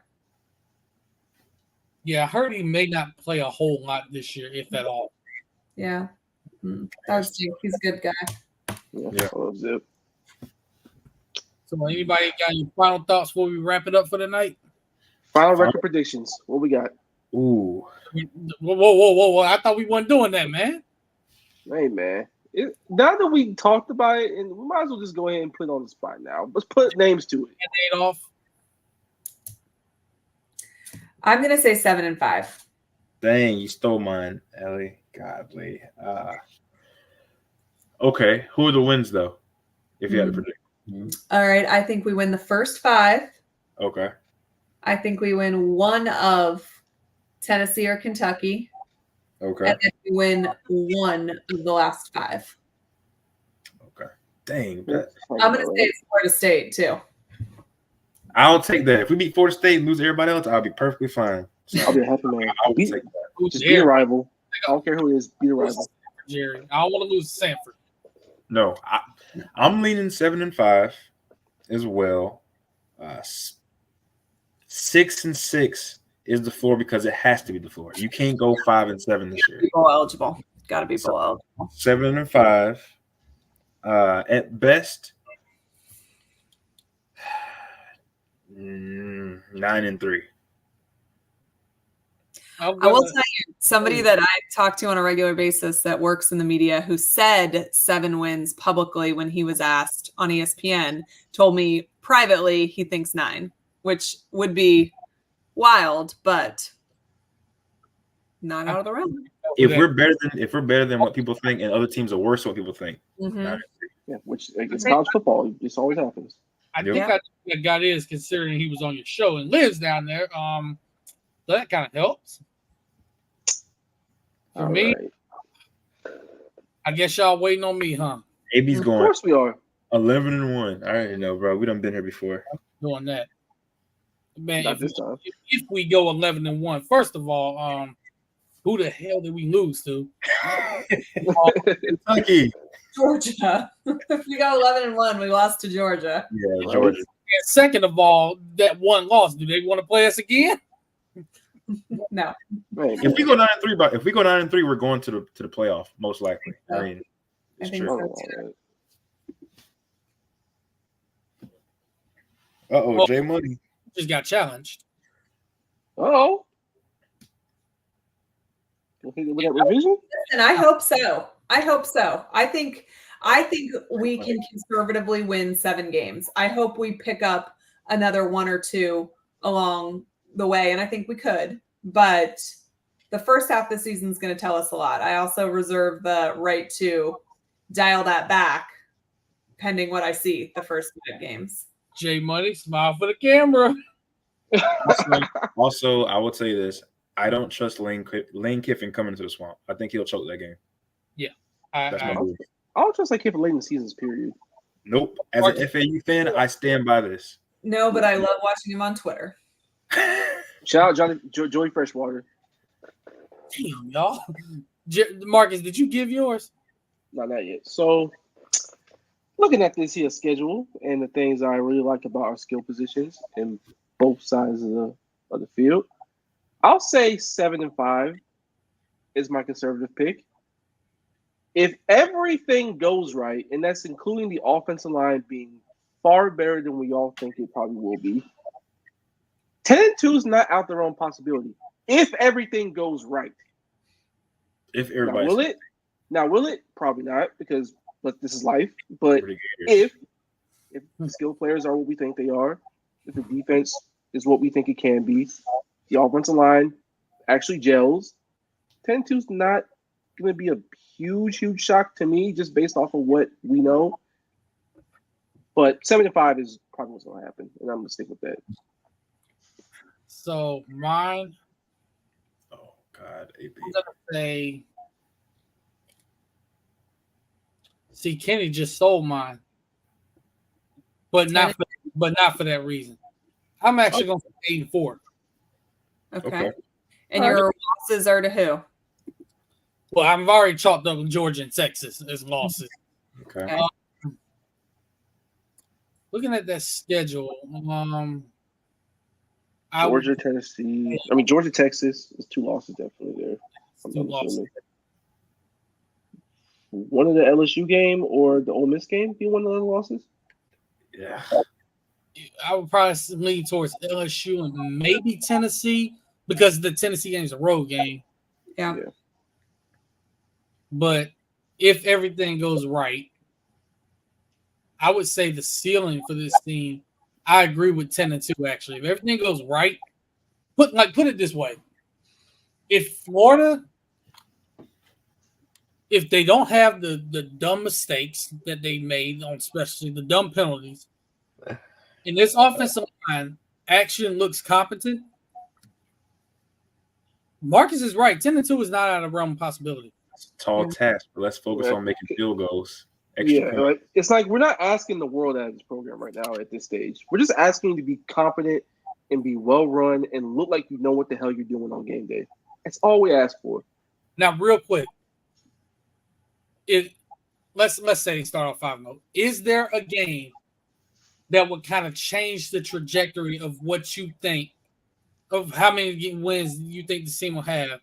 Yeah, I heard he may not play a whole lot this year, if at all. Yeah. That's Jake. He's a good guy. Yeah. I love Zip. So anybody got any final thoughts before we wrap it up for the night? Final record predictions. What we got? ooh. Whoa. I thought we weren't doing that, man. Hey, man. Now that we talked about it, and we might as well just go ahead and put it on the spot now. Let's put names to it. Adolf. I'm going to say 7-5. Dang, you stole mine, Ellie. Godly. Okay, who are the wins, though, if you had to predict? All right, I think we win the first 5. Okay. I think we win one of Tennessee or Kentucky. Okay. And then we win one of the last 5. Okay. Dang. I'm going to say it's Florida State, too. I'll take that. If we beat Florida State and lose everybody else, I'll be perfectly fine. So, I'll be a happy man. I'll take that. Just be a rival. I don't care who it is. Be a rival. Jerry. I don't want to lose to Sanford. No, I'm leaning 7-5 as well. 6-6 is the floor because it has to be the floor. You can't go 5-7 this year. Bowl eligible. Got to be bowl eligible. 7-5. At best, 9-3. I will tell you, somebody that I talk to on a regular basis that works in the media who said 7 wins publicly when he was asked on ESPN told me privately he thinks 9, which would be wild, but not out of the realm. If we're better than what people think, and other teams are worse than what people think. Mm-hmm. Yeah, which it's college football. This always happens. I think that got is considering he was on your show and lives down there. So that kind of helps. For me, I guess y'all waiting on me, huh? AB's going. Of course we are. 11-1. I already know, bro. We done been here before. Doing that, man. Not this time. If we go 11-1, first of all, who the hell did we lose to? Kentucky. Georgia. If we got 11-1, we lost to Georgia. Yeah, Georgia. second of all, that one loss, do they want to play us again? No. If we go 9-3, we're going to the playoff most likely. I mean, I it's think true. so too. Uh-oh, Jay Money. Just got challenged. Oh. With that revision? And I hope so. I think we can conservatively win 7 games. I hope we pick up another 1 or 2 along the way, and I think we could. But the first half of the season is going to tell us a lot. I also reserve the right to dial that back, pending what I see the first 5 games. Jay Money, smile for the camera. Also, I would say this. I don't trust Lane Kiffin coming to the Swamp. I think he'll choke that game. Yeah. That's my move. I don't trust like Kiffin late in the season's period. Nope. As an FAU fan, I stand by this. No, but I love watching him on Twitter. Shout out Joey Freshwater. Damn, y'all. Marcus, did you give yours? Not yet. So, looking at this here schedule and the things I really like about our skill positions in both sides of the field, I'll say 7-5 is my conservative pick. If everything goes right, and that's including the offensive line being far better than we all think it probably will be, 10-2 is not out their own possibility. If everything goes right. If everybody will it? Probably not, because this is life. But if the skill players are what we think they are, if the defense is what we think it can be, the offensive line actually gels, 10-2 is not going to be a huge shock to me, just based off of what we know. But 7-5 is probably what's going to happen, and I'm going to stick with that. So mine. Oh God, AP. I'm gonna say. See, Kenny just stole mine, but not for that reason. I'm actually going to say 8-4. Okay. And your losses are to who? Well, I've already chalked up Georgia and Texas as losses. Okay. Looking at that schedule, Georgia, Tennessee. I mean, Georgia, Texas is 2 losses definitely there. 2 losses. One of the LSU game or the Ole Miss game be one of those losses? Yeah. I would probably lean towards LSU and maybe Tennessee, because the Tennessee game is a road game. Yeah. But if everything goes right, I would say the ceiling for this team, I agree with 10-2 actually. If everything goes right, put it this way. If Florida, if they don't have the dumb mistakes that they made, on especially the dumb penalties, and this offensive line actually looks competent, Marcus is right. 10-2 is not out of realm of possibility. It's a tall task, but let's focus on making field goals. It's like we're not asking the world out of this program right now at this stage. We're just asking to be competent and be well run and look like you know what the hell you're doing on game day. That's all we ask for. Now, real quick, let's say start off 5-0. Is there a game that would kind of change the trajectory of what you think, of how many wins you think the team will have?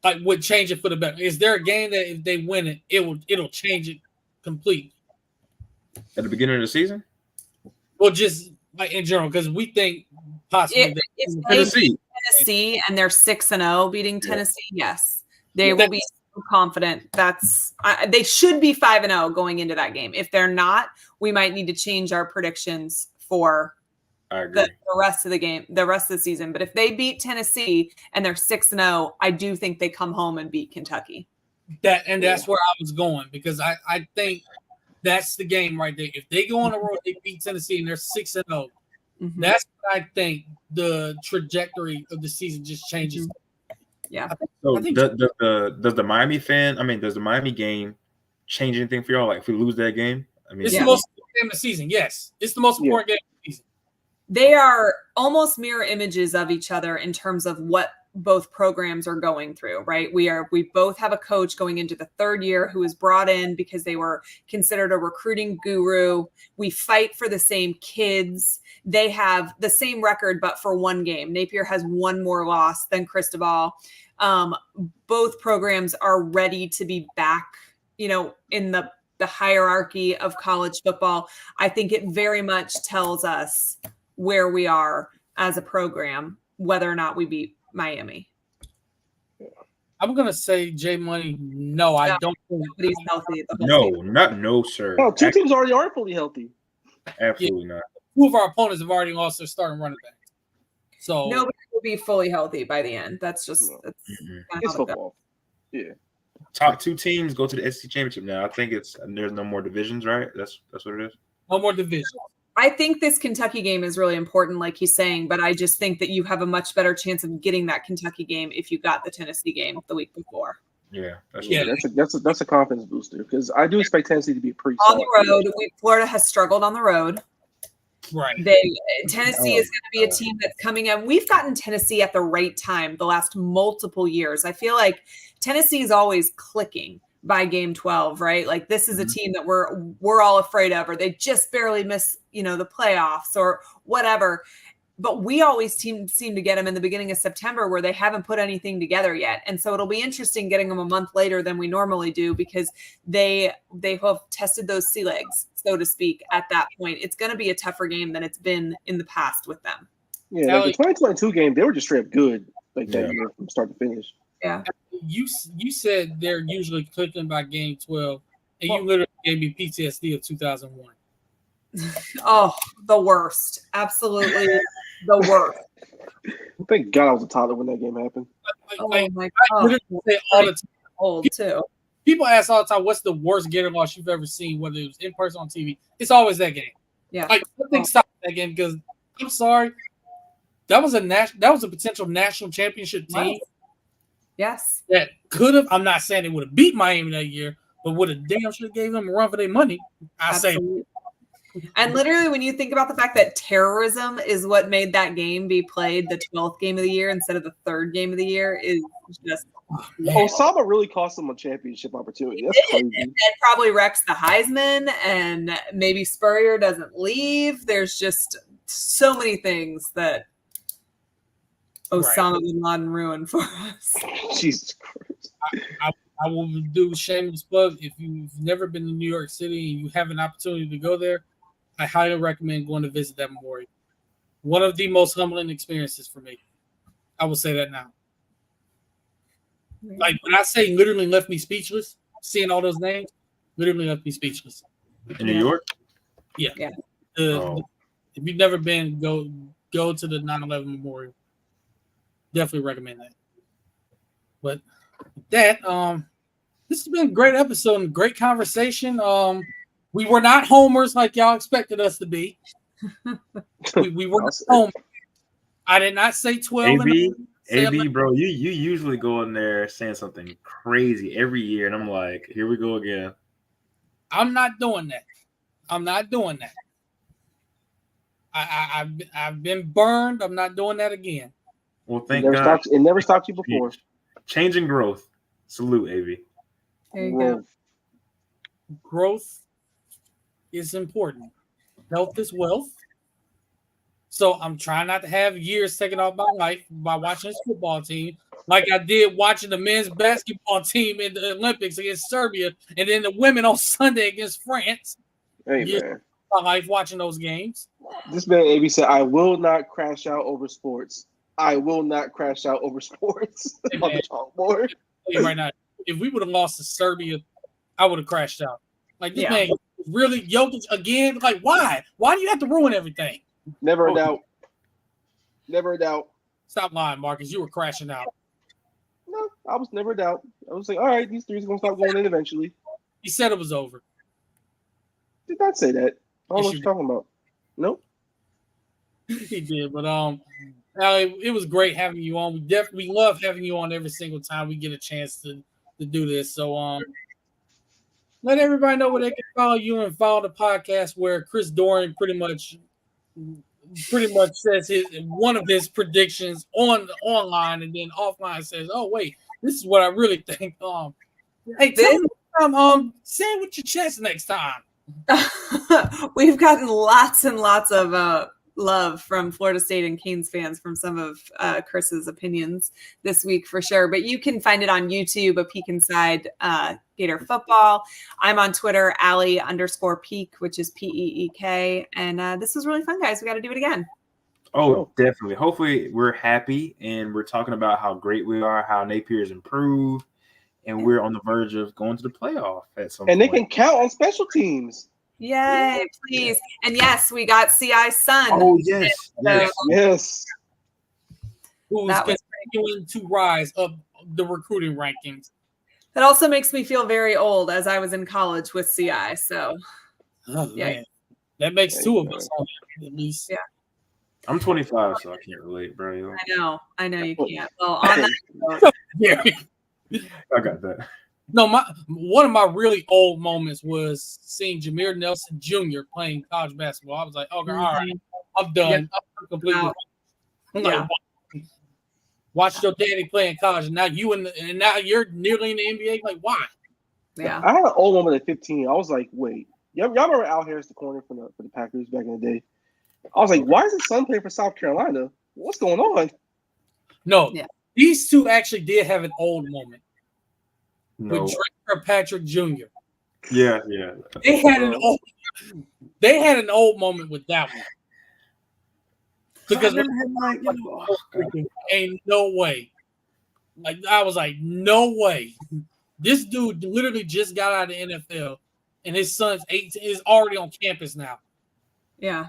Like, would change it for the better? Is there a game that if they win it, it'll change it completely? At the beginning of the season? Well, just like in general, because we think possibly if Tennessee and they're 6-0 beating Tennessee, yes, they will be so confident. They should be 5-0 going into that game. If they're not, we might need to change our predictions for the rest of the game, the rest of the season. But if they beat Tennessee and they're 6-0, I do think they come home and beat Kentucky. That's where I was going, because I think that's the game right there. If they go on the road, they beat Tennessee and they're 6-0. That's what I think the trajectory of the season just changes. Yeah. So does the Miami game change anything for y'all? Like if we lose that game, I mean, it's the most important game of the season. Yes, it's the most important game of the season. They are almost mirror images of each other in terms of what both programs are going through, right? We both have a coach going into the third year who was brought in because they were considered a recruiting guru. We fight for the same kids. They have the same record, but for one game. Napier has one more loss than Cristobal. Both programs are ready to be back, in the hierarchy of college football. I think it very much tells us where we are as a program, whether or not we beat Miami. I'm gonna say J Money. No, I don't think he's healthy. No, sir. No, two teams already are fully healthy. Absolutely not. Two of our opponents have already lost their starting running back. So nobody will be fully healthy by the end. That's just it's football. Yeah. Top two teams go to the SEC championship now. I think there's no more divisions, right? That's what it is. No more divisions. I think this Kentucky game is really important, like he's saying, but I just think that you have a much better chance of getting that Kentucky game if you got the Tennessee game the week before. Yeah, that's a confidence booster because I do expect Tennessee to be pretty on the road. Florida has struggled on the road. Right. Tennessee is going to be a team that's coming in. We've gotten Tennessee at the right time the last multiple years. I feel like Tennessee is always clicking by game 12, right? Like this is a team that we're all afraid of, or they just barely miss, the playoffs or whatever. But we always seem to get them in the beginning of September where they haven't put anything together yet. And so it'll be interesting getting them a month later than we normally do because they have tested those sea legs, so to speak, at that point. It's going to be a tougher game than it's been in the past with them. Yeah, like the 2022 game, they were just straight up good that year from start to finish. Yeah. You said they're usually clicking by game 12, and you literally gave me PTSD of 2001. Oh, the worst. Absolutely the worst. Thank God I was a toddler when that game happened. Oh my God. All the time. Old too. People ask all the time, what's the worst Gator loss you've ever seen, whether it was in person or on TV? It's always that game. Yeah. Like nothing stopped that game because I'm sorry. That was a potential national championship team. Yes. That could have, I'm not saying they would have beat Miami that year, but would have damn sure gave them a run for their money. Absolutely. Say. And literally, when you think about the fact that terrorism is what made that game be played the 12th game of the year instead of the third game of the year is just. Osama really cost them a championship opportunity. That's crazy. It probably wrecks the Heisman, and maybe Spurrier doesn't leave. There's just so many things that Osama bin Laden ruined for us. Jesus Christ. I will do shameless plug. If you've never been to New York City and you have an opportunity to go there, I highly recommend going to visit that memorial. One of the most humbling experiences for me. I will say that now. Like when I say literally left me speechless, seeing all those names, literally left me speechless. In New York? Yeah. If you've never been, go to the 9/11 memorial. Definitely recommend that. But that this has been a great episode and great conversation. We were not homers like y'all expected us to be. we were not homers. I did not say 12. AB, bro, you usually go in there saying something crazy every year, and I'm like, here we go again. I'm not doing that. I've been burned. I'm not doing that again. Well, thank God. It never stopped you before. Change and growth. Salute, AB. There you go. Growth is important. Health is wealth. So I'm trying not to have years taken off my life by watching this football team like I did watching the men's basketball team in the Olympics against Serbia and then the women on Sunday against France. Hey, man. My life watching those games. This man, AB, said, I will not crash out over sports. I will not crash out over sports. Hey, on the chalkboard. Right now, if we would have lost to Serbia, I would have crashed out. Like, this man really Jokic again. Like, why? Why do you have to ruin everything? Never a doubt. Never a doubt. Stop lying, Marcus. You were crashing out. No, I was never a doubt. I was like, all right, these threes are going to stop going in eventually. He said it was over. Did not say that. I don't know what you're talking about. Nope. He did, but Allie, it was great having you on. We love having you on every single time we get a chance to do this. So let everybody know where they can follow you and follow the podcast where Chris Doran pretty much pretty much says one of his predictions online, and then offline says, "Oh wait, this is what I really think." Hey, tell me, say it with your chest next time. We've gotten lots and lots of love from Florida State and Canes fans from some of Chris's opinions this week for sure. But you can find it on YouTube, A Peek Inside Gator Football. I'm on Twitter, Allie_Peek, which is PEEK. And this was really fun, guys. We got to do it again. Oh, definitely. Hopefully we're happy and we're talking about how great we are, how Napier's improved, and we're on the verge of going to the playoff at some point. And they can count on special teams. Yay, please. And yes, we got CI's son. Oh, yes. Yes. Who's continuing to rise up the recruiting rankings. That also makes me feel very old, as I was in college with CI. So, man. That makes two of us at least. Yeah. I'm 25, so I can't relate, bro. I know you can't. Well, on that note, I got that. No, one of my really old moments was seeing Jameer Nelson Jr. playing college basketball. I was like, okay, all right, I'm done. Yep. I'm completely. Like, watch your daddy play in college, and now now you're nearly in the NBA. Like, why? Yeah, I had an old moment at 15. I was like, wait, y'all remember Al Harris, the corner for the Packers back in the day? I was like, why is his son playing for South Carolina? What's going on? No, these two actually did have an old moment. No. With Drake Kirkpatrick Jr. Yeah. They had an old moment with that one. Because ain't no way. Like I was like, no way. This dude literally just got out of the NFL, and his son's 18 is already on campus now. Yeah.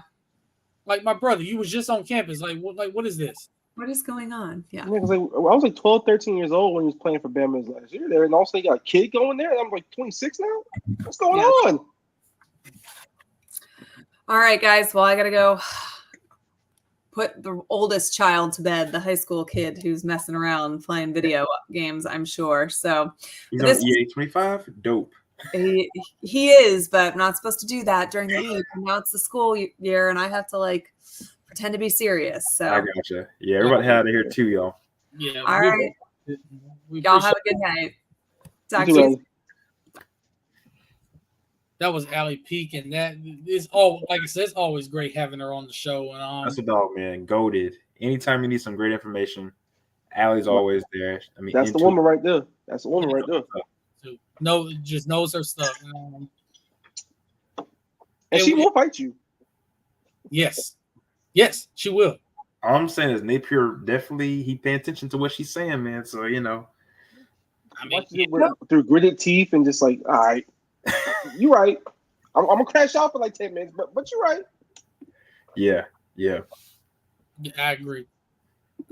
Like my brother, you was just on campus. Like what is this? What is going on? Yeah. I was like 12, 13 years old when he was playing for Bama's last year there, and also he got a kid going there, and I'm like 26 now? What's going on? All right, guys. Well, I got to go put the oldest child to bed, the high school kid who's messing around playing video games, I'm sure. So he's on EA 25? Dope. He is, but I'm not supposed to do that during the week. And now it's the school year, and I have to pretend to be serious. So I gotcha. Yeah, everybody out of here too, y'all. Yeah. All right. Y'all have a good night. Talk to you. That was Allie Peek, and that is like I said, it's always great having her on the show. And that's a dog, man. Goated. Anytime you need some great information, Allie's always there. I mean, that's the woman right there. That's the woman right there. No, just knows her stuff. And she will fight you. Yes, she will. All I'm saying is Napier definitely he paying attention to what she's saying, man. So I mean, through gritted teeth and just like, all right, you right. I'm gonna crash out for like 10 minutes, but you're right. Yeah, I agree.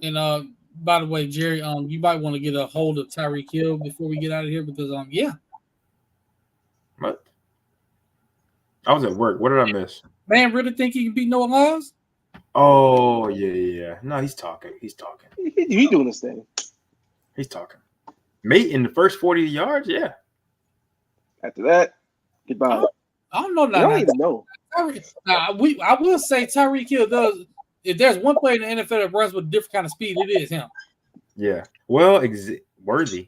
And by the way, Jerry, you might want to get a hold of Tyreek Hill before we get out of here because What? I was at work. What did I miss? Man, really think he can beat Noah Lyles? Oh yeah. No, he's talking. He's doing this thing. He's talking. Mate in the first 40 yards, yeah. After that, goodbye. I don't know. I don't even know. I will say Tyreek Hill does. If there's one player in the NFL that runs with a different kind of speed, it is him. Yeah. Well, Worthy.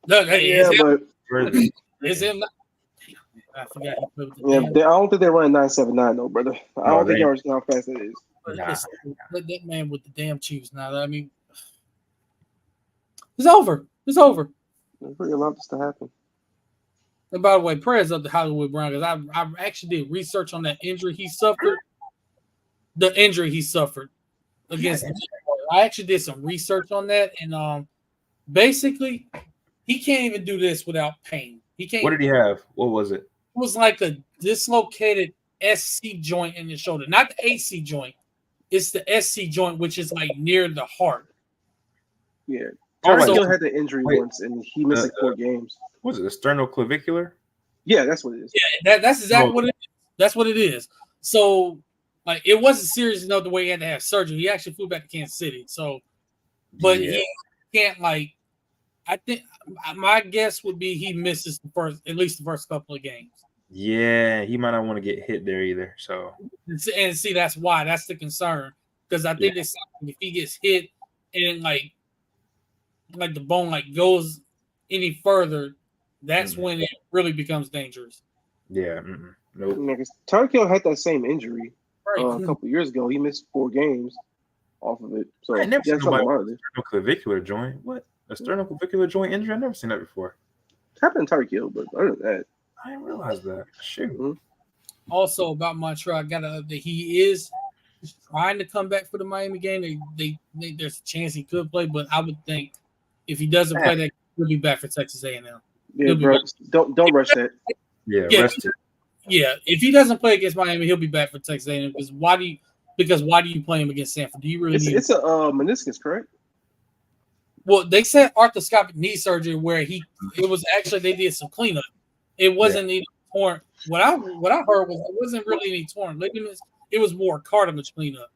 No, but Worthy. It's him. I forgot. I don't think they're running 9.79 though, brother. I don't think they're how fast it is. That man with the damn Chiefs now. I mean, it's over. It's over. There's really a lot to happen. And by the way, prayers up to Hollywood Brown because I actually did research on that injury he suffered. The injury he suffered against. I actually did some research on that, and basically, he can't even do this without pain. He can't. What did he have? What was it? It was like a dislocated SC joint in the shoulder, not the AC joint. It's the SC joint, which is like near the heart. Yeah. Tyreek Hill had the injury once, and he missed like 4 games. Was it a sternoclavicular? Yeah, that's what it is. Yeah, that's exactly what it is. That's what it is. So, like, it wasn't serious enough the way he had to have surgery. He actually flew back to Kansas City. So, but he can't, like, I think my guess would be he misses at least the first couple of games. Yeah, he might not want to get hit there either. So And see, that's why. That's the concern. Because I think if he gets hit and like the bone like goes any further, that's when it really becomes dangerous. Yeah. Nope. Tyreek Hill had that same injury Right. a couple of years ago. He missed 4 games off of it. So I never seen that's something wrong with it. sternoclavicular joint. What? A sternoclavicular joint injury? I've never seen that before. It happened to Tyreek Hill, but other than that, I didn't realize that. Shoot. Mhm. Also about Montreal, I got to update. He is trying to come back for the Miami game. There's a chance he could play, but I would think if he doesn't play, that he'll be back for Texas A&M. yeah, bro, don't rush that. Yeah, rest it. Yeah, if he doesn't play against Miami, he'll be back for Texas A&M. Because why do you play him against Stanford? Do you really need? It's a meniscus, correct? Well, they said arthroscopic knee surgery where it was actually they did some cleanup. It wasn't even torn. What I heard was it wasn't really any torn ligaments. It was more cartilage cleanup.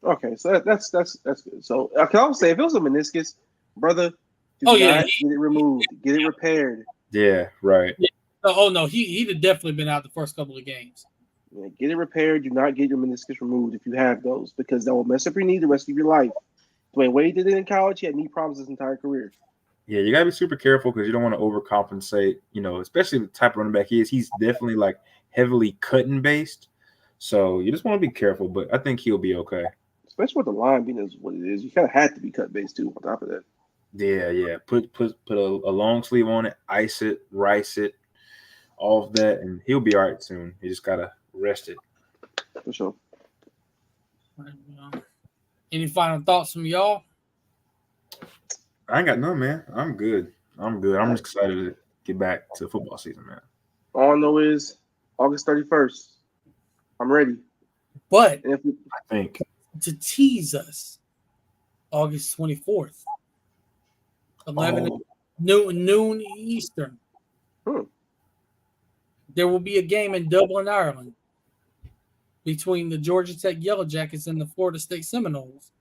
Okay, so that's good. So I can also say if it was a meniscus, brother, get it removed, get it repaired. Yeah, right. Yeah. Oh no, he'd have definitely been out the first couple of games. Yeah, get it repaired. Do not get your meniscus removed if you have those, because that will mess up your knee the rest of your life. Dwayne Wade did it in college. He had knee problems his entire career. Yeah, you gotta be super careful because you don't want to overcompensate. You know, especially the type of running back he is. He's definitely like heavily cutting based, so you just want to be careful. But I think he'll be okay. Especially with the line being as what it is, you kind of had to be cut based too. On top of that, Yeah. Put a long sleeve on it, ice it, rice it, all of that, and he'll be all right soon. You just gotta rest it. for sure. Any final thoughts from y'all? I ain't got none, man. I'm good. I'm just excited to get back to football season, man. All I know is August 31st. I'm ready. But I think to tease us, August 24th, 11 noon Eastern. There will be a game in Dublin, Ireland, between the Georgia Tech Yellow Jackets and the Florida State Seminoles.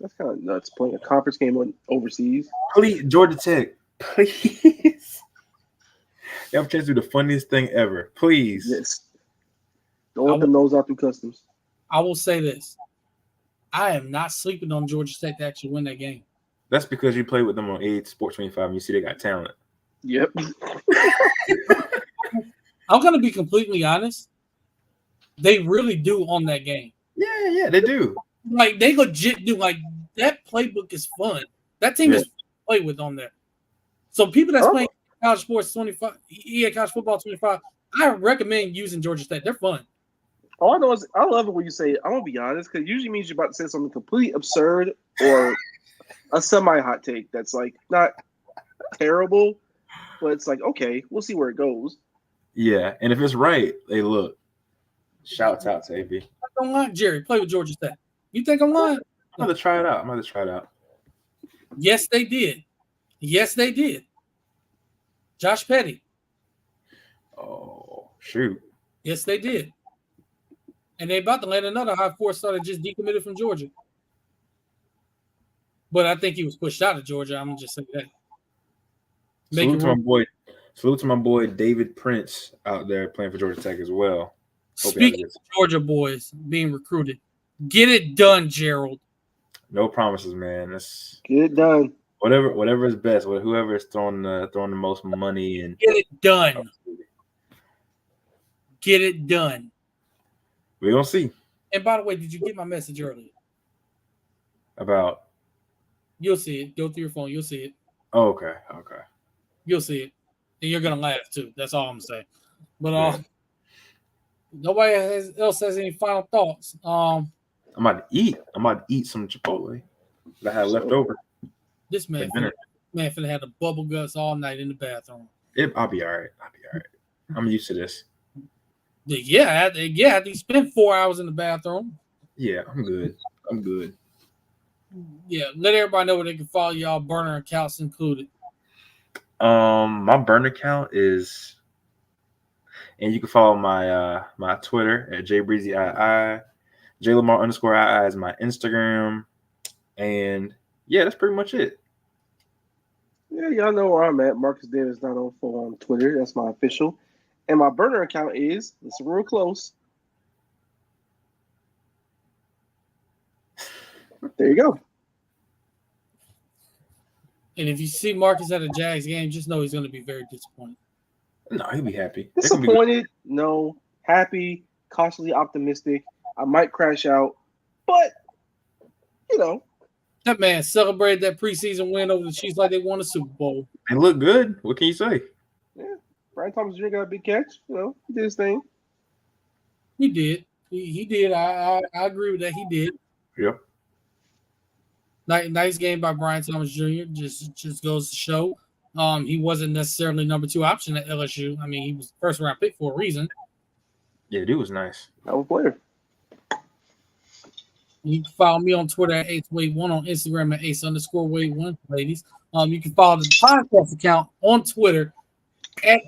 That's kind of nuts playing a conference game overseas. Please, Georgia Tech, please. You have a chance to do the funniest thing ever. Please. Yes. Don't let them nose out through customs. I will say this. I am not sleeping on Georgia Tech to actually win that game. That's because you play with them on 8 Sports 25 and you see they got talent. Yep. I'm going to be completely honest. They really do own that game. Yeah, they do. Like, they legit do. Like, that playbook is fun. That team is fun to play with on there. So people that's playing college sports 25, college football 25, I recommend using Georgia State. They're fun. All I know is I love it when you say, I'm going to be honest, because it usually means you're about to say something completely absurd or a semi-hot take that's, like, not terrible, but it's like, okay, we'll see where it goes. Yeah, and if it's right, hey, look, shouts out to AB. Don't lie, Jerry. Play with Georgia State. You think I'm lying? I'm going to try it out. Yes, they did. Josh Petty. Oh, shoot. Yes, they did. And they about to land another high 4-star that just decommitted from Georgia. But I think he was pushed out of Georgia. I'm just saying that. Salute to my boy David Prince out there playing for Georgia Tech as well. Speaking of Georgia boys being recruited, get it done, Gerald. No promises, man. Let's get it done. Whatever is best. Whoever is throwing the most money and get it done. Get it done. We're gonna see. And by the way, did you get my message earlier? About? You'll see it. Go through your phone. You'll see it. Oh, okay. You'll see it. And you're gonna laugh too. That's all I'm saying. But nobody else has any final thoughts. I'm about to eat some Chipotle that I had left over. This man finna have the bubble guts all night in the bathroom. I'll be all right. I'm used to this. Yeah, after you spend 4 hours in the bathroom. Yeah, I'm good. Yeah, let everybody know where they can follow y'all, burner accounts included. My burner account is, and you can follow my my Twitter at JBreezyII. JLamar_II is my Instagram, and yeah, that's pretty much it. Yeah, y'all know where I'm at. Marcus Davis 904 on Twitter. That's my official. And my burner account is, listen real close. There you go. And if you see Marcus at a Jags game, just know he's going to be very disappointed. No, he'll be happy. Disappointed? No. Happy, cautiously optimistic. I might crash out, but, you know. That man celebrated that preseason win over the Chiefs like they won a Super Bowl. They look good. What can you say? Yeah. Brian Thomas Jr. got a big catch. You know, he did his thing. He did. He did. I agree with that. He did. Yep. Nice game by Brian Thomas Jr. Just goes to show he wasn't necessarily number 2 option at LSU. I mean, he was first round pick for a reason. Yeah, dude was nice. Hell of a player. You can follow me on Twitter at AceWade1, on Instagram at Ace_Wade1, ladies. You can follow the podcast account on Twitter at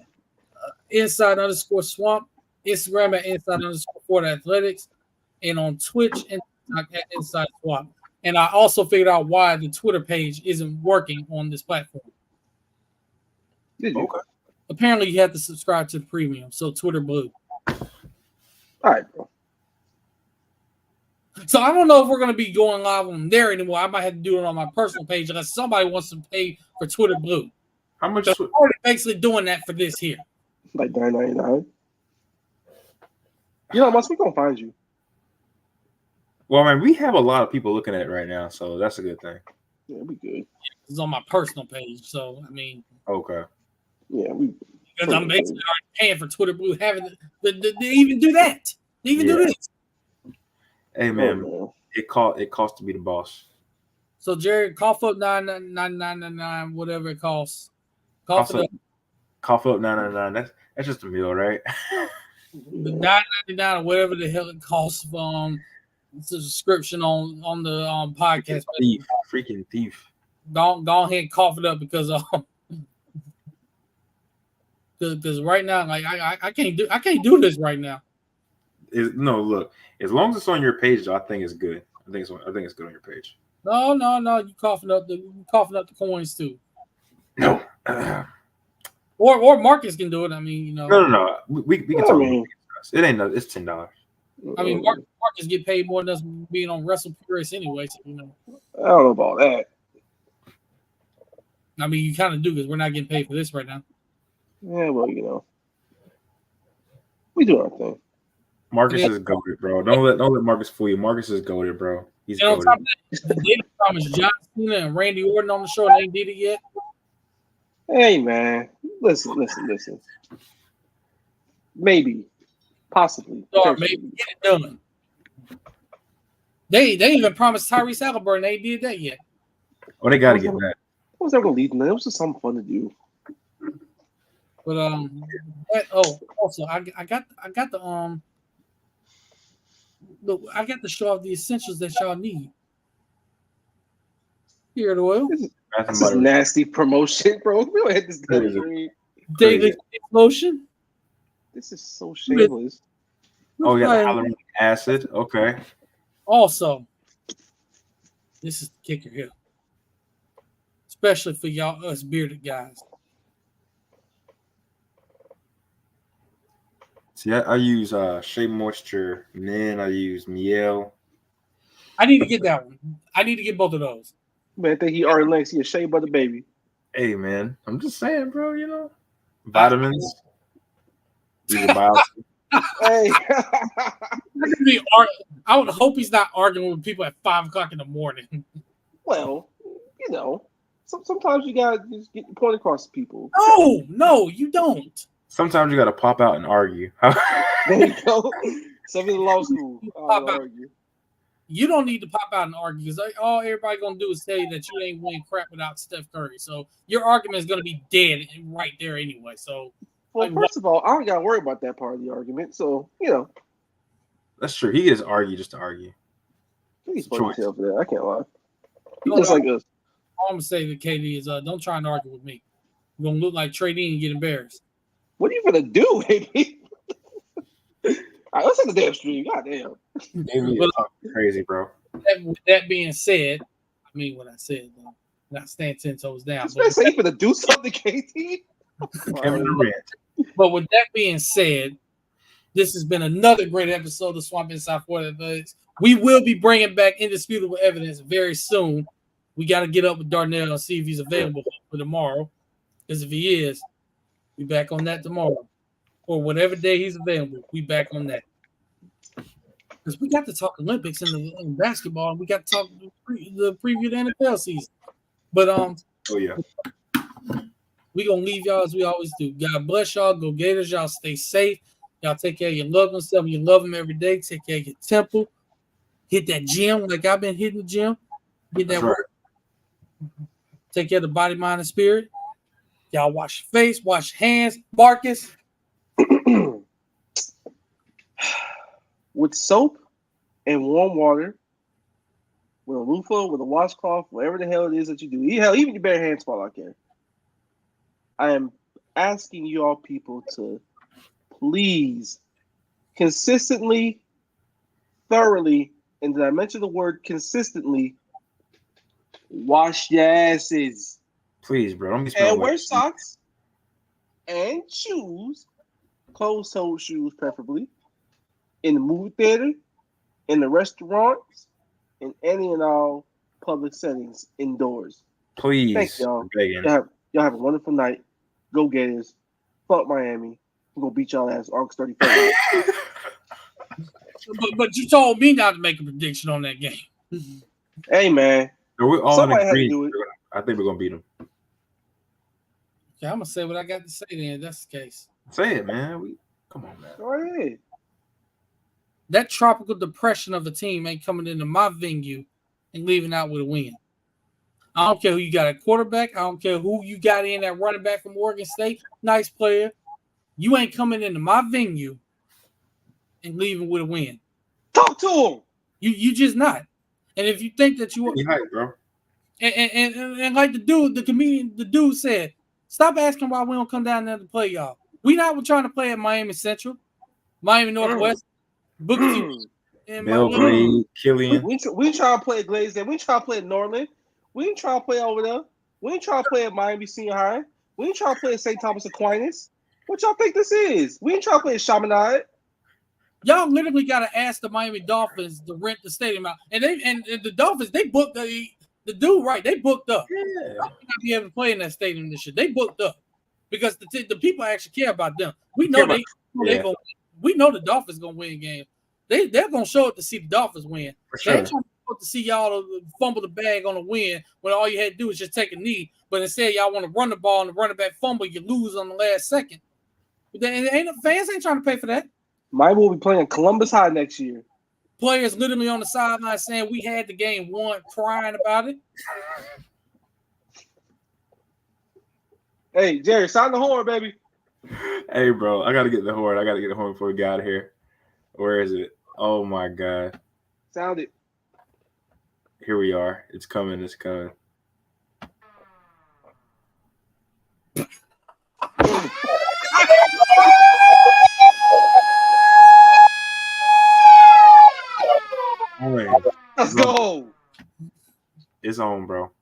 Inside_Swamp, Instagram at Inside_FortAthletics, and on Twitch and TikTok at Inside Swamp. And I also figured out why the Twitter page isn't working on this platform. Did you? Okay. Apparently, you have to subscribe to the premium, so Twitter Blue. All right, bro. So I don't know if we're going to be going live on there anymore. I might have to do it on my personal page unless somebody wants to pay for Twitter Blue. How much? So we're basically doing that for this here. Like $9.99. You know, once we gonna find you. Well, man, we have a lot of people looking at it right now, so that's a good thing. Yeah, we good. It's on my personal page, so I mean, Okay. Yeah, we. because I'm basically already paying for Twitter Blue, having to even do that. They even do this. Hey, man, it costs to be the boss. So Jared, cough up 999, whatever it costs. Cough it up. Cough up 999. That's just a meal, right? The $9.99 or whatever the hell it costs. It's a subscription on the podcast. Thief, freaking thief. Go ahead and cough it up because right now, like I can't do this right now. No, look. As long as it's on your page, I think it's good. I think it's good on your page. No, you coughing up the coins too. No. Or Marcus can do it. I mean, you know. No. We can talk. It ain't nothing. It's $10. I mean, Marcus get paid more than us being on Wrestle Purist anyway. So, you know. I don't know about that. I mean, you kind of do because we're not getting paid for this right now. Yeah, well, you know, we do our thing. Marcus is goated, bro. Don't let Marcus fool you. Marcus is goated, bro. He's goated. On top of that, they promised John Cena and Randy Orton on the show and they ain't did it yet. Hey, man, listen. Maybe, possibly, Or maybe get it done. They even promised Tyrese Halliburton. They ain't did that yet. Oh, they got to get that. What was ever leading? It was just something fun to do. But also I got the look, I got to show off the essentials that y'all need. Here, the oil. This is nasty promotion, bro. We don't have this daily lotion. This is so shameless. Oh, yeah, the hyaluronic acid. Okay. Also, this is the kicker here, especially for y'all us bearded guys. See, I use Shea Moisture, and then I use Miel. I need to get that one. I need to get both of those. Man, I think he already likes a Shea Butter baby. Hey, man, I'm just saying, bro. You know, vitamins. Hey, I would hope he's not arguing with people at 5 o'clock in the morning. Well, you know, sometimes you gotta just get the point across to people. No, you don't. Sometimes you got to pop out and argue. There you go. Something in law school. Argue. You don't need to pop out and argue because all everybody gonna do is tell you that you ain't winning crap without Steph Curry. So your argument is gonna be dead right there anyway. So, well, first of all, I don't gotta worry about that part of the argument. So you know, that's true. He just argue just to argue. He's funny for that. I can't lie. He's just like us. All I'm gonna say to KD is, don't try and argue with me. You're gonna look like Trey Dean and get embarrassed. What are you gonna do, baby? All right, let's hit the damn stream. Goddamn. Crazy, bro. With that being said, I mean what I said, not stand 10 toes down. Especially for to do something, KT. Kevin Durant. But with that being said, this has been another great episode of Swamp Inside Florida Athletics. We will be bringing back indisputable evidence very soon. We got to get up with Darnell and see if he's available for tomorrow. Because if he is, we back on that tomorrow. Or whatever day he's available, we back on that. Because we got to talk Olympics in basketball, and we got to talk the preview of the NFL season. But oh yeah, we gonna leave y'all as we always do. God bless y'all. Go Gators. Y'all stay safe. Y'all take care of your loved ones. Tell them you love them every day. Take care of your temple. Hit that gym like I've been hitting the gym. Get that work. Take care of the body, mind, and spirit. Y'all wash your face, wash your hands. Marcus. With soap and warm water, with a loofah, with a washcloth, whatever the hell it is that you do. Hell, even your bare hands fall out there. I am asking you all people to please consistently, thoroughly, and did I mention the word consistently, wash your asses. Please, bro. Don't be and wear socks and shoes, closed-toed shoes preferably, in the movie theater, in the restaurants, in any and all public settings indoors. Please. Thank y'all. Y'all have a wonderful night. Go Gators. Fuck Miami. I'm going to beat y'all ass August 31st. But you told me not to make a prediction on that game. Hey, man. We're all Somebody in had to agreement. do it. I think we're going to beat them. Okay, I'm going to say what I got to say then. If that's the case. Say it, man. Come on, man. Go ahead. That tropical depression of a team ain't coming into my venue and leaving out with a win. I don't care who you got at quarterback. I don't care who you got in that running back from Oregon State. Nice player. You ain't coming into my venue and leaving with a win. Talk to him. You just not. And if you think that you Be hype, bro. And like the dude said, stop asking why we don't come down there to play y'all. We not trying to play at Miami Central, Miami Northwest, Booker T, and Belgrade, Killian. We try to play at Glazedale. We try to play at Norland. We ain't trying to play over there. We ain't trying to play at Miami Senior High. We ain't trying to play at St. Thomas Aquinas. What y'all think this is? We ain't trying to play at Chaminade. Y'all literally got to ask the Miami Dolphins to rent the stadium out. And the Dolphins, they booked the dude right. They booked up. Yeah. They're not be able to play in that stadium this year. They booked up because the people actually care about them. We know we know the Dolphins gonna win games. They're gonna show up to see the Dolphins win. For sure. They ain't trying to see y'all fumble the bag on a win when all you had to do is just take a knee. But instead, y'all want to run the ball and the running back fumble, you lose on the last second. But fans ain't trying to pay for that. Miami will be playing Columbus High next year. Players literally on the sideline saying we had the game won, crying about it. Hey, Jerry, sound the horn, baby. Hey, bro, I got to get the horn. Before we get out of here. Where is it? Oh, my God. Sound it. Here we are. It's coming. Let's go. It's on, bro.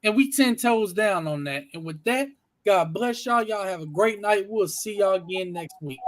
And we 10 toes down on that. And with that, God bless y'all. Y'all have a great night. We'll see y'all again next week.